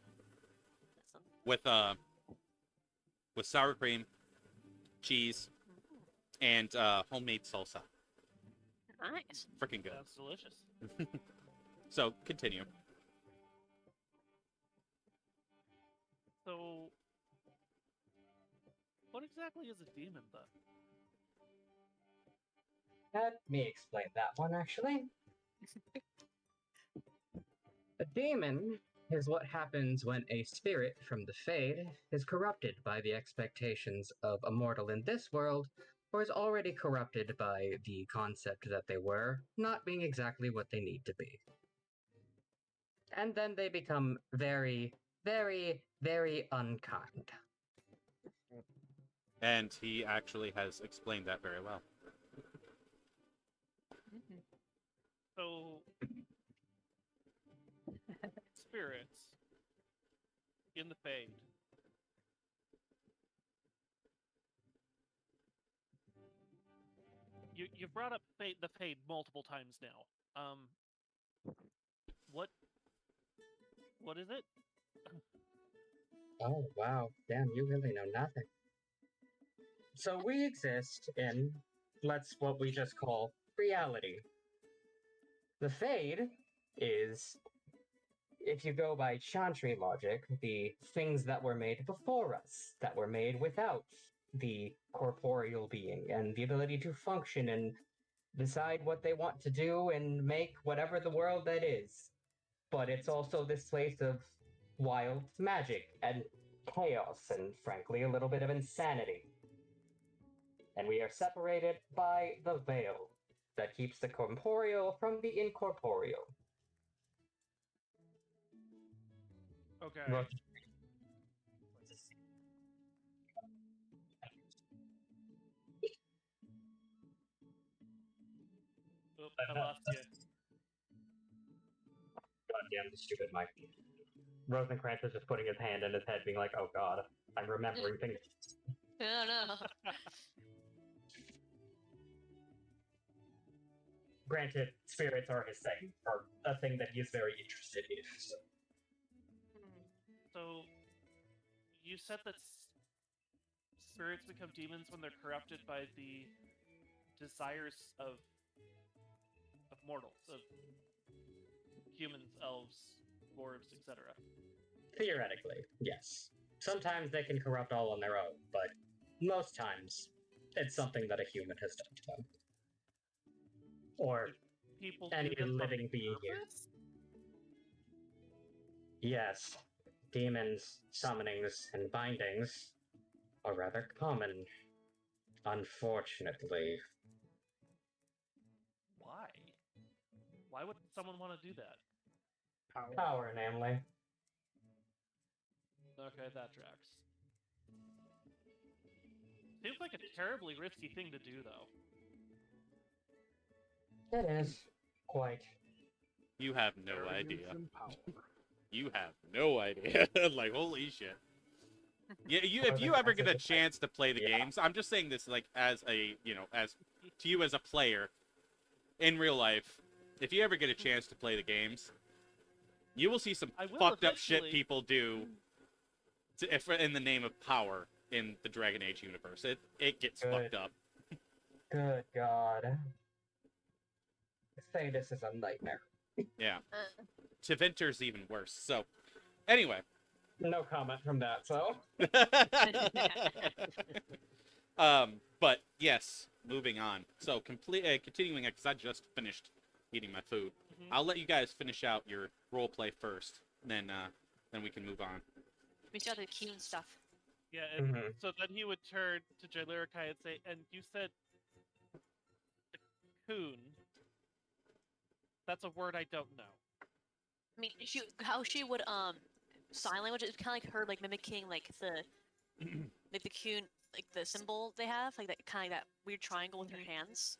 Listen. with sour cream, cheese, and homemade salsa. Nice. Freaking good. sounds delicious. So continue. So what exactly is a demon then? Let me explain that one, actually. A demon is what happens when a spirit from the Fade is corrupted by the expectations of a mortal in this world, or is already corrupted by the concept that they were not being exactly what they need to be. And then they become very, very, very unkind. And he actually has explained that very well. So, spirits in the Fade. You've brought up the Fade multiple times now. What is it? Oh, wow. Damn, you really know nothing. So we exist in, what we just call reality. The Fade is, if you go by Chantry logic, the things that were made before us, that were made without the corporeal being, and the ability to function and decide what they want to do and make whatever the world that is. But it's also this place of wild magic and chaos and, frankly, a little bit of insanity. And we are separated by the veil that keeps the corporeal from the incorporeal. Okay. Look. Oop, I lost you. Goddamn the stupid mic. Rosenkrantz is just putting his hand in his head, being like, oh god, I'm remembering things. Oh no. Granted, spirits are his thing, or a thing that he is very interested in. So. So, you said that spirits become demons when they're corrupted by the desires of mortals, of humans, elves, dwarves, etc. Theoretically, yes. Sometimes they can corrupt all on their own, but most times it's something that a human has done to them. Or People any do this on living being here. purpose? Yes, demons, summonings, and bindings are rather common, unfortunately. Why? Why would someone want to do that? Power, namely. Okay, that tracks. Seems like a terribly risky thing to do, though. It is. Quite. You have no Arrogance idea. and power. You have no idea. Like, holy shit. Yeah, if you ever get a chance to play the games, I'm just saying this like as a, as to you as a player in real life, if you ever get a chance to play the games, you will see some I will fucked up shit eventually. people do in the name of power in the Dragon Age universe. It gets Good. fucked up. Good God. Say this is a nightmare. Yeah. Tavernkeeper's even worse. So, anyway. No comment from that, so. But yes, moving on. So continuing, because I just finished eating my food. Mhm. I'll let you guys finish out your role play first, then we can move on. We still have the Keen stuff. Yeah, and Mhm. so then he would turn to Jalai and say, and you said the coon. That's a word I don't know. I mean, how she would sign language is kind of like her mimicking the coon, like the symbol they have, like that kind of that weird triangle with her hands.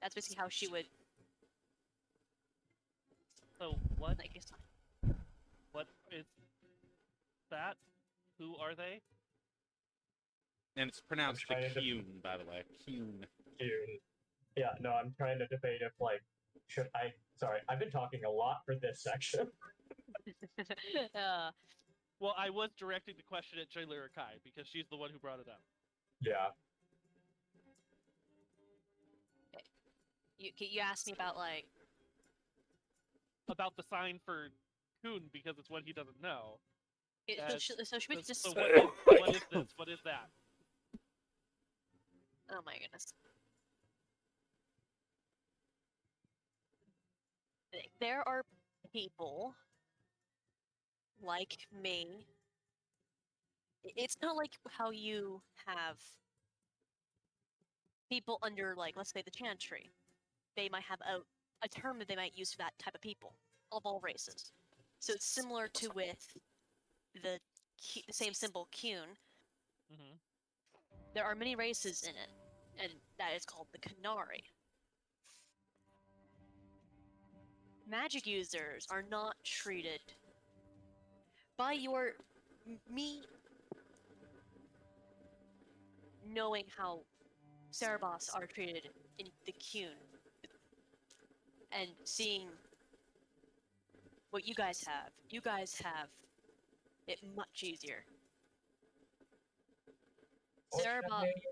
That's basically how she would So what? like sign. What is that? Who are they? And it's pronounced I'm trying to- Kuhn, by the way. Kuhn. Yeah, no, I'm trying to debate if, should I... Sorry, I've been talking a lot for this section. Well, I was directing the question at Jalai because she's the one who brought it up. Yeah. You asked me about About the sign for coon because it's what he doesn't know. so she basically just So what is this? What is that? oh my goodness. There are people like me, it's not like how you have people under, like, let's say the Chantry. They might have a term that they might use for that type of people, of all races. So it's similar to with the same symbol, Kyun. Mm-hmm. There are many races in it, and that is called the Kanari. Magic users are not treated by me knowing how Saarebas are treated in the Kyun and seeing what you guys have. You guys have it much easier. Saarebas. Fortunately,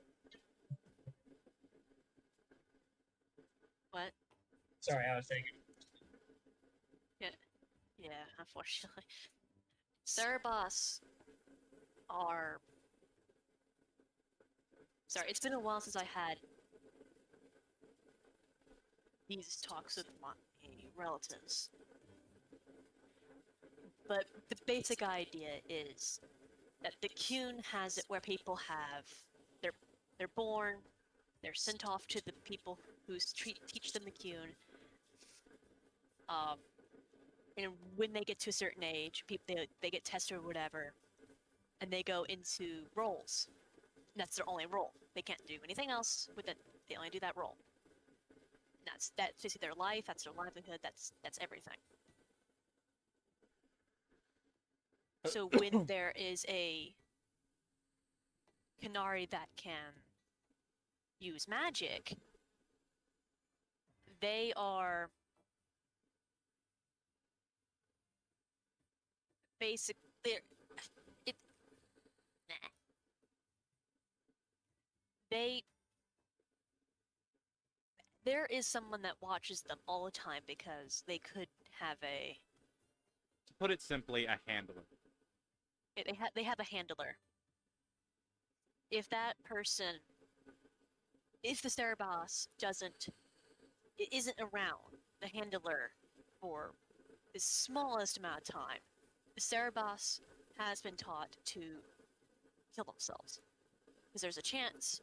What? sorry, I was saying. Yeah, unfortunately. Saarebas are... Sorry, it's been a while since I had these talks with my relatives. But the basic idea is that the Kyun has it where people have... They're born, they're sent off to the people who teach them the Kyun. And when they get to a certain age, they get tested or whatever, and they go into roles. And that's their only role. They can't do anything else with it. They only do that role. And that's basically their life. That's their livelihood. That's everything. So when there is a Kanari that can use magic, they are there is someone that watches them all the time because they could have a... To put it simply, a handler. They have a handler. If that person, if the Saarebas isn't around the handler for the smallest amount of time, the Saarebas has been taught to kill themselves because there's a chance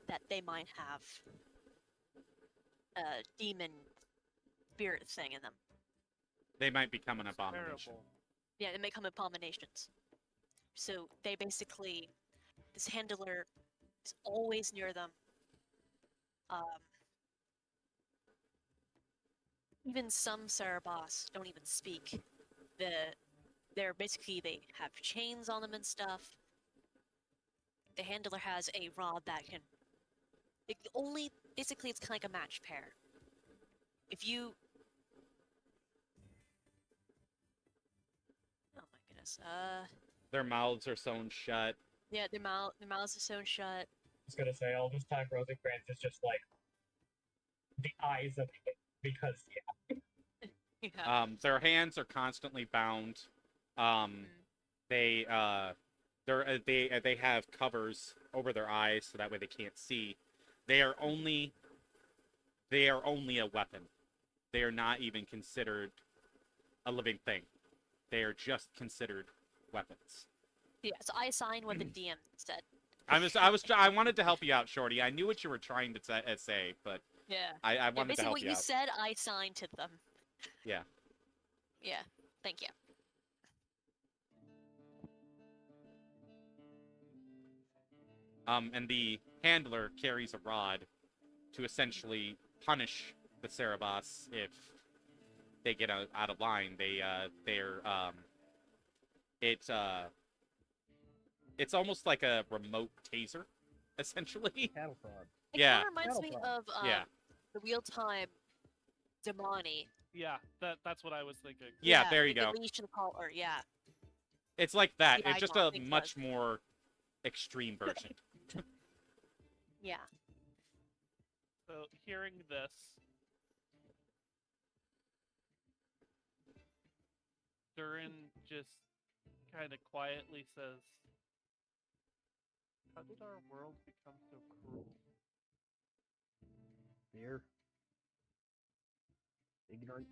that they might have a demon spirit thing in them. They might become an abomination. Terrible. Yeah, they may become abominations. So they basically, this handler is always near them. Even some Saarebas don't even speak. They have chains on them and stuff. The handler has a rod that can... Basically, it's kind of like a match pair. If you... Oh my goodness. Their mouths are sewn shut. Yeah, their mouths are sewn shut. I was gonna say, all this time Rosenkrantz is just like the eyes of it because Yeah. Their hands are constantly bound. They have covers over their eyes so that way they can't see. They are only a weapon. They are not even considered a living thing. They are just considered weapons. Yeah, so I signed what the DM said. I wanted to help you out, Shorty. I knew what you were trying to say, but Yeah. I wanted to basically help what you you out. said, I signed to them. Yeah. Yeah, thank you. And the handler carries a rod to essentially punish the Saarebas if they get out of line. It's almost like a remote taser, essentially. Cattle prod. It Yeah. kind of reminds me of Yeah. the real-time Damani. Yeah, that's what I was thinking. Yeah, there you the go. leash and collar, yeah. It's like that. Yeah, It's I just know, a think much more extreme version. Yeah. So hearing this, Dorian just kind of quietly says, "How did our world become so cruel?" Fear. Ignorance.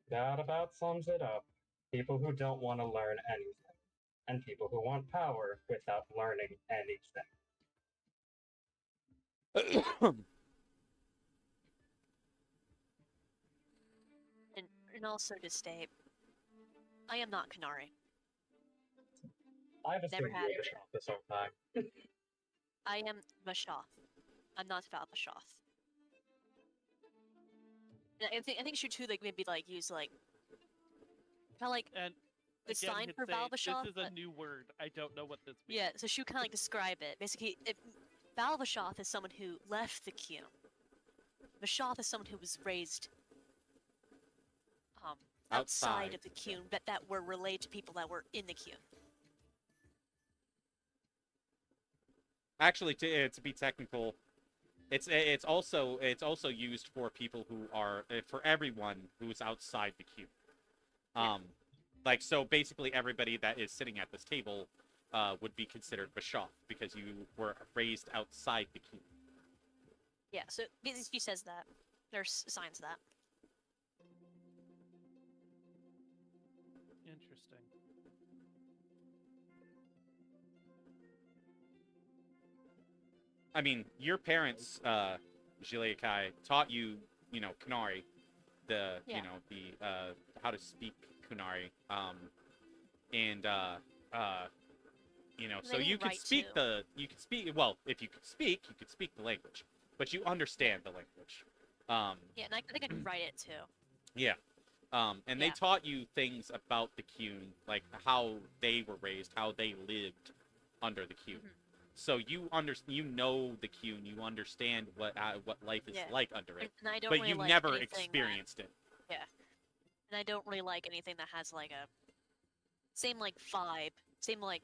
That about sums it up. People who don't want to learn anything, and people who want power without learning anything. And also to state, I am not Kanari. I've Never assumed you had were it. the shop this whole time. I am Vashoth. I'm not Val Vashoth. I think she too like maybe like use like kind of like And the again, sign he'd for say, Val Vashoth. this is a but- new word. I don't know what this means. Yeah, so she would kind of like describe it. Basically, Val Vashoth is someone who left the Qum. Vashoth is someone who was raised outside of the Qum, that were relayed to people that were in the Qum. Actually, to be technical, it's also used for people who are for everyone who's outside the queue. Like so, basically everybody that is sitting at this table would be considered Bashoth because you were raised outside the queue. Yeah, so she says that. There's signs of that. Interesting. I mean, your parents, Jalai, taught you, Kunari, Yeah. how to speak Kunari, and so they you didn't could write speak too. well, if you could speak the language, but you understand the language. Yeah, and I think I can write it too. Yeah. And they Yeah. taught you things about the Qun, like how they were raised, how they lived under the Qun. Mhm. So you know the Qun, you understand what life is Yeah. like under it, And I don't but really you like never anything experienced it. And I don't really like anything that has like a same like vibe, same like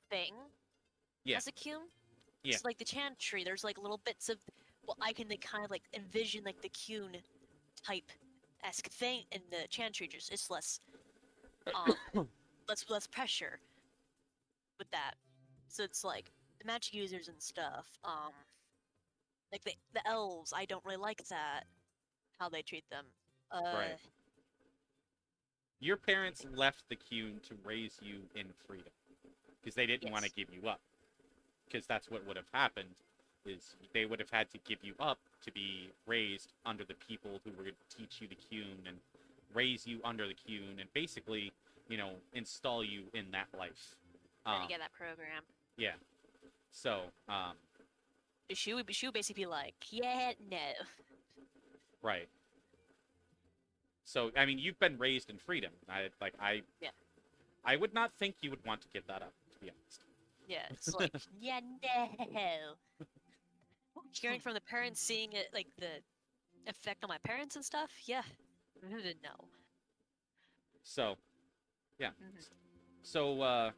thing Yeah. as a Qum. Yeah. So like the Chantry, there's like little bits of I can like, kind of like envision like the Qun type esque thing in the Chantry. Just it's less less pressure with that. So it's like the magic users and stuff. Like the elves, I don't really like that how they treat them. Right. Your parents left the Qun to raise you in freedom because they didn't want to Yes. give you up. Because that's what would have happened, is they would have had to give you up to be raised under the people who were going to teach you the Qun and raise you under the Qun and basically, install you in that life. Then get that program. Yeah. So, She would basically be like, yeah, no. right. So, I mean, you've been raised in freedom. Yeah. I would not think you would want to give that up, to be honest. Yeah, it's like, yeah, no. Hearing from the parents, seeing it, like, the effect on my parents and stuff, yeah. No. So, yeah. Mhm. So,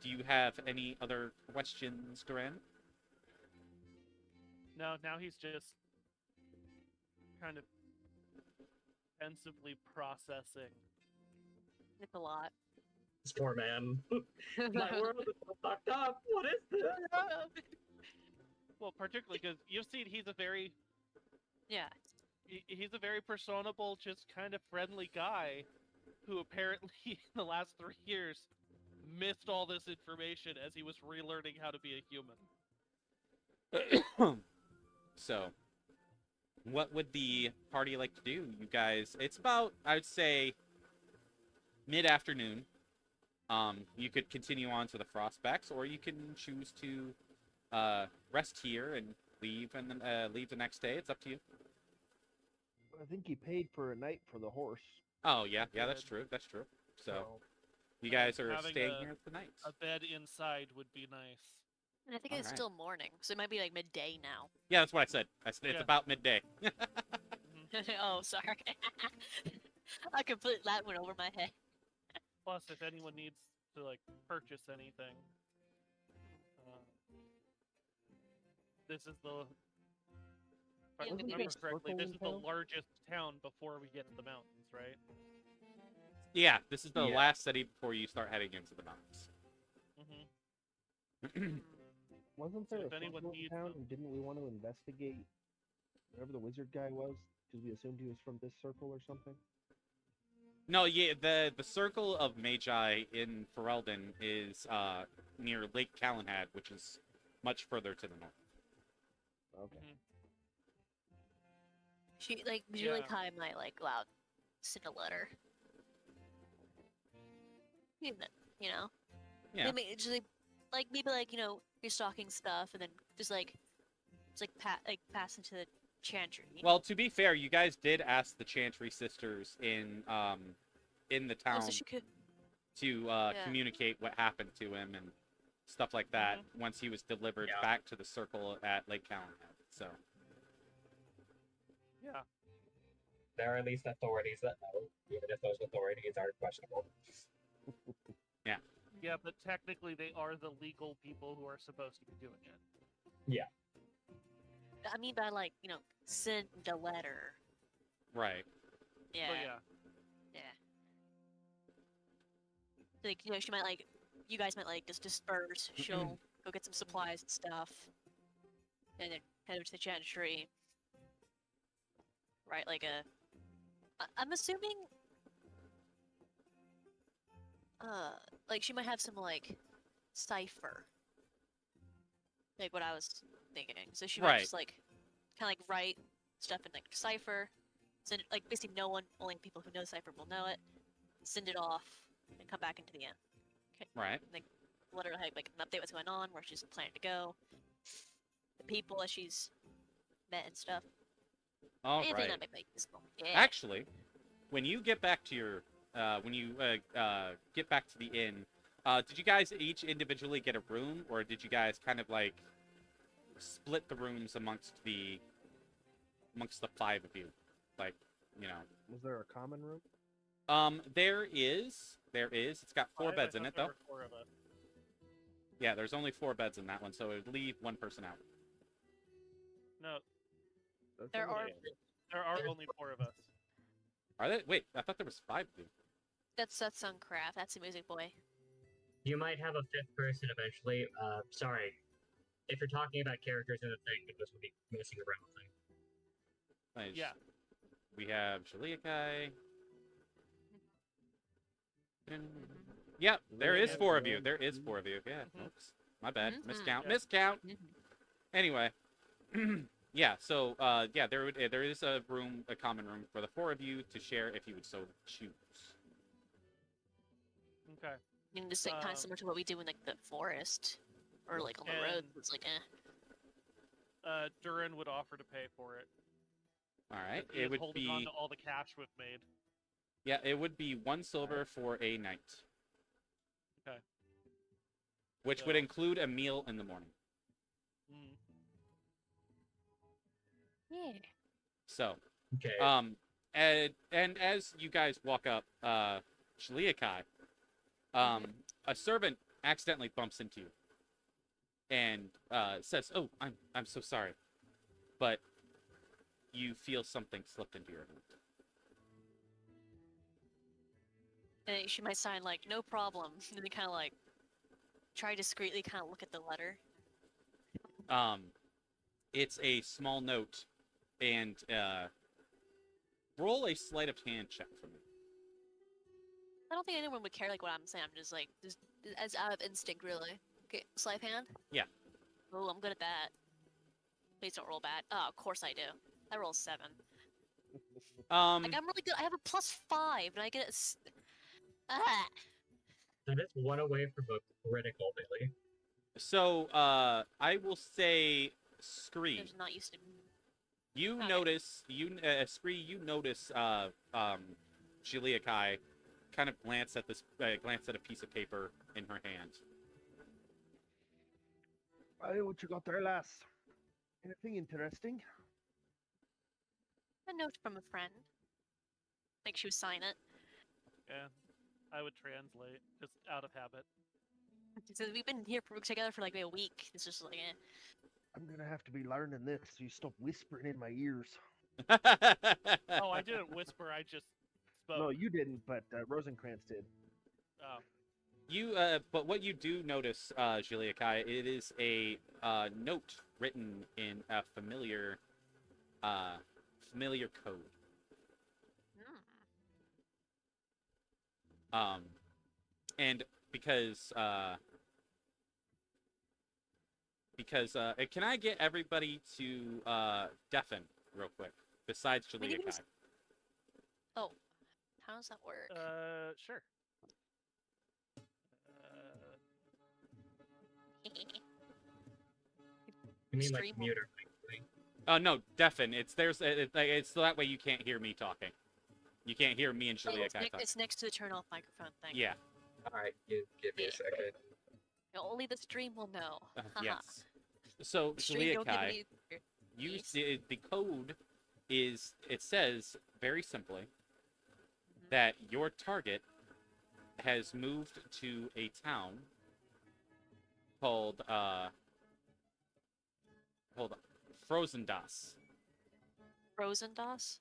do you have any other questions, Duran? No, now he's just kind of pensively processing. It's a lot. This poor man. My world is so fucked up. What is this? Well, particularly because you've seen he's a very Yeah. he's a very personable, just kind of friendly guy who apparently in the last 3 years missed all this information as he was relearning how to be a human. So, what would the party like to do? You guys, it's about, I would say, mid-afternoon. You could continue on to the Frostbacks, or you can choose to rest here and leave the next day. It's up to you. I think he paid for a night for the horse. Oh, yeah, that's Good. true. So, you guys are Having staying here for the night. A bed inside would be nice. And I think it's Alright. still morning, so it might be like midday now. Yeah, that's what I said. It's Yeah. about midday. Oh, sorry. I completely that went over my head. Plus, if anyone needs to like purchase anything, this is the. If I Yeah, maybe remember there's correctly, circle this in is the town? largest town before we get to the mountains, right? Yeah, this is the Yeah. last city before you start heading into the mountains. Mm-hmm. Wasn't So there if a anyone circle in needs town, them- and didn't we want to investigate whatever the wizard guy was? Because we assumed he was from this circle or something. No, yeah, the circle of Magi in Ferelden is near Lake Calenhad, which is much further to the north. Okay. Mhm. She like Yeah. Julie Kai might like go out, send a letter. You know, Yeah. maybe just like maybe like you're stocking stuff and then just like pass into the Chantry. Well, to be fair, you guys did ask the Chantry sisters in the Oh, town so she could. to Yeah. communicate what happened to him and stuff like that once he was delivered Yeah. back to the circle at Lake Calenhad. So Yeah. There are at least authorities that know, even if those authorities are questionable. Yeah, but technically they are the legal people who are supposed to be doing it. I mean by like send a letter. right. Yeah. So yeah. Yeah. Like she might like you guys might like just disperse. She'll go get some supplies and stuff, and then head over to the Chantry. Right, like I'm assuming. Like she might have some like cipher. Like what I was thinking. So she might Right. just like kind of like write stuff in like cipher. Send it, like basically no one, only people who know cipher will know it. Send it off and come back into the inn. Right. Let her have like an update what's going on, where she's planning to go, the people that she's met and stuff. All Anything right. that might make this moment. Yeah. Actually, when you get back to your get back to the inn, did you guys each individually get a room, or did you guys kind of like split the rooms amongst the five of you? Like, Was there a common room? there is. It's got four Five, beds I in thought it, there though. were 4 of us. Yeah, there's only 4 beds in that one, so it would leave one person out. No, That's There only are- four. there are only 4 of us. Are they? Wait, I thought there was 5 of you. That's some crap. That's a music boy. You might have a fifth person eventually. Sorry. If you're talking about characters in the thing, then this would be messing around thing. Nice. Yeah. We have Shaakai. Yeah, there is 4 of you. There is 4 of you. Yeah. Mhm. Oops. My bad. Mhm. Miscount. Yeah. Miscount. Mhm. Anyway. Yeah, so yeah, there is a room, a common room for the 4 of you to share if you would so choose. Okay. You know, just like kind of similar to what we do in like the forest, or like on the road. And- It's like Durin would offer to pay for it. All right. He It is would holding be on to all the cash we've made. yeah, it would be 1 silver for a night. Okay. Which would So- include a meal in the morning. Mm. yeah. So, Okay. and as you guys walk up, Shaakai, a servant accidentally bumps into you and says, "Oh, I'm so sorry," but you feel something slipped into your hand. And she might sign like no problem, and then kind of like try discreetly kind of look at the letter. It's a small note, and roll a sleight of hand check for me. I don't think anyone would care like what I'm saying. I'm just like just as out of instinct, really. Okay, sleight of hand. Yeah. Oh, I'm good at that. Please don't roll bad. Oh, of course I do. I roll 7. Like I'm really good. I have a +5, and I get ah. That is one away from a critical, Billy. So, I will say, Scree, There's not used to. you Okay. notice, Scree, you notice, Shaakai kind of glance at a piece of paper in her hand. Hey, what you got there, lass? Anything interesting? A note from a friend. Like she would sign it. Yeah. I would translate, just out of habit. She says we've been here together for like maybe a week. It's just like, I'm gonna have to be learning this so you stop whispering in my ears. Oh, I didn't whisper, I just spoke. No, you didn't, but Rosenkrantz did. Oh. You, but what you do notice, Jalai, it is a note written in a familiar code. hmm. And because can I get everybody to deafen real quick besides We can Jalai? use- Oh, how does that work? Sure. You mean like Stream will- mute or something? No, deafen. It's so that way you can't hear me talking. You can't hear me and Oh, Jalai it's, talking. it's next to the turn off microphone thing. Yeah. Alright, give me Yeah. a second. Only the stream will know. Haha. Yes. So The stream don't give Jalai, me you Yes. the code is, it says very simply Mhm. that your target has moved to a town called hold on, Frosendas. Frosendas. Frozendas.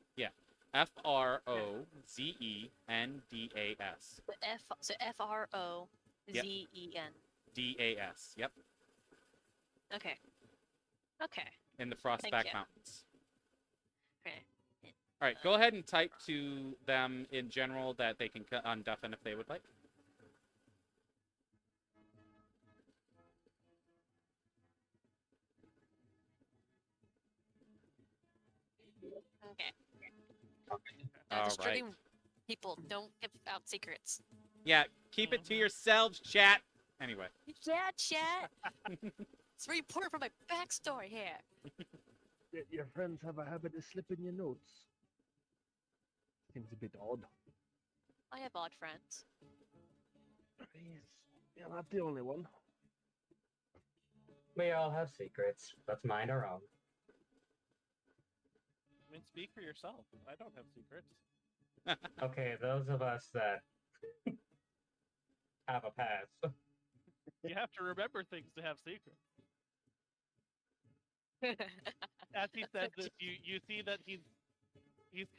So Frozen. Das. Yep. Okay. Okay. In the Thank Frostback you. Mountains. Okay. All right, go ahead and type to them in general that they can undeafen if they would like. Okay. All The right. stream people don't give out secrets. Yeah, keep it to yourselves, chat. Anyway. Yeah, chat. It's very important for my backstory here. Your friends have a habit of slipping your notes. Seems a bit odd. I have odd friends. Yes, you're not the only one. We all have secrets. Let's mind our own. I mean, speak for yourself. I don't have secrets. Okay, those of us that have a past. You have to remember things to have secrets. As he says this, you see that he's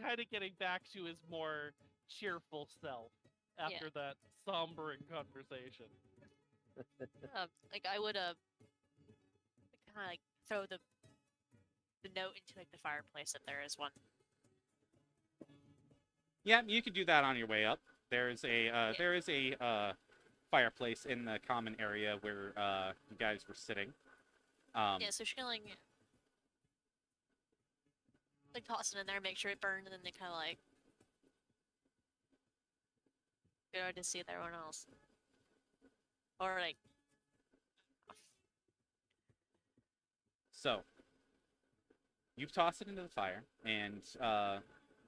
kind of getting back to his more cheerful self after that sombering conversation. Like I would kind of like throw the note into like the fireplace if there is one. Yeah, you could do that on your way up. There is a fireplace in the common area where you guys were sitting. Yeah, so she's gonna like toss it in there, make sure it burned, and then they kind of like go to see everyone else, or like So, you've tossed it into the fire, and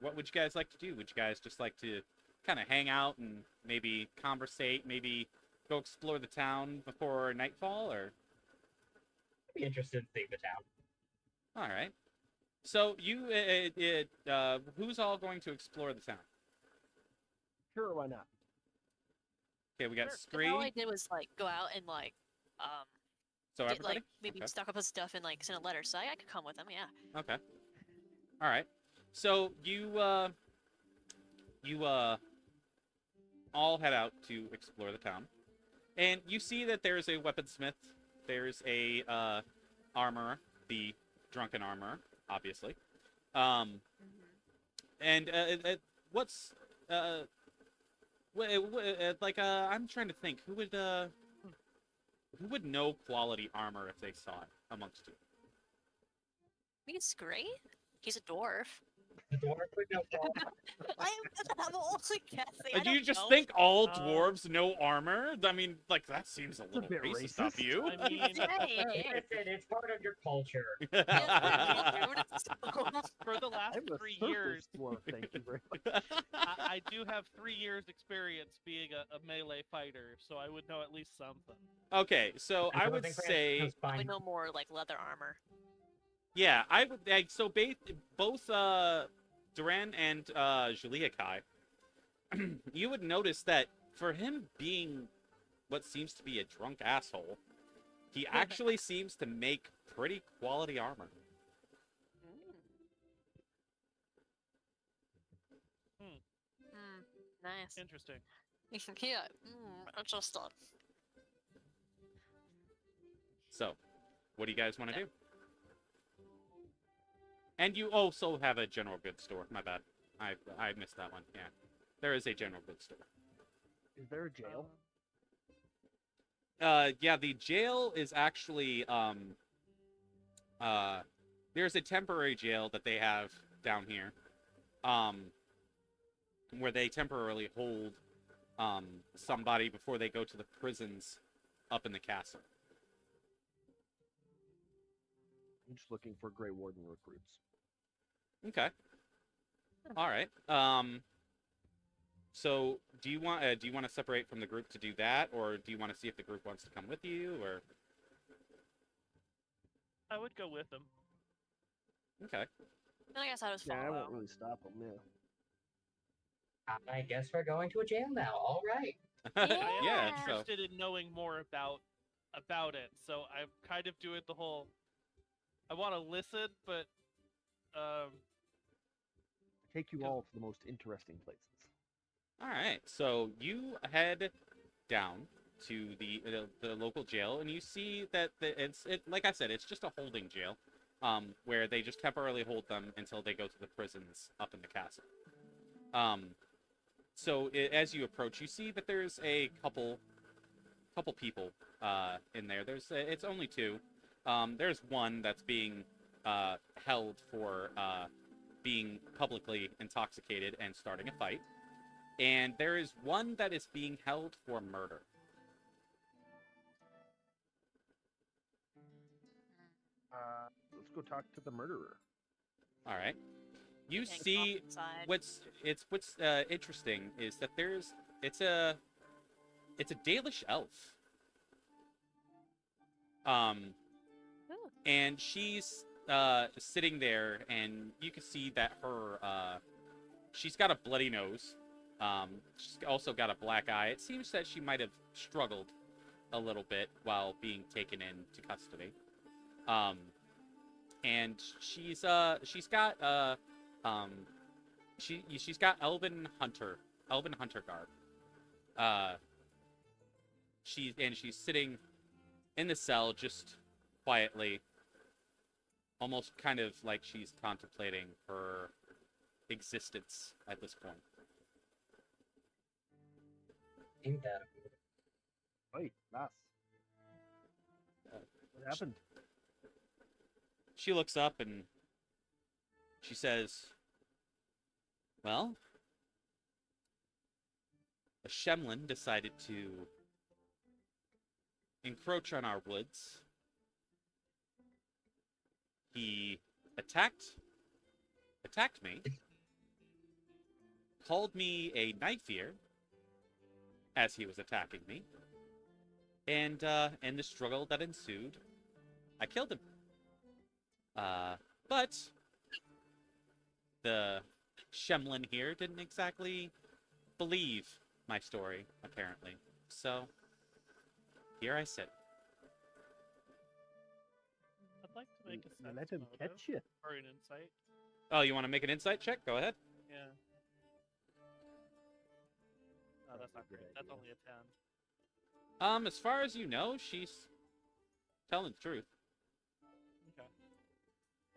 what would you guys like to do? Would you guys just like to kind of hang out and maybe conversate, maybe go explore the town before nightfall, or? I'd be interested in seeing the town. All right. So who's all going to explore the town? Sure, why not? Okay, we got Sure. Scree. all I did was like go out and like So get, everybody. like maybe Okay. stock up on stuff and like send a letter. So I could come with them. Yeah. Okay. All right. So you all head out to explore the town, and you see that there's a weaponsmith. There's a armorer, the drunken armorer, obviously. Mm-hmm. And what's like I'm trying to think who would know quality armor if they saw it amongst you. I think it's great. He's a dwarf. The dwarf would know I'm only guessing. I Do you don't just know. think all dwarves know armor? I mean, like that seems a a little bit racist of racist. you. I mean, Listen, it's part of your culture. for the last I'm a 3 surface years, dwarf, thank you very much. I do have 3 years experience being a melee fighter, so I would know at least something. Okay, so I would Rosenkrantz say, has I fine- would know more like leather armor. yeah, I would. So both Duran and Jalai, you would notice that for him being what seems to be a drunk asshole, he actually seems to make pretty quality armor. Nice. Interesting. Yeah. Interesting. So, what do you guys want to do? And you also have a general goods store. My bad. I missed that one. Yeah, there is a general goods store. Is there a jail? Yeah, the jail is actually there's a temporary jail that they have down here, where they temporarily hold somebody before they go to the prisons up in the castle. I'm just looking for Grey Warden recruits. Okay. All right. So do you want to separate from the group to do that, or do you want to see if the group wants to come with you, or? I would go with them. Okay. I guess I was Yeah, I follow. won't really stop them. Yeah. I guess we're going to a jail now. All right. I Yeah. am So interested in knowing more about it, so I'm kind of doing the whole. I want to listen, but Take you all to the most interesting places. all right. So you head down to the local jail, and you see that it's like I said, it's just a holding jail, where they just temporarily hold them until they go to the prisons up in the castle. So as you approach, you see that there's a couple people in there. It's only two. There's one that's being held for being publicly intoxicated and starting a fight, and there is one that is being held for murder. Let's go talk to the murderer. All right. You Getting see off inside. what's interesting is that it's a Dalish elf. Ooh. And she's sitting there, and you can see that she's got a bloody nose. She's also got a black eye. It seems that she might have struggled a little bit while being taken into custody. And she's got she's got Elven Hunter garb. She's sitting in the cell just quietly, almost kind of like she's contemplating her existence at this point. Ain't that Wait, Lass. What happened? She looks up and she says, well, a Shemlin decided to encroach on our woods. He attacked me, called me a knife ear as he was attacking me, and in the struggle that ensued, I killed him. But the Shemlin here didn't exactly believe my story, apparently. So here I sit. I'd like to make a sense Let him motive catch you. or an insight. Oh, you want to make an insight check? Go ahead. Yeah. Oh, that's not Good great. That's idea. only a 10. As far as you know, she's telling the truth.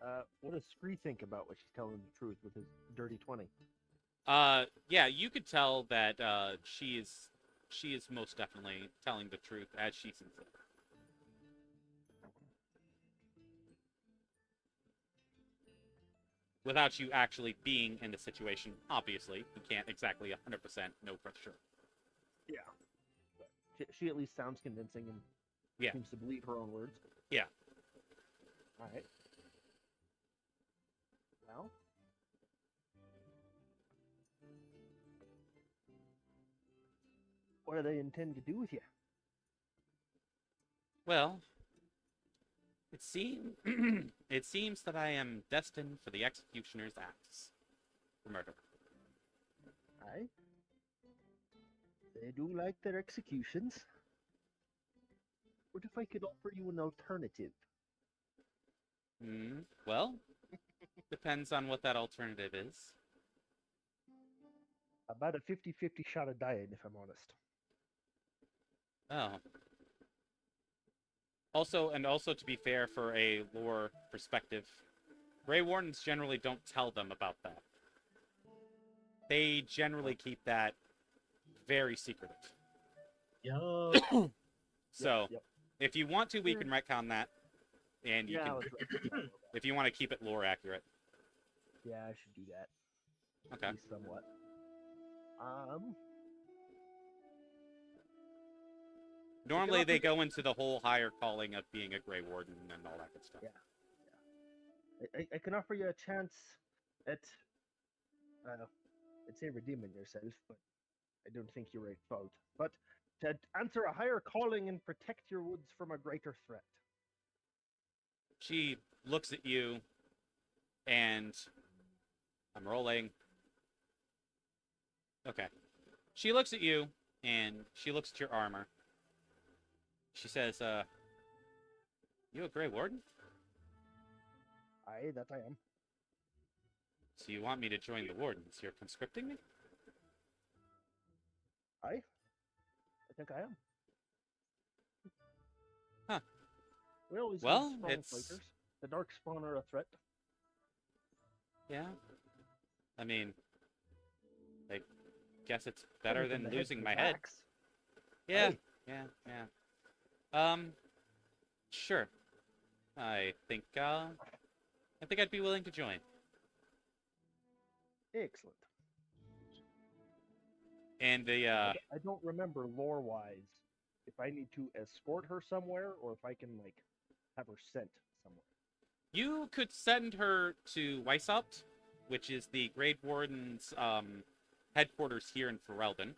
Okay. What does Scree think about what she's telling the truth with his dirty 20? Yeah, you could tell that she is most definitely telling the truth as she sees it. Without you actually being in the situation, obviously, you can't exactly 100% know for sure. Yeah. She at least sounds convincing and Yeah. seems to believe her own words. Yeah. All right. Well, what do they intend to do with you? Well, it seems that I am destined for the executioner's axe for murder. Aye. They do like their executions. What if I could offer you an alternative? Well, depends on what that alternative is. About a 50-50 shot of dying, if I'm honest. Oh. Also to be fair, for a lore perspective, Grey Wardens generally don't tell them about that. They generally keep that very secretive. Yo. So, Yep. if you want to, we can retcon that, and you Yeah, can, let's write that down. if you want to keep it lore accurate. Yeah, I should do that. Okay. At least somewhat. Normally, they go into the whole higher calling of being a Grey Warden and all that good stuff. Yeah. I can offer you a chance at, I'd say redeeming yourself, but I don't think you're at fault. But to answer a higher calling and protect your woods from a greater threat. She looks at you, and I'm rolling. Okay. She looks at you, and she looks at your armor. She says, you a Grey Warden? Aye, that I am. So you want me to join the Wardens? You're conscripting me? Aye. I think I am. Huh. We always Well, need strong it's- fighters. The Darkspawn are a threat. Yeah. I mean, I guess it's better Coming from than the losing to my the head. axe. Yeah, Aye. yeah. Sure. I think I'd be willing to join. Excellent. And the I don't remember lore-wise if I need to escort her somewhere or if I can like have her sent somewhere. you could send her to Weishaupt, which is the Grey Warden's headquarters here in Ferelden.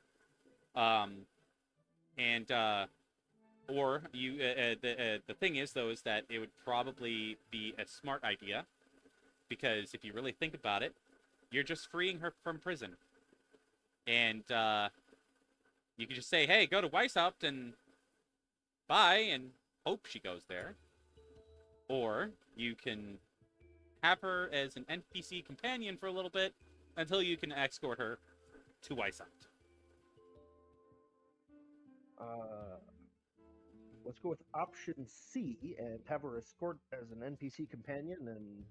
Or you the thing is though is that it would probably be a smart idea, because if you really think about it, you're just freeing her from prison. And you could just say, hey, go to Weishaupt and bye, and hope she goes there. Or you can have her as an NPC companion for a little bit until you can escort her to Weishaupt. Let's go with option C and have her escort as an NPC companion, and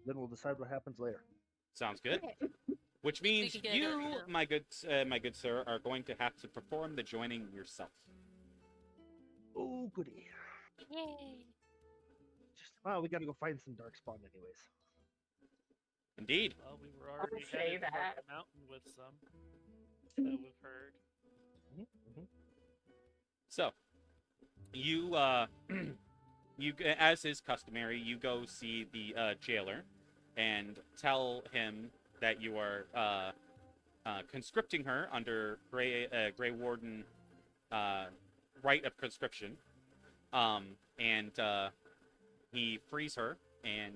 then we'll decide what happens later. Sounds good. Okay. Which means can get you, her, yeah. my good sir, are going to have to perform the joining yourself. Oh, goody. Yay. Well, we gotta go find some Darkspawn anyways. Indeed. Well, we were already say headed toward that. the mountain with some that we've heard. So, you, as is customary, you go see the jailer and tell him that you are conscripting her under Grey Warden right of conscription, and he frees her and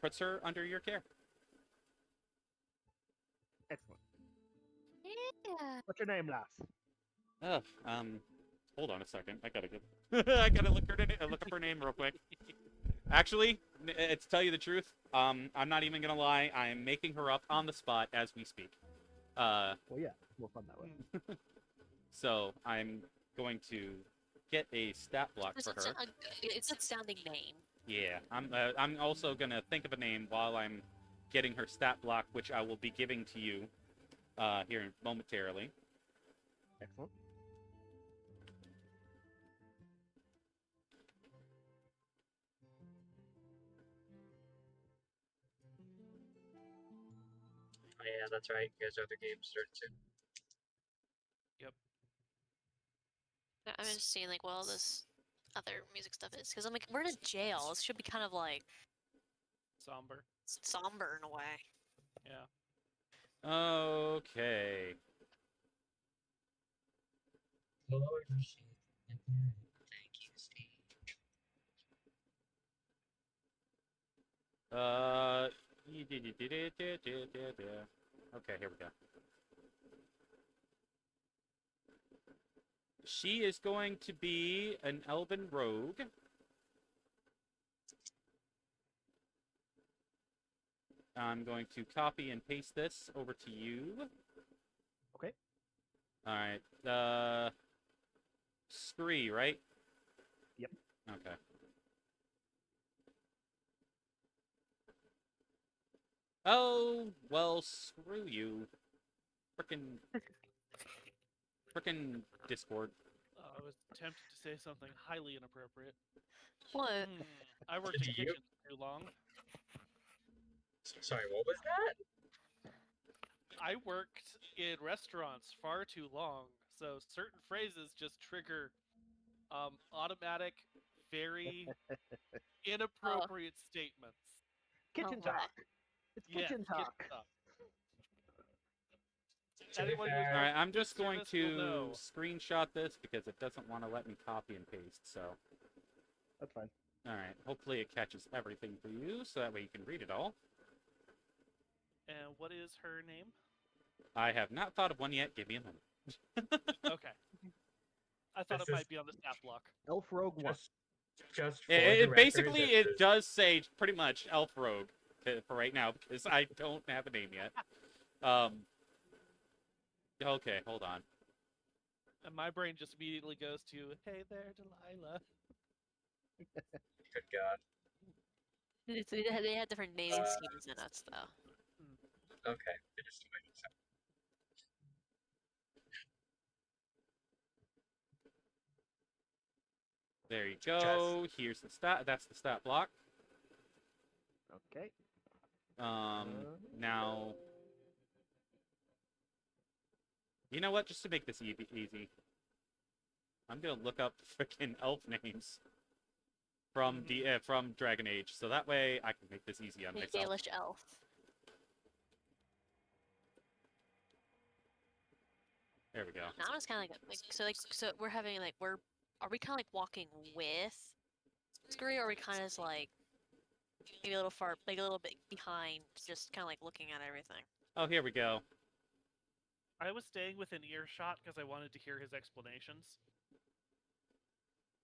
puts her under your care. Excellent. Yeah. What's your name, lass? Oh, hold on a second. I gotta get. I gotta look up her name real quick. Actually, to tell you the truth, I'm not even gonna lie. I'm making her up on the spot as we speak. Well, yeah, more fun that way. So I'm going to get a stat block for her. It's a sounding name. Yeah, I'm also gonna think of a name while I'm getting her stat block, which I will be giving to you here momentarily. Excellent. Oh yeah, that's right. You guys are the game started soon. I'm just seeing like what all this other music stuff is, because I'm like, we're in a jail. This should be kind of like Somber. somber in a way. Yeah. Okay. Lord, thank you, Steve. Okay, here we go. She is going to be an elven rogue. I'm going to copy and paste this over to you. Okay. Alright, Scree, right? Yep. Okay. Oh, well, screw you. Frickin'. Frickin' Discord. I was tempted to say something highly inappropriate. What? I worked in Do you- kitchens too long. Sorry, what was that? I worked in restaurants far too long, so certain phrases just trigger automatic, very inappropriate statements. Kitchen Oh, my. talk. It's Yes, kitchen talk. To be Anyone who's fair, All right, I'm just food going service will to know. screenshot this because it doesn't want to let me copy and paste. So, That's fine. all right. Hopefully, it catches everything for you, so that way you can read it all. And what is her name? I have not thought of one yet. Give me a moment. Okay. I thought This it is- might be on the stat block. Elf Rogue 1. just for It, the it basically record, this it is- does say pretty much Elf Rogue for right now because I don't have a name yet. Okay, hold on. And my brain just immediately goes to, hey there, Delilah. Good God. They had different naming schemes than us, though. Okay. I just wait a second. There you go. Here's the stat. That's the stat block. Okay. Now, you know what? Just to make this easy, I'm gonna look up freaking elf names from from Dragon Age, so that way I can make this easy on myself. Dalish elf. There we go. Now I'm just kind of so we're having are we kind of like walking with Scurry, or are we kind of just like maybe a little far, like a little bit behind, just kind of like looking at everything? Oh, here we go. I was staying within earshot because I wanted to hear his explanations.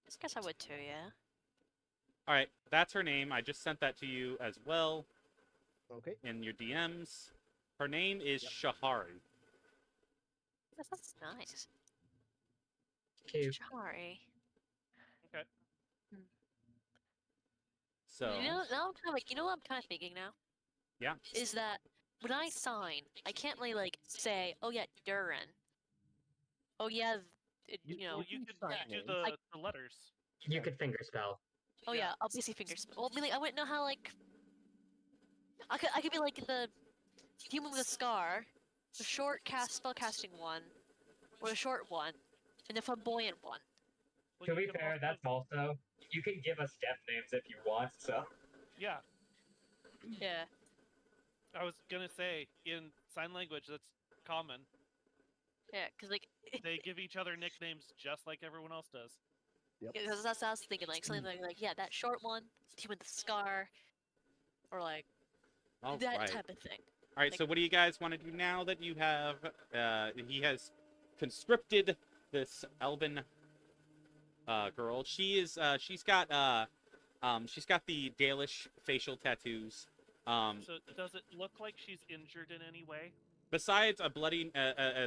I guess I would too, yeah. All right, that's her name. I just sent that to you as well Okay. in your DMs. Her name is Shahari. That's nice. Okay, Sorry. So, You know, now I'm kind of like, you know what I'm kind of thinking now? yeah. Is that when I sign, I can't really like say, oh yeah, Durin. Oh yeah, you know. Well, you can could sign do names. the letters. you could fingerspell. Oh yeah, I'll basically fingers. Well, I mean, like, I wouldn't know how like. I could be like the human with a scar, the short spellcasting one, or the short one, and the flamboyant one. Well, To you be can fair, also- that's also you can give us death names if you want. So Yeah, Yeah. I was gonna say, in sign language, that's common. Yeah, because like, They give each other nicknames just like everyone else does. Yep. because that's what I was thinking, like something like yeah, that short one, the human with the scar, or like All that right. type of thing. All right, Like- so what do you guys want to do now that you have, he has conscripted this elven girl. She's got the Dalish facial tattoos. So does it look like she's injured in any way? Besides a bloody,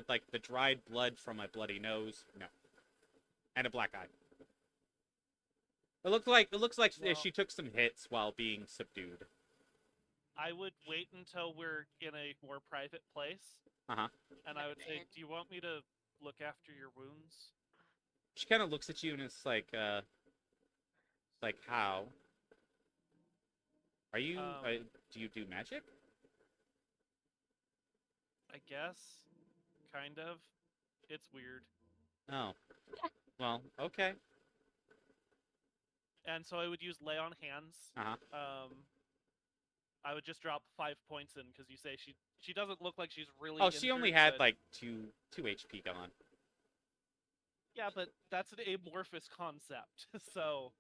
like the dried blood from a bloody nose, no. And a black eye. It looks like Well- she took some hits while being subdued. I would wait until we're in a more private place. Uh-huh. And I would say, Recommend. do you want me to look after your wounds? She kind of looks at you and it's like how? Are you? Do you do magic? I guess. Kind of. It's weird. Oh. Well, okay. And so I would use lay on hands. Uh-huh. I would just drop 5 points in because you say she doesn't look like she's really. Oh, she only injured, had but- like two HP gone. Yeah, but that's an amorphous concept. So.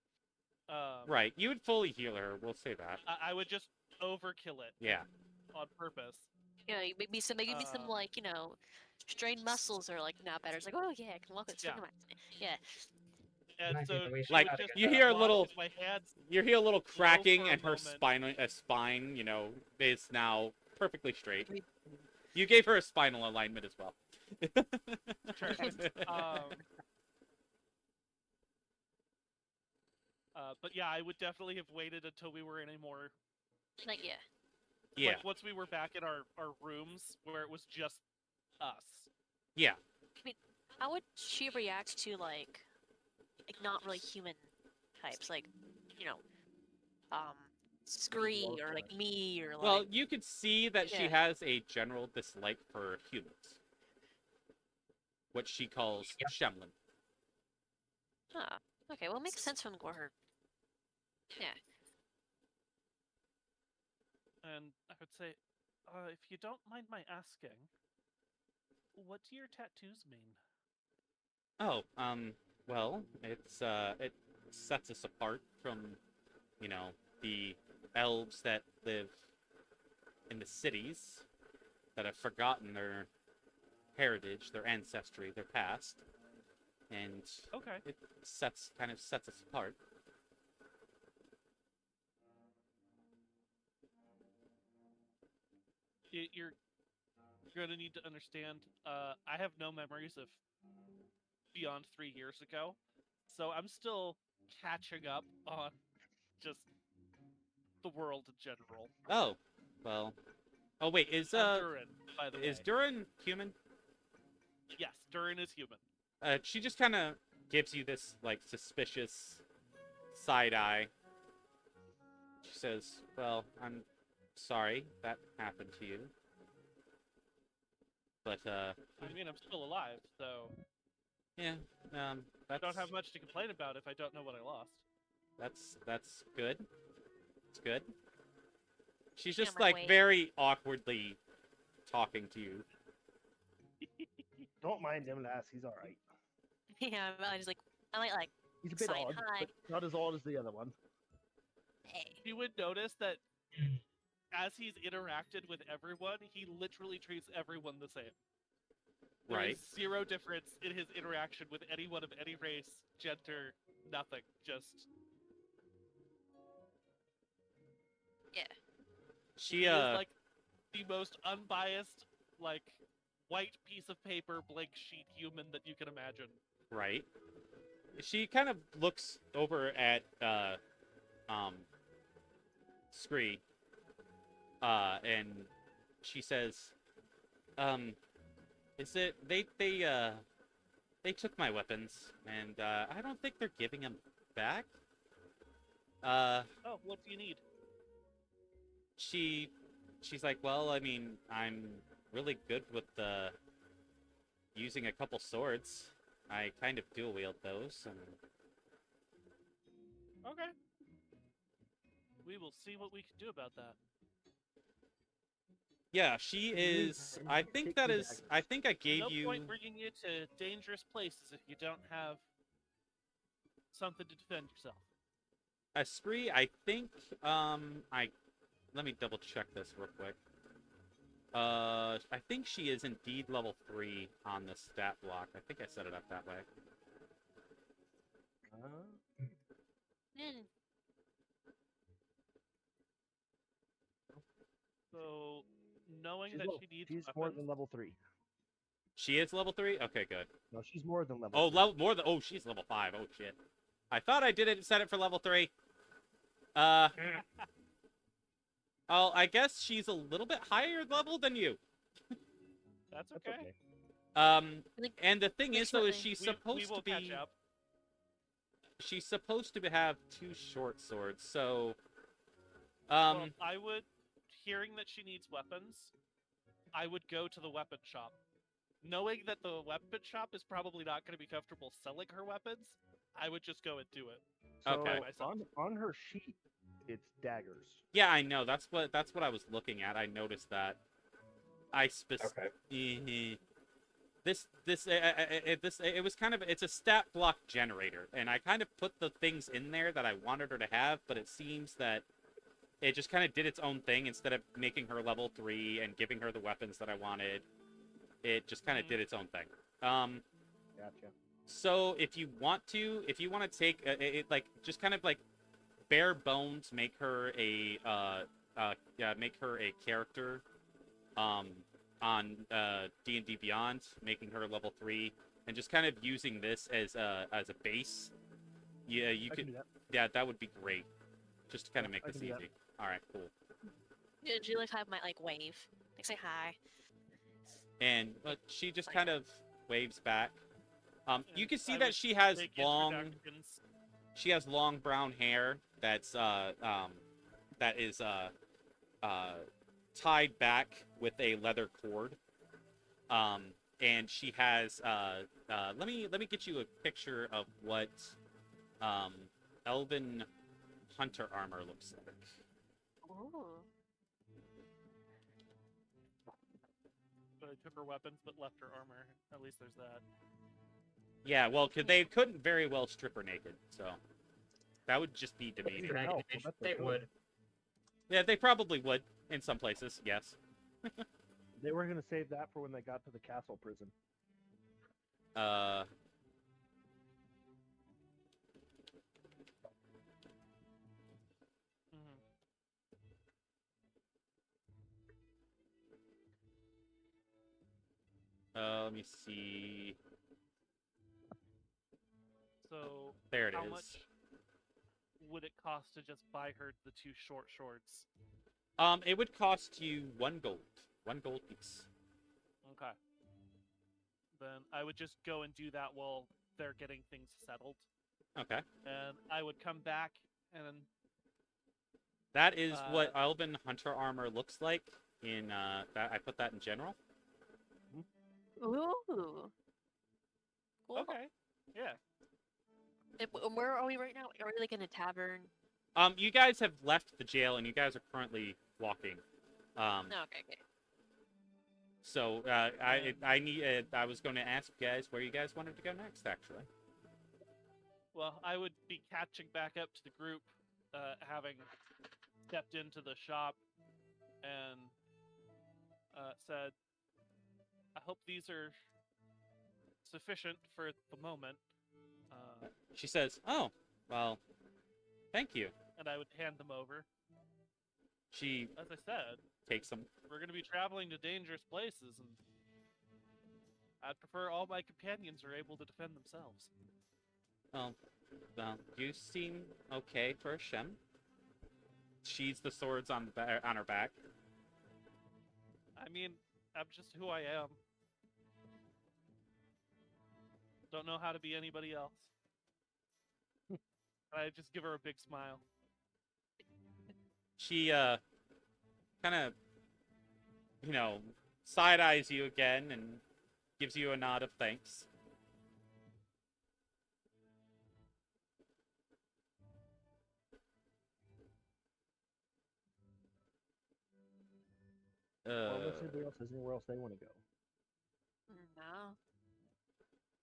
Right. You would fully heal her. We'll say that. I would just overkill it Yeah. on purpose. You know, maybe some like strained muscles are like now better. It's like, oh yeah, I can walk with Yeah. Yeah. And Might be so the way she she Like, would gotta just get you that hear a block little- with my hands. You hear a little cracking, for a and her moment. spine, you know, is now perfectly straight. We- You gave her a spinal alignment as well. Sure. But yeah, I would definitely have waited until we were in a more Like yeah. Yeah. like once we were back in our rooms where it was just us. Yeah. How would she react to like not really human types, like, you know, Scree or like me or like? Well, you could see that she Yeah. has a general dislike for humans, what she calls Shemlin. Ah, okay. Well, it makes sense from her. Yeah. And I would say, if you don't mind my asking, what do your tattoos mean? Oh, well, it sets us apart from, the elves that live in the cities that have forgotten their heritage, their ancestry, their past, and Okay. it kind of sets us apart. You're gonna need to understand. I have no memories of beyond 3 years ago, so I'm still catching up on just the world in general. Oh, well. Oh wait, is I'm Durin, by the way. Durin human? Yes, Durin is human. She just kind of gives you this like suspicious side eye. She says, "Well, I'm sorry that happened to you, but I mean, I'm still alive, so yeah, I that's don't have much to complain about if I don't know what I lost. that's good. It's good." She's Yeah, just my like way. very awkwardly talking to you. Don't mind him, lass. He's all right. Yeah, I just I might like He's a bit sign odd, hi. but not as odd as the other one. Hey. You would notice that as he's interacted with everyone, he literally treats everyone the same. There Right. is zero difference in his interaction with anyone of any race, gender, nothing. Just Yeah. She he is like the most unbiased, like white piece of paper, blank sheet human that you can imagine. right. She kind of looks over at Scree, and she says, is it they took my weapons, and I don't think they're giving them back. Oh, what do you need? She's like, well, I mean, I'm really good with using a couple swords. I kind of dual wield those, and Okay. We will see what we can do about that. yeah, she is. I think that is. I think I gave No you. point bringing you to dangerous places if you don't have something to defend yourself. A spree, I think, let me double check this real quick. I think she is indeed level 3 on the stat block. I think I set it up that way. Mm. So, knowing She's that low. she needs She's weapons, more than level 3. She is level 3? Okay, good. No, she's more than level. Oh, 3. more than. Oh, she's level 5. Oh, shit. I thought I did it set it for level 3. Oh, I guess she's a little bit higher level than you. that's That's okay. okay. And the thing is, though, is Shortly. she's We supposed will to catch be. up. She's supposed to have 2 short swords, so. Well, I would, hearing that she needs weapons, I would go to the weapon shop. Knowing that the weapon shop is probably not going to be comfortable selling her weapons, I would just go and do it. So Okay. myself. on her sheet, it's daggers. Yeah, I know. That's what I was looking at. I noticed that. Okay. It was kind of, it's a stat block generator, and I kind of put the things in there that I wanted her to have, but it seems that it just kind of did its own thing. Instead of making her level 3 and giving her the weapons that I wanted, it just kind of did its own thing. Gotcha. So if you want to take like just kind of like bare bones make her a character on D&D Beyond, making her level 3, and just kind of using this as a base. Yeah, you I can could. do that. Yeah, that would be great. Just to kind of Yeah, make I this can do easy. that. All right, cool. Yeah, Julie might like wave, like say hi. And she just kind of waves back, You And can see I that would she has make long. introductions. She has long brown hair that's that is tied back with a leather cord. And she has let me get you a picture of what elven hunter armor looks like. Oh. So I took her weapons but left her armor. At least there's that. Yeah, well, they couldn't very well strip her naked, so that would just be demeaning. Right. Dragon I Age, bet they they would. Yeah, they probably would in some places. Yes. They were gonna save that for when they got to the castle prison. Uh. Mhm. Let me see. So There it how is. much would it cost to just buy her the 2 short shorts? It would cost you 1 gold. 1 gold piece. Okay. Then I would just go and do that while they're getting things settled. Okay. And I would come back and That is what elven hunter armor looks like. In that, I put that in general. Ooh. Cool. okay. Yeah. Where are we right now? Are we like in a tavern? You guys have left the jail and you guys are currently walking. No, okay. So I was going to ask you guys where you guys wanted to go next, actually. Well, I would be catching back up to the group, having stepped into the shop and said, I hope these are sufficient for the moment. She says, "Oh, well, thank you." And I would hand them over. She As I said, takes them. we're going to be traveling to dangerous places, and I'd prefer all my companions are able to defend themselves. Well, you seem okay for a Shem. She's the swords on her back. I mean, I'm just who I am. Don't know how to be anybody else. I just give her a big smile. She kind of, side eyes you again and gives you a nod of thanks. Or unless anybody else has anywhere else they want to go.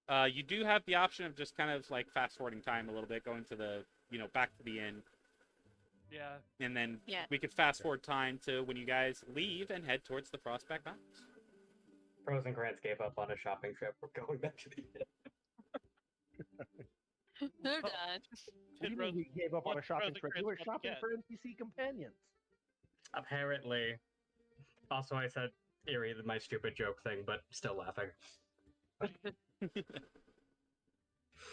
No. You do have the option of just kind of like fast forwarding time a little bit, going to the, back to the inn. Yeah. And then Yeah. we could fast forward time to when you guys leave and head towards the Frostback Mountains. Rosenkrantz gave up on a shopping trip. We're going back to the inn. They're done. What do you mean he gave up on a What's shopping trip? You were Rosenkrantz shopping get? for NPC companions. Apparently. Also, I said Eerie, my stupid joke thing, but still laughing.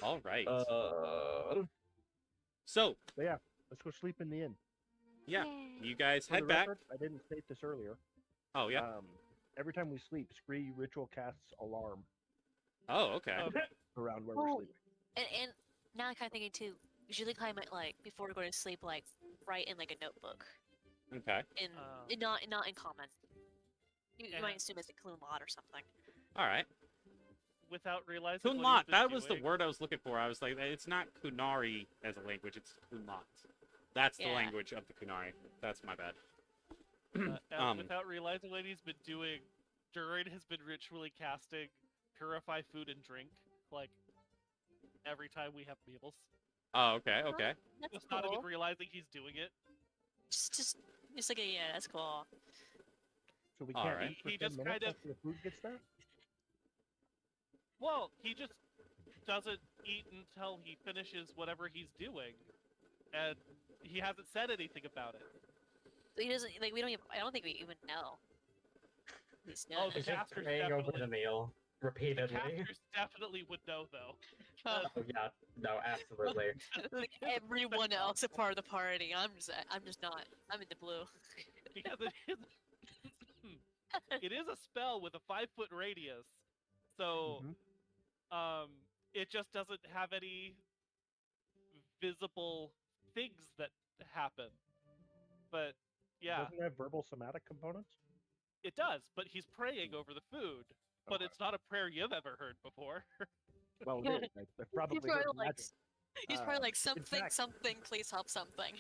All right. Uh, So, But yeah, let's go sleep in the inn. yeah, you guys For head the back. record, I didn't state this earlier. Oh, yeah. Every time we sleep, Scree Ritual casts alarm Oh, okay. around where we're Oh. sleeping. And now I'm kind of thinking too. Usually, I might like before going to sleep, like write in like a notebook, Okay. not in common. You Yeah. might assume it's a clue lot or something. All right. Without realizing what Kunlat. he's been That was the doing. word I was looking for. I was like, it's not Kunari as a language. It's Kunlat. That's the Yeah. language of the Kunari. That's my bad. And without realizing what he's been doing, Dorian has been ritually casting Purify Food and Drink, like, every time we have meals. Oh, okay. Okay. That's Just not even cool. realizing he's doing it. Just like that's cool. So we All can't right. eat for He 10 just minutes kind of- after the food gets there? Well, he just doesn't eat until he finishes whatever he's doing. And he hasn't said anything about it. He doesn't like. We don't even. I don't think we even know. He's Oh, not. the he's just casters praying over definitely- the meal The repeatedly. casters definitely would know, though. Oh, yeah, no, absolutely. Like everyone else a part of the party. I'm just not. I'm in the blue. Because it is a spell with a 5-foot radius. So, Mhm. it just doesn't have any visible things that happen. But yeah, Doesn't it have verbal somatic components? it does. But he's praying over the food. But Okay. it's not a prayer you've ever heard before. Well, it is. I probably He's probably heard like, magic. he's probably like in something, fact- something. Please help something.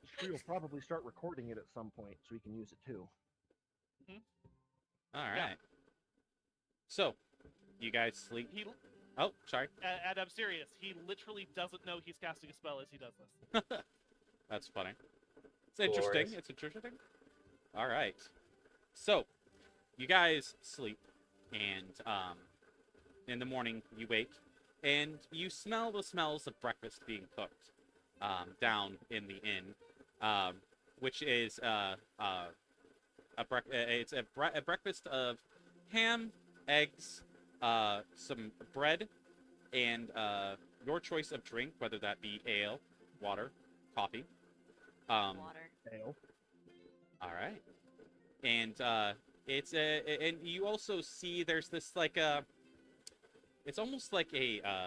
Scree will probably start recording it at some point, so we can use it too. All right. Yeah. So, you guys sleep. He Oh, sorry. and I'm serious. He literally doesn't know he's casting a spell as he does this. That's funny. It's interesting. Glorious. It's interesting. All right. So, you guys sleep, and in the morning you wake, and you smell the smells of breakfast being cooked down in the inn, which is it's a breakfast of ham, eggs, some bread, and your choice of drink, whether that be ale, water, coffee. Water. Ale. All right, and and you also see there's this like it's almost like a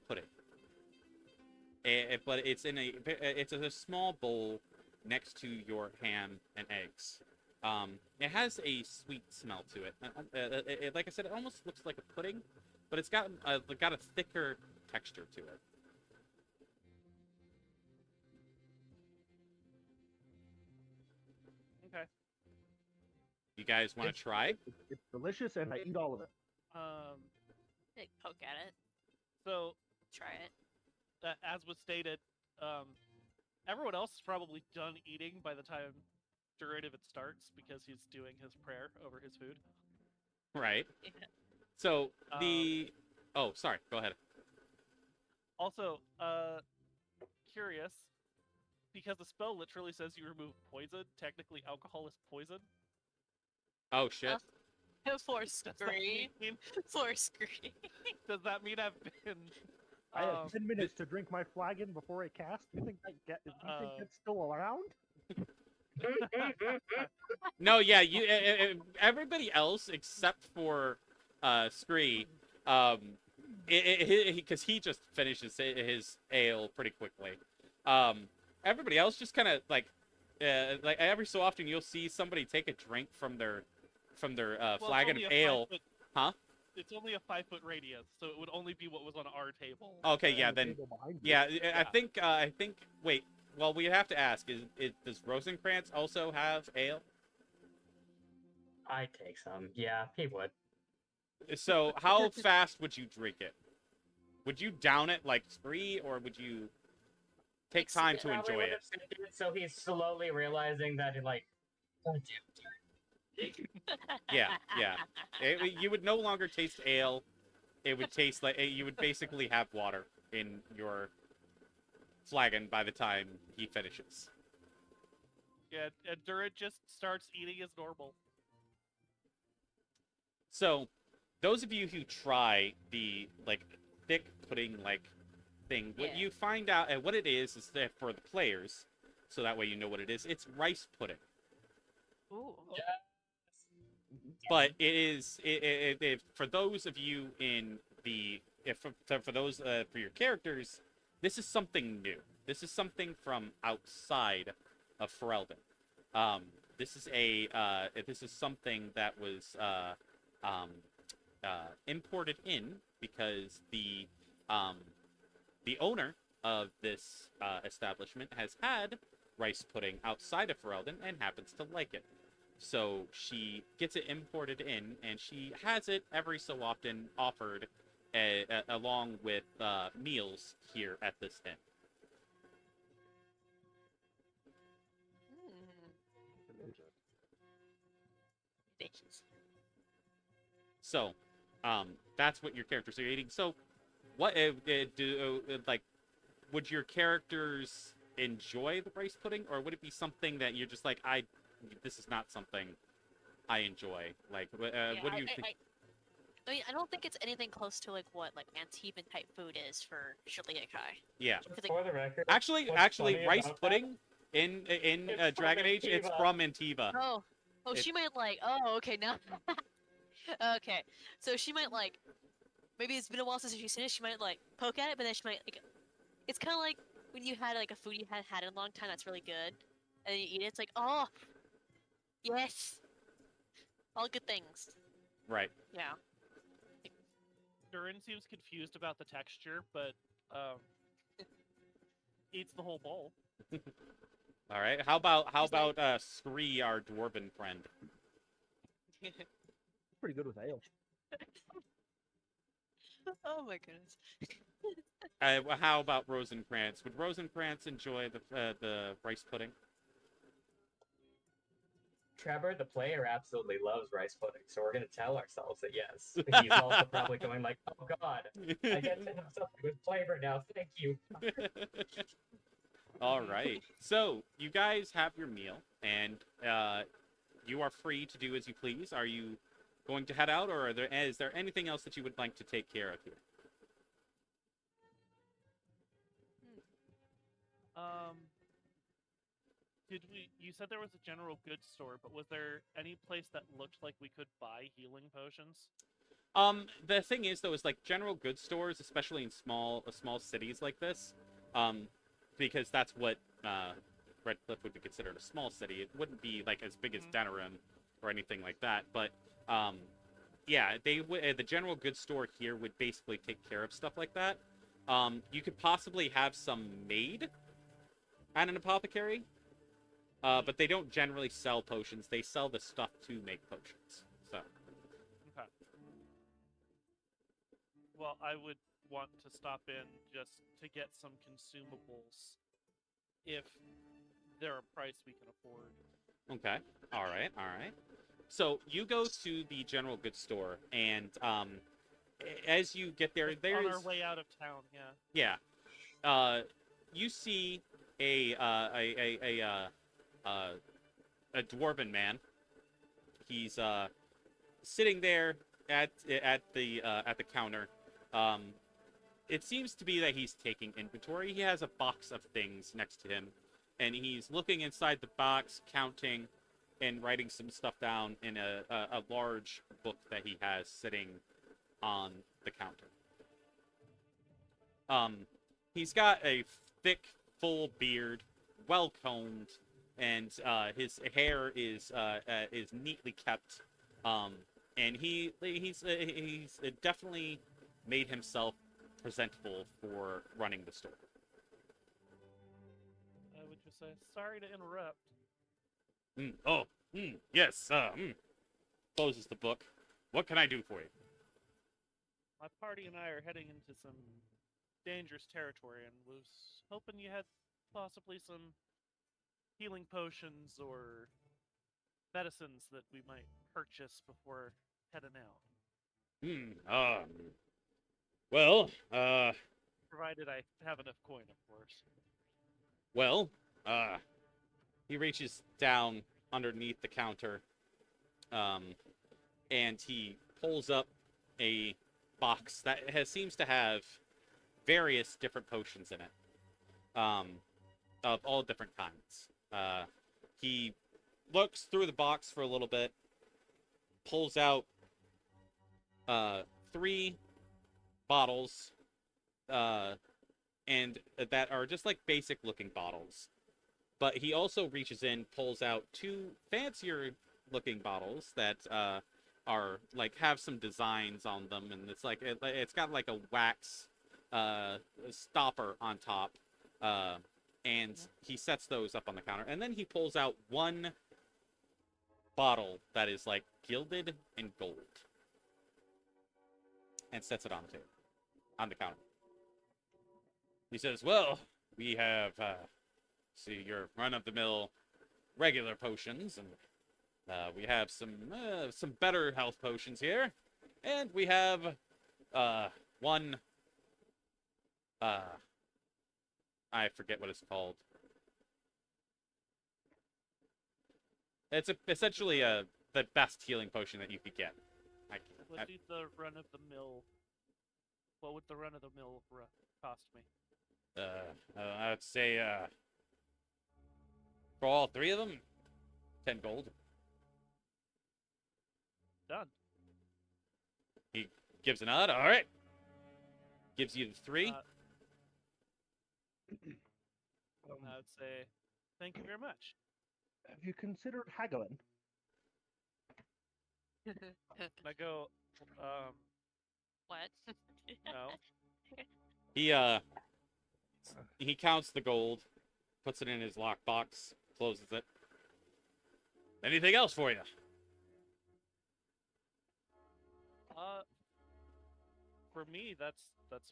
pudding, but it's in a small bowl next to your ham and eggs. It has a sweet smell to it. Like I said, it almost looks like a pudding, but it's got a thicker texture to it. Okay. You guys want to try? It's delicious, and I eat all of it. Like, poke at it. So Try it. as was stated, everyone else is probably done eating by the time Derivative starts because he's doing his prayer over his food. Right. Yeah. So the oh, sorry. Go ahead. Also, curious, because the spell literally says you remove poison. Technically, alcohol is poison. Oh shit. For Does that screen. mean, For screen. does that mean I've been? I have 10 minutes to drink my flagon before I cast. Do you think that's still around? No, yeah, you everybody else except for Scree, because he just finishes his ale pretty quickly. Everybody else just kind of like every so often you'll see somebody take a drink from their Well, flagon it's of only a ale. 5 foot- Huh? It's only a 5-foot radius, so it would only be what was on our table. Okay, yeah, And the then table behind you. yeah, Yeah. I think. Wait, well, we have to ask: does Rosenkrantz also have ale? I'd take some. Yeah, he would. So how fast would you drink it? Would you down it like Scree, or would you take time to Probably enjoy would it? have said it, so he's slowly realizing that he like, God damn. Yeah, yeah. You would no longer taste ale. It would taste like you would basically have water in your flagon by the time he finishes. Yeah, and Durin just starts eating as normal. So, those of you who try the like thick pudding like thing, what Yeah. you find out and what it is that for the players, so that way you know what it is. It's rice pudding, Ooh. but it is for those of you in the for those for your characters, this is something new. This is something from outside of Ferelden. This is something that was imported in because the owner of this establishment has had rice pudding outside of Ferelden and happens to like it. So she gets it imported in, and she has it every so often offered along with meals here at this inn. Bitches. So, that's what your characters are eating. So, what would your characters enjoy the rice pudding, or would it be something that you're just like, this is not something I enjoy? Like, what do you think? I mean, I don't think it's anything close to like what like Antivan type food is for Shaakai. Yeah, For the record, actually, what's funny rice about pudding in It's from Dragon Age, it's Antiva. from Antiva. Oh, It- she might like. Oh, okay, now. Okay, so she might like maybe it's been a while since she's seen it. She might like poke at it, but then she might like. It's kind of like when you had like a food you hadn't had in a long time that's really good, and then you eat it. It's like, oh, yes, all good things. Right. Yeah. Durin seems confused about the texture, but eats the whole bowl. All right. How He's like- about Scree, our dwarven friend? Pretty good with ale. Oh my goodness. How about Rosenkrantz? Would Rosenkrantz enjoy the rice pudding? Trevor, the player, absolutely loves rice pudding, so we're gonna tell ourselves that yes. He's also probably going like, "Oh God, I get to have something with flavor now. Thank you." All right. So you guys have your meal, and you are free to do as you please. Are you going to head out, or is there anything else that you would like to take care of here? You said there was a general goods store, but was there any place that looked like we could buy healing potions? The thing is, though, is like general goods stores, especially in small cities like this, because that's what Redcliffe would be considered a small city. It wouldn't be like as big as Denerim or anything like that, but yeah, the general goods store here would basically take care of stuff like that. You could possibly have some made at an apothecary, but they don't generally sell potions. They sell the stuff to make potions. So. Okay. Well, I would want to stop in just to get some consumables, if they're a price we can afford. Okay. All right. So you go to the general goods store, and as you get there, Like, there's on our way out of town. Yeah. yeah, you see a dwarven man. He's sitting there at the counter. It seems to be that he's taking inventory. He has a box of things next to him, and he's looking inside the box, counting, and writing some stuff down in a large book that he has sitting on the counter. He's got a thick, full beard, well combed, and his hair is neatly kept. And he's definitely made himself presentable for running the store. I would just say, sorry to interrupt. Yes. Closes the book. What can I do for you? My party and I are heading into some dangerous territory, and was hoping you had possibly some healing potions or medicines that we might purchase before heading out. Well, Provided I have enough coin, of course. well, he reaches down underneath the counter, and he pulls up a box that seems to have various different potions in it, of all different kinds. He looks through the box for a little bit, pulls out 3 bottles, and that are just like basic looking bottles. But he also reaches in, pulls out 2 fancier looking bottles that are like have some designs on them, and it's like it's got like a wax stopper on top, and he sets those up on the counter, and then he pulls out 1 bottle that is like gilded in gold and sets it on the table, on the counter. He says, well, we have see your run-of-the-mill regular potions, and we have some better health potions here, and we have 1 I forget what it's called. It's essentially the best healing potion that you could get. What would the run-of-the-mill cost me? I'd say for all 3 of them, 10 gold. Done. He gives a nod. All right, Gives you 3. I would say, thank you very much. Have you considered haggling? I go, What? no. He counts the gold, puts it in his lockbox, closes it. Anything else for you? For me, that's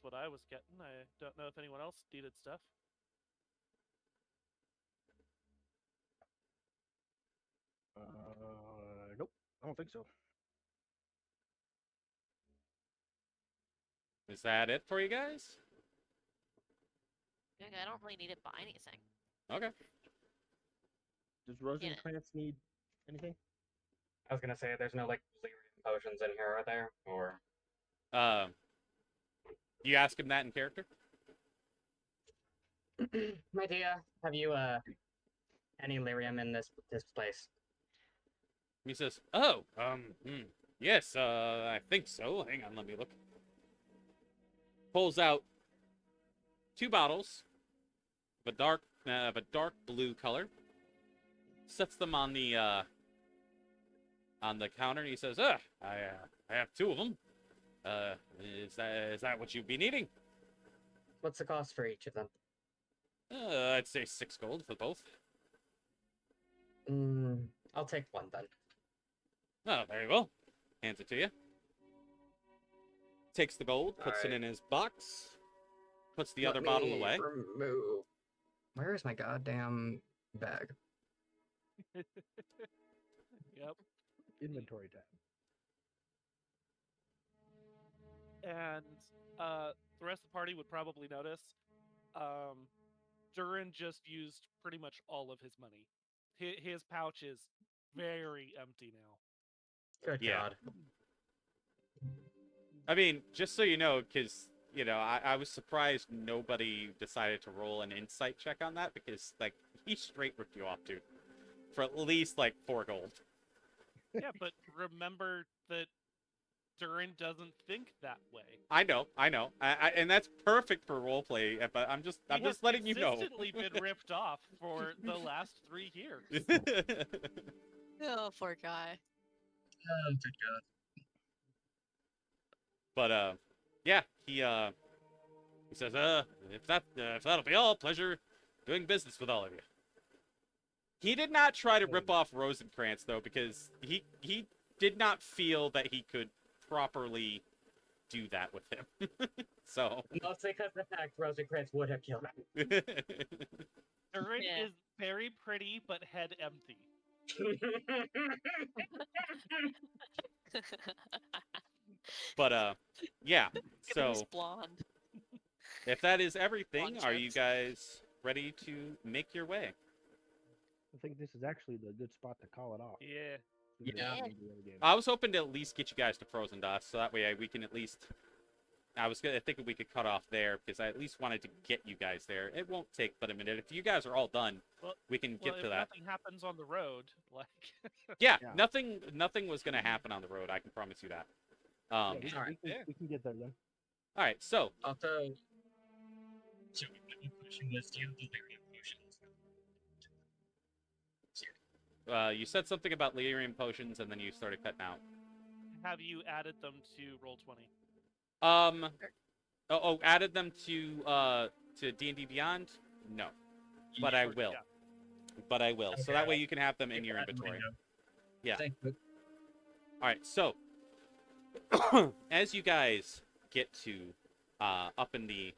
what I was getting. I don't know if anyone else needed stuff. Nope. I don't think so. Is that it for you guys? Okay, I don't really need to buy anything. Okay. Does Rosenkrantz need anything? I was gonna say, there's no like delirium potions in here, are there? Or You ask him that in character? my dear, have you any lyrium in this place? He says, "Oh, yes, I think so. Hang on, let me look." Pulls out 2 bottles of a dark blue color. Sets them on the counter, and he says, I have 2 of them. Is that what you'd be needing?" What's the cost for each of them? I'd say 6 gold for both. I'll take 1 then. Oh, there you go. Hands it to you. Takes the gold, puts it in his box, puts the other bottle away. Remove. Where is my goddamn bag? Yep. Inventory tab. And the rest of the party would probably notice. Durin just used pretty much all of his money. His pouch is very empty now. Good Yeah. God. I mean, just so you know, because, you know, I was surprised nobody decided to roll an insight check on that, because, like, he straight ripped you off, dude. For at least, like, 4 gold. Yeah, but remember that Durin doesn't think that way. I know. And that's perfect for roleplay, but I'm just letting you know. He's consistently been ripped off for the last 3 years. Oh, poor guy. Oh, good God. But yeah, he says, if that'll be all, pleasure doing business with all of you. He did not try to rip off Rosenkrantz, though, because he did not feel that he could properly do that with him. So Mostly because the fact Rosenkrantz would have killed him. Durin Yeah. is very pretty, but head empty. But yeah. So He's blonde. if that is everything, Blonde are you chips. guys ready to make your way? I think this is actually the good spot to call it off. Yeah. Yeah. I was hoping to at least get you guys to Frosendew, so that way we can at least. I was thinking we could cut off there because I at least wanted to get you guys there. It won't take but a minute. If you guys are all done, we can get to if that. nothing happens on the road, like Yeah, Yeah. nothing was gonna happen on the road. I can promise you that. Alright. We can get there then. All right. So Also, so my question was, do you have delirium potions? you said something about lyrium potions, and then you started cutting out. have you added them to Roll20? Added them to D&D Beyond? No, but I will. Yeah. But I will. So Okay. that way you can have them in Keep your that in inventory. mind. Yeah. Thank you. All right. So as you guys get to up in the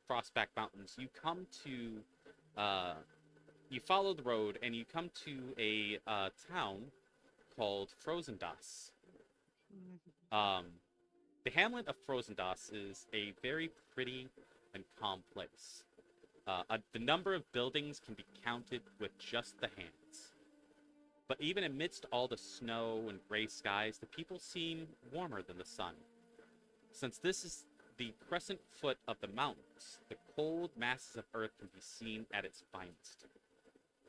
Frostback Mountains, you come to you follow the road and you come to a town called Frosendew. The hamlet of Frosendew is a very pretty and calm place. The number of buildings can be counted with just the hands. But even amidst all the snow and gray skies, the people seem warmer than the sun. Since this is the crescent foot of the mountains, the cold masses of earth can be seen at its finest.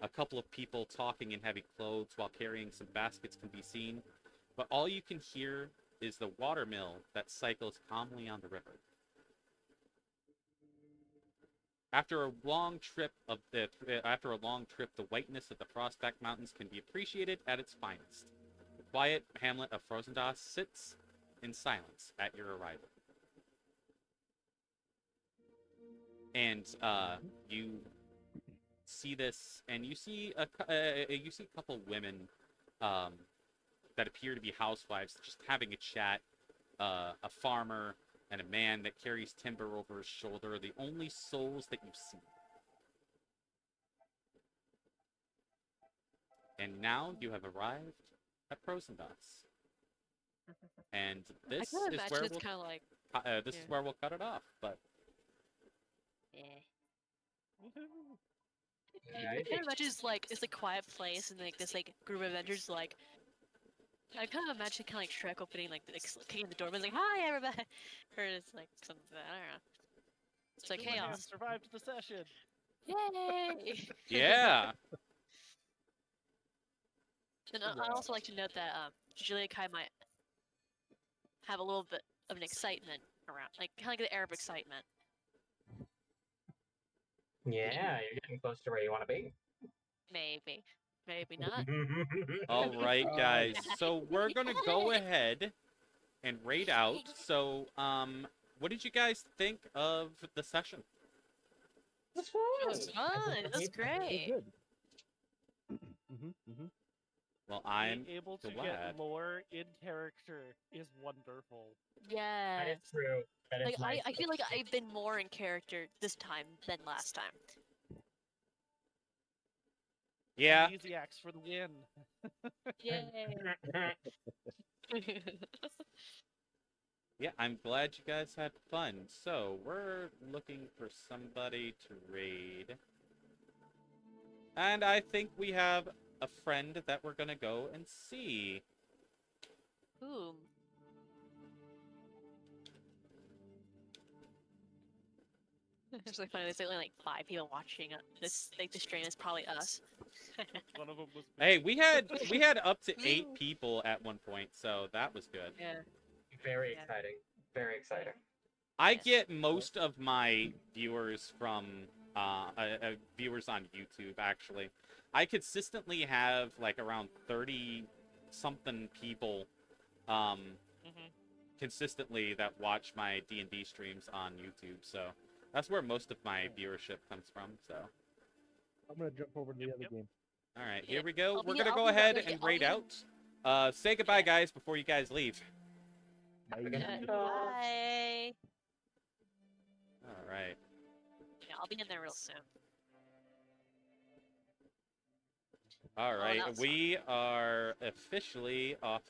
A couple of people talking in heavy clothes while carrying some baskets can be seen, but all you can hear is the watermill that cycles calmly on the river. After a long trip, the whiteness of the Frostback Mountains can be appreciated at its finest. The quiet hamlet of Frosendew sits in silence at your arrival. And you see this, and you see a couple women that appear to be housewives just having a chat. A farmer and a man that carries timber over his shoulder are the only souls that you've seen. And now you have arrived at Frosendew. And this I can is imagine where it's we'll kind of like, this is yeah. where we'll cut it off. But I kind of imagine it's a quiet place and like this like group of adventurers like. I kind of imagine kind of like Shrek opening like kicking the door, and like hi everybody, or it's like something like that. I don't know. It's like Julian chaos. survived the session. Yay! yeah, And I also like to note that Jalai might have a little bit of an excitement around, like kind of like the Arab excitement. Yeah, you're getting close to where you want to be. Maybe, maybe not. all right, guys. So we're gonna go ahead and raid out. So, what did you guys think of the session? That's It was fun. fun. It was It was great. good. Mm-hmm. Well, I'm Being able to glad. get lore in character is wonderful. Yeah. That is true. That is Like nice. I feel like I've been more in character this time than last time. Yeah, Easy axe for the win. Yay. yeah. I'm glad you guys had fun. So we're looking for somebody to raid, and I think we have a friend that we're gonna go and see. Ooh. It's really funny. There's only like 5 people watching this. Like the stream is probably us. One of them was. Hey, we had up to 8 people at one point, so that was good. Yeah. Very Yeah. exciting. Very exciting. I Yes. get most of my viewers from viewers on YouTube. Actually, I consistently have like around 30 something people consistently that watch my D&D streams on YouTube. So that's where most of my viewership comes from. So I'm gonna jump over to the Yep, other yep. game. all right, Yeah. here we go. I'll We're be- gonna I'll go be- ahead like, and I'll raid be- out. Say goodbye, guys, before you guys leave. Have a good Yeah, night. bye. All right. Yeah, I'll be in there real soon. All right, that was we are officially off